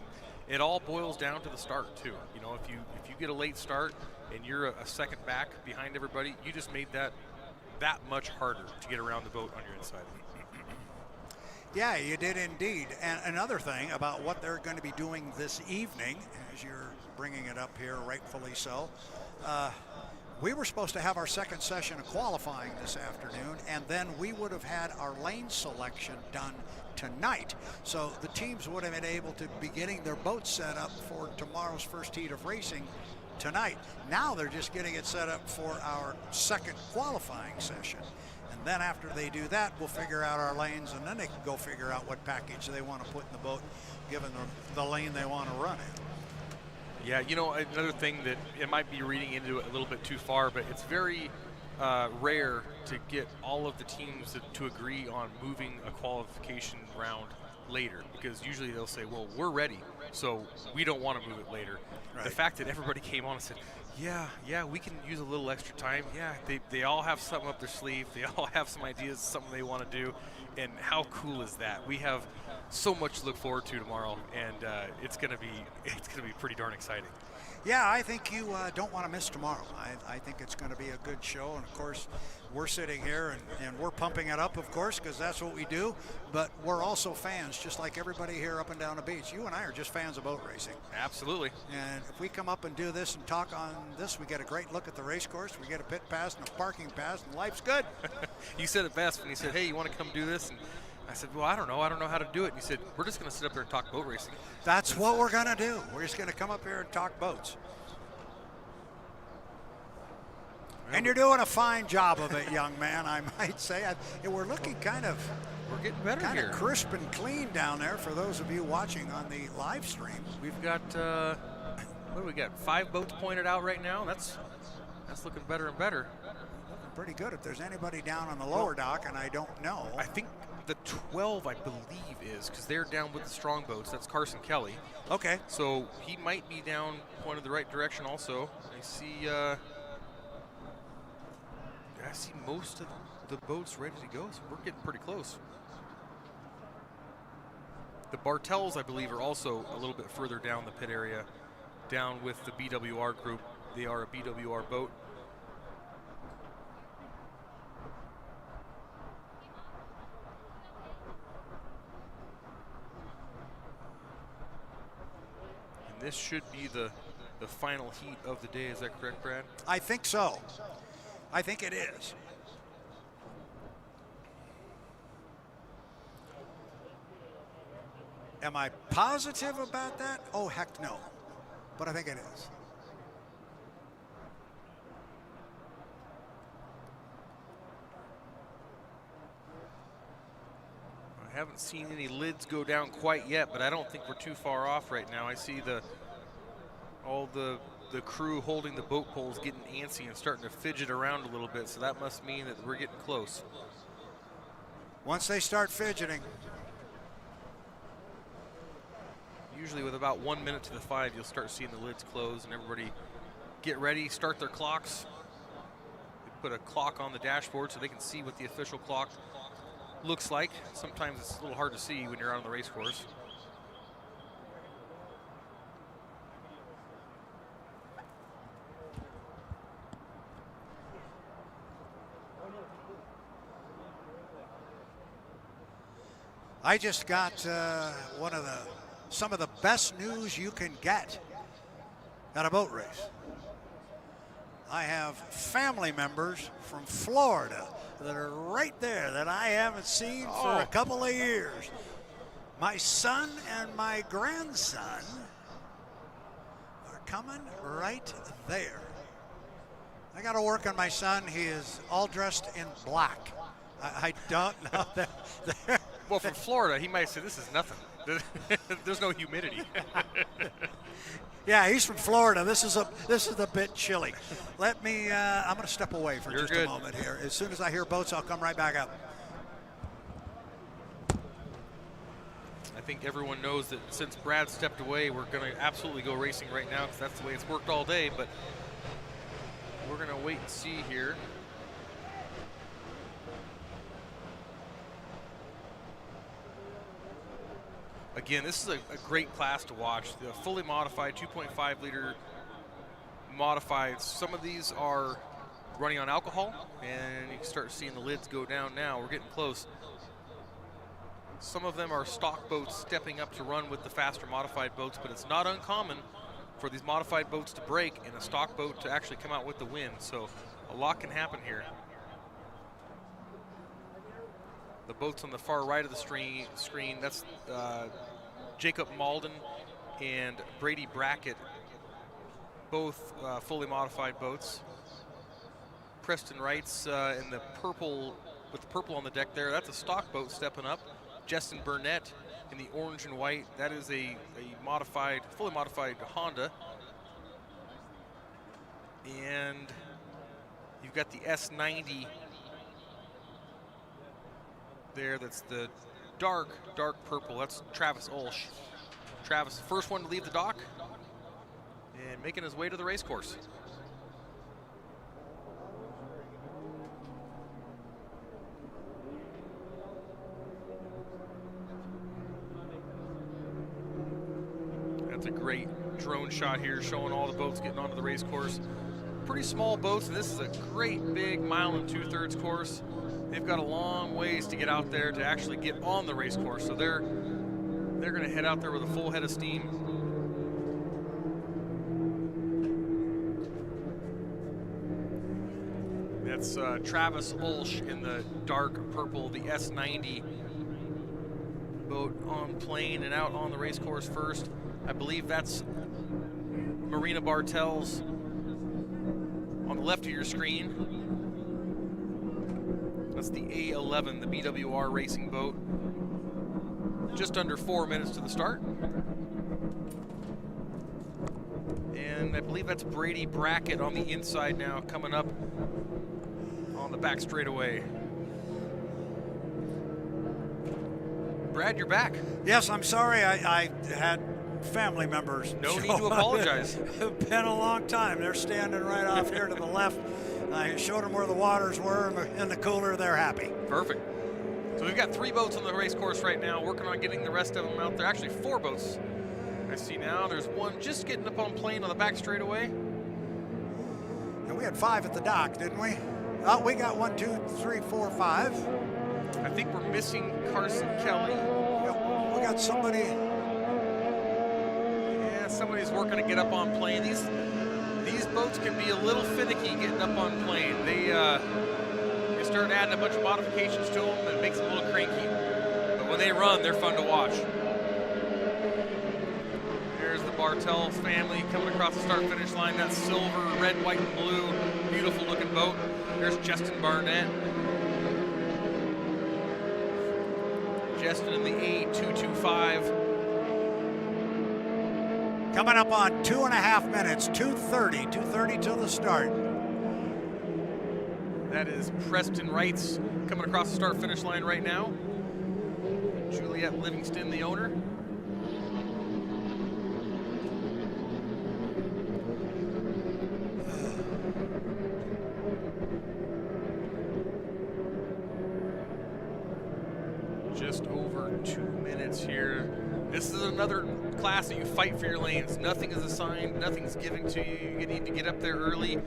It all boils down to the start too. You know, if you get a late start and you're a second back behind everybody, you just made that much harder to get around the boat on your inside. Yeah, you did indeed. And another thing about what they're going to be doing this evening, as you're bringing it up here, rightfully so, we were supposed to have our second session of qualifying this afternoon, and then we would have had our lane selection done tonight. So the teams would have been able to be getting their boats set up for tomorrow's first heat of racing tonight. Now they're just getting it set up for our second qualifying session. And then after they do that, we'll figure out our lanes, and then they can go figure out what package they want to put in the boat, given the lane they want to run in. Yeah, you know, another thing that it might be reading into it a little bit too far, but it's very rare to get all of the teams to agree on moving a qualification round later, because usually they'll say, well, we're ready, so we don't want to move it later. Right. The fact that everybody came on and said, yeah, we can use a little extra time. Yeah, they all have something up their sleeve. They all have some ideas, something they want to do. And how cool is that? We have so much to look forward to tomorrow, and it's gonna be pretty darn exciting. Yeah, I think you don't want to miss tomorrow. I think it's going to be a good show, and of course, we're sitting here and we're pumping it up, of course, because that's what we do. But we're also fans, just like everybody here up and down the beach. You and I are just fans of boat racing. Absolutely. And if we come up and do this and talk on this, we get a great look at the race course. We get a pit pass and a parking pass, and life's good. You said it best when you said, "Hey, you want to come do this?" And I said, well, I don't know how to do it. And he said, we're just going to sit up there and talk boat racing. That's what we're going to do. We're just going to come up here and talk boats. And you're doing a fine job of it, young man, I might say. We're looking we're getting better here. Crisp and clean down there for those of you watching on the live stream. We've got, what do we got? 5 boats pointed out right now. That's looking better and better. Looking pretty good. If there's anybody down on the lower dock, and I don't know. I think the 12, I believe, is, because they're down with the strong boats. That's Carson Kelly. Okay. So he might be down, pointed the right direction also. I see most of the boats ready to go, so we're getting pretty close. The Bartels, I believe, are also a little bit further down the pit area, down with the BWR group. They are a BWR boat. This should be the final heat of the day. Is that correct, Brad? I think so. I think it is. Am I positive about that? Oh, heck no. But I think it is. I haven't seen any lids go down quite yet, but I don't think we're too far off right now. I see all the crew holding the boat poles getting antsy and starting to fidget around a little bit, so that must mean that we're getting close. Once they start fidgeting. Usually with about 1 minute to the 5, you'll start seeing the lids close and everybody get ready, start their clocks. They put a clock on the dashboard so they can see what the official clock looks like. Sometimes it's a little hard to see when you're out on the race course. I just got some of the best news you can get at a boat race. I have family members from Florida that are right there that I haven't seen for a couple of years. My son and my grandson are coming right there. I got to work on my son. He is all dressed in black I don't know. Well, from Florida, he might say this is nothing. There's no humidity. Yeah, he's from Florida. This is a bit chilly. Let me. I'm going to step away for just a moment here. As soon as I hear boats, I'll come right back up. I think everyone knows that since Brad stepped away, we're going to absolutely go racing right now because that's the way it's worked all day. But we're going to wait and see here. Again, this is a great class to watch. The fully modified 2.5 liter modifieds. Some of these are running on alcohol, and you can start seeing the lids go down now. We're getting close. Some of them are stock boats stepping up to run with the faster modified boats, but it's not uncommon for these modified boats to break and a stock boat to actually come out with the win. So a lot can happen here. The boats on the far right of the screen, that's Jacob Malden and Brady Brackett, both fully modified boats. Preston Wright's in the purple, with the purple on the deck there, that's a stock boat stepping up. Justin Burnett in the orange and white, that is a modified, fully modified Honda. And you've got the S90 there, that's the dark purple. That's Travis Olsch. Travis, first one to leave the dock and making his way to the race course. That's a great drone shot here showing all the boats getting onto the race course. Pretty small boats, and this is a great big 1 2/3 course. They've got a long ways to get out there to actually get on the race course, so they're going to head out there with a full head of steam. That's Travis Olsch in the dark purple, the S90 boat on plane and out on the race course first. I believe that's Marina Bartels on the left of your screen. That's the A11, the BWR racing boat. Just under 4 minutes to the start. And I believe that's Brady Brackett on the inside now, coming up on the back straightaway. Brad, you're back. Yes, I'm sorry I had family members. No need to apologize. It's been a long time. They're standing right off here to the left. I showed them where the waters were in the cooler. They're happy. Perfect. So we've got 3 boats on the race course right now, working on getting the rest of them out there. Actually, 4 boats I see now. There's one just getting up on plane on the back straightaway. And we had 5 at the dock, didn't we? Oh, we got 1, 2, 3, 4, 5. I think we're missing Carson Kelly. We got somebody. Yeah, somebody's working to get up on plane. These boats can be a little finicky getting up on plane. They start adding a bunch of modifications to them and it makes them a little cranky. But when they run, they're fun to watch. There's the Bartels family coming across the start-finish line. That's silver, red, white, and blue. Beautiful looking boat. There's Justin Barnett. Justin in the A225. Coming up on 2.5 minutes, 2:30 till the start. That is Preston Wright's coming across the start-finish line right now. Juliet Livingston, the owner. Just over 2 minutes here. This is another class that you fight for your lanes. Nothing is assigned, nothing's given to you. You need to get up there early,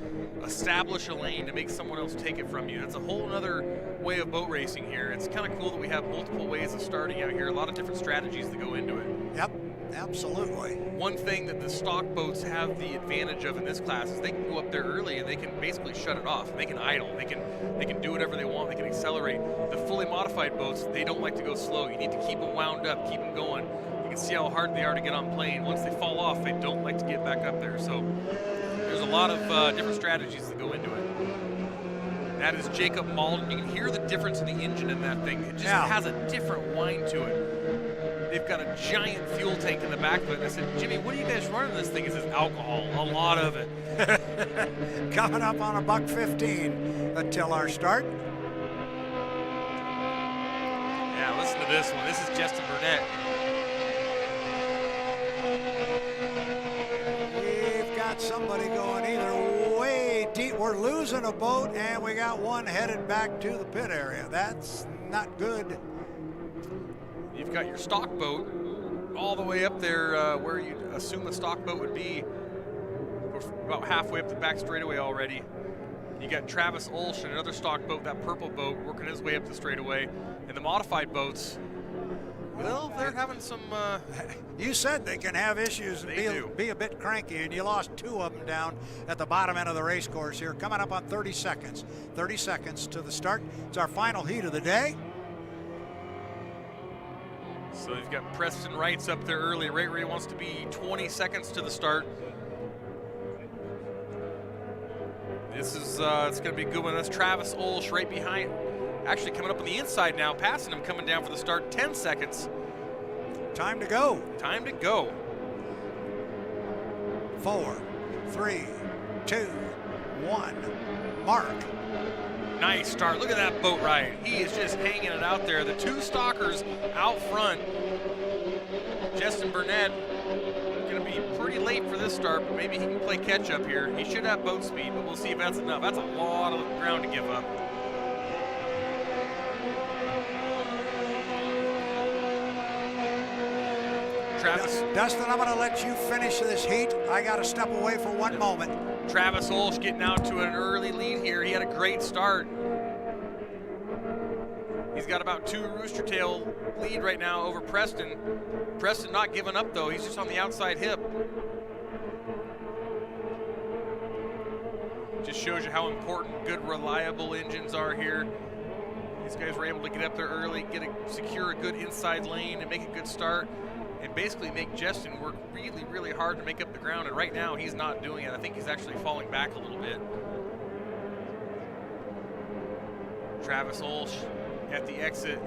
establish a lane to make someone else take it from you. That's a whole other way of boat racing here. It's kind of cool that we have multiple ways of starting out here, a lot of different strategies that go into it. Yep, absolutely. One thing that the stock boats have the advantage of in this class is they can go up there early and they can basically shut it off. They can idle, they can do whatever they want, they can accelerate. The fully modified boats, they don't like to go slow. You need to keep them wound up, keep them going. You can see how hard they are to get on plane. Once they fall off, they don't like to get back up there. So there's a lot of different strategies that go into it. That is Jacob Malden. You can hear the difference in the engine in that thing. It just has a different whine to it. They've got a giant fuel tank in the back of it. And I said, Jimmy, what are you guys running this thing? He says, alcohol, a lot of it. Coming up on a $1:15 until our start. Yeah, listen to this one. This is Justin Burnett. We've got somebody going either way deep. We're losing a boat, and we got one headed back to the pit area. That's not good. You've got your stock boat all the way up there where you assume a stock boat would be. We're about halfway up the back straightaway already. You got Travis Olsch and another stock boat, that purple boat, working his way up the straightaway. And the modified boats, well, they're having some... You said they can have issues and be a bit cranky, and you lost 2 of them down at the bottom end of the race course here. Coming up on 30 seconds. 30 seconds to the start. It's our final heat of the day. So you've got Preston Wrights up there early, right where he wants to be, 20 seconds to the start. This is, it's going to be a good one. That's Travis Olsch right behind. Actually coming up on the inside now, passing him, coming down for the start, 10 seconds. Time to go. Time to go. 4, 3, 2, 1, mark. Nice start. Look at that boat ride. He is just hanging it out there. The 2 stalkers out front. Justin Burnett going to be pretty late for this start, but maybe he can play catch up here. He should have boat speed, but we'll see if that's enough. That's a lot of ground to give up. Travis. Dustin, I'm going to let you finish this heat. I got to step away for 1 moment. Travis Olsch getting out to an early lead here. He had a great start. He's got about 2 rooster tail lead right now over Preston. Preston not giving up though. He's just on the outside hip. Just shows you how important good, reliable engines are here. These guys were able to get up there early, secure a good inside lane, and make a good start, and basically make Justin work really, really hard to make up the ground. And right now, he's not doing it. I think he's actually falling back a little bit. Travis Olsch at the exit.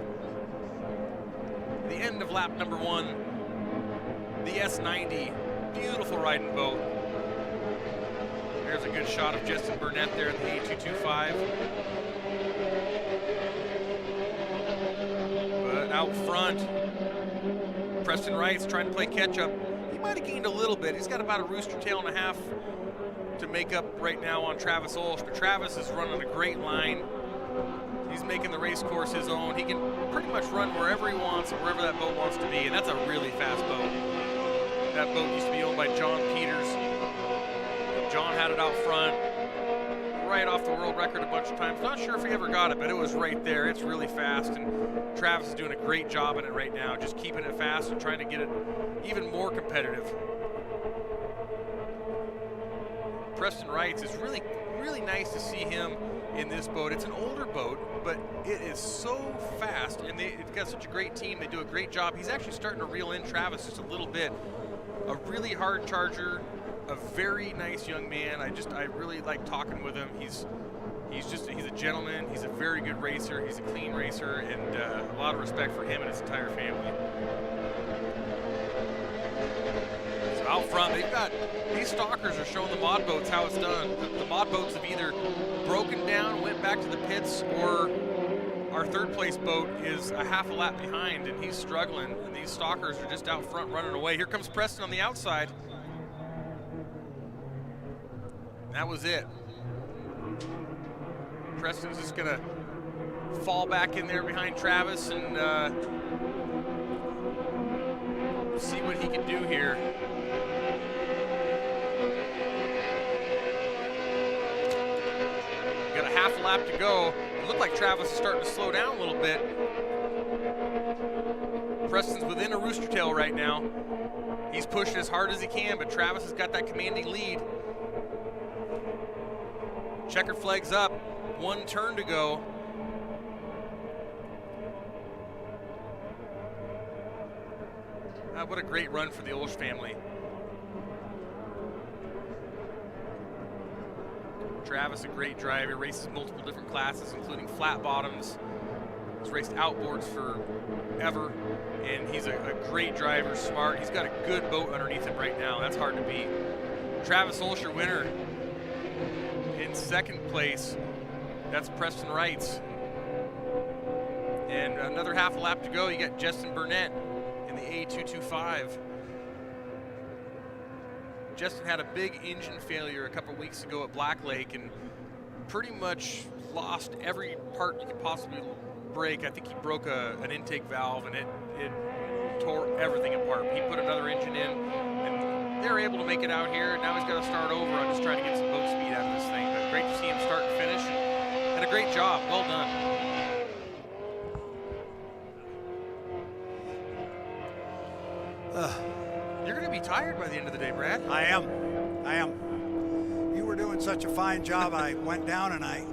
The end of lap number 1. The S90. Beautiful riding boat. There's a good shot of Justin Burnett there in the A225. But out front, Preston Wright's trying to play catch up. He might have gained a little bit. He's got about a rooster tail and a half to make up right now on Travis Olsch. But Travis is running a great line. He's making the race course his own. He can pretty much run wherever he wants and wherever that boat wants to be. And that's a really fast boat. That boat used to be owned by John Peters. John had it out front, right off the world record a bunch of times. Not sure if he ever got it, but it was right there. It's really fast, and Travis is doing a great job in it right now, just keeping it fast and trying to get it even more competitive. Preston Wrights is really, really nice to see him in this boat. It's an older boat, but it is so fast, and they've got such a great team. They do a great job. He's actually starting to reel in Travis just a little bit. A really hard charger. A very nice young man. I really like talking with him. He's a gentleman. He's a very good racer. He's a clean racer, and a lot of respect for him and his entire family. So out front, these stalkers are showing the mod boats how it's done. The mod boats have either broken down, went back to the pits, or our 3rd place boat is a half a lap behind, and he's struggling. And these stalkers are just out front running away. Here comes Preston on the outside. That was it. Preston's just gonna fall back in there behind Travis and see what he can do here. Got a half lap to go. It looked like Travis is starting to slow down a little bit. Preston's within a rooster tail right now. He's pushing as hard as he can, but Travis has got that commanding lead. Checker flag's up, 1 turn to go. What a great run for the Olsch family. Travis, a great driver, races multiple different classes, including flat bottoms. He's raced outboards forever, and he's a great driver, smart. He's got a good boat underneath him right now. That's hard to beat. Travis Olsher, winner. In second place, that's Preston Wrights. And another half a lap to go. You got Justin Burnett in the A225. Justin had a big engine failure a couple weeks ago at Black Lake and pretty much lost every part you could possibly break. I think he broke an intake valve, and it tore everything apart. He put another engine in, and they're able to make it out here. Now he's got to start over on just trying to get some boat speed out of this thing. But great to see him start and finish, and a great job. Well done. You're going to be tired by the end of the day, Brad. I am. You were doing such a fine job. I went down and I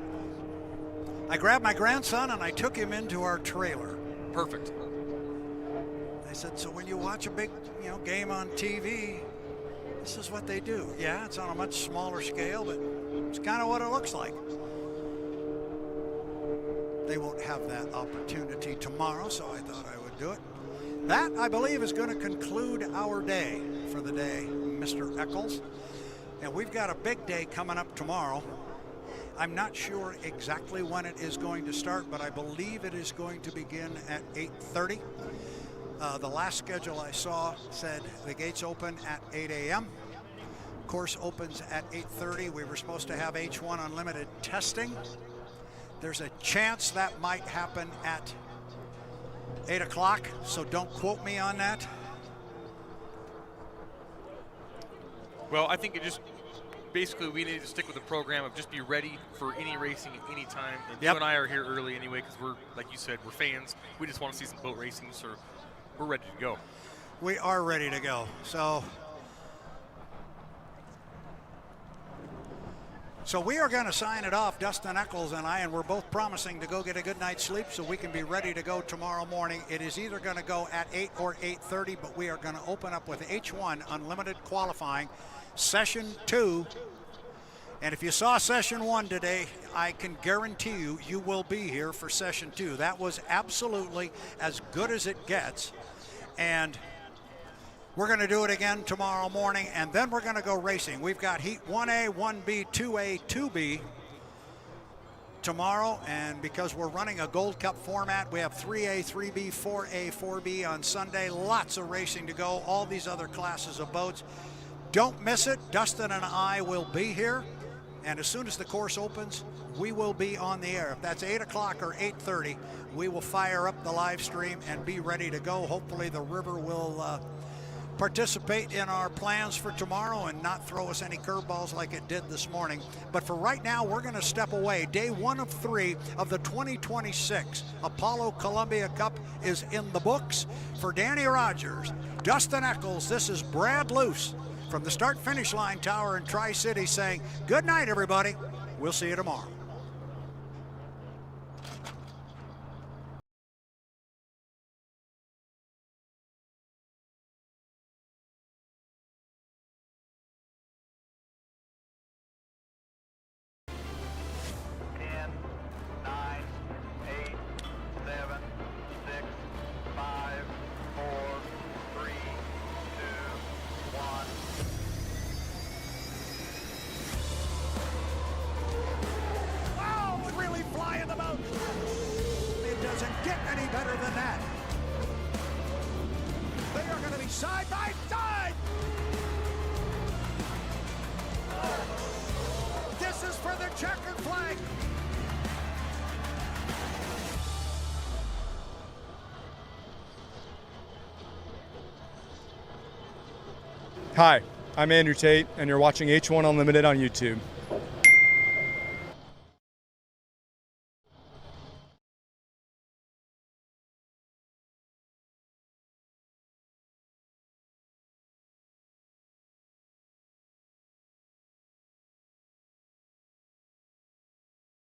grabbed my grandson and I took him into our trailer. Perfect. I said, so when you watch a big, game on TV, this is what they do. Yeah, it's on a much smaller scale, but it's kind of what it looks like. They won't have that opportunity tomorrow, so I thought I would do it. That, I believe, is going to conclude our day for the day, Mr. Eccles. And we've got a big day coming up tomorrow. I'm not sure exactly when it is going to start, but I believe it is going to begin at 8:30. The last schedule I saw said the gates open at 8 a.m. Course opens at 8:30. We were supposed to have H1 Unlimited testing. There's a chance that might happen at 8 o'clock, so don't quote me on that. Well, I think it just basically we need to stick with the program of just be ready for any racing at any time. And you and I are here early anyway because we're, like you said, we're fans. We just want to see some boat racing, so we're ready to go. We are ready to go. So we are going to sign it off, Dustin Eccles and I, and we're both promising to go get a good night's sleep so we can be ready to go tomorrow morning. It is either going to go at 8 or 8:30, but we are going to open up with H1 Unlimited Qualifying, Session 2. And if you saw Session 1 today, I can guarantee you will be here for Session 2. That was absolutely as good as it gets. And we're going to do it again tomorrow morning, and then we're going to go racing. We've got Heat 1A, 1B, 2A, 2B tomorrow, and because we're running a Gold Cup format, we have 3A, 3B, 4A, 4B on Sunday. Lots of racing to go, all these other classes of boats. Don't miss it. Dustin and I will be here, and as soon as the course opens, we will be on the air. If that's 8 o'clock or 8:30, we will fire up the live stream and be ready to go. Hopefully the river will participate in our plans for tomorrow and not throw us any curveballs like it did this morning. But for right now, we're going to step away. Day 1 of 3 of the 2026 Apollo Columbia Cup is in the books. For Danny Rogers, Dustin Eccles, this is Brad Luce from the start-finish line tower in Tri-City saying, good night, everybody. We'll see you tomorrow. Side by side! This is for the checkered flag. Hi, I'm Andrew Tate, and you're watching H1 Unlimited on YouTube.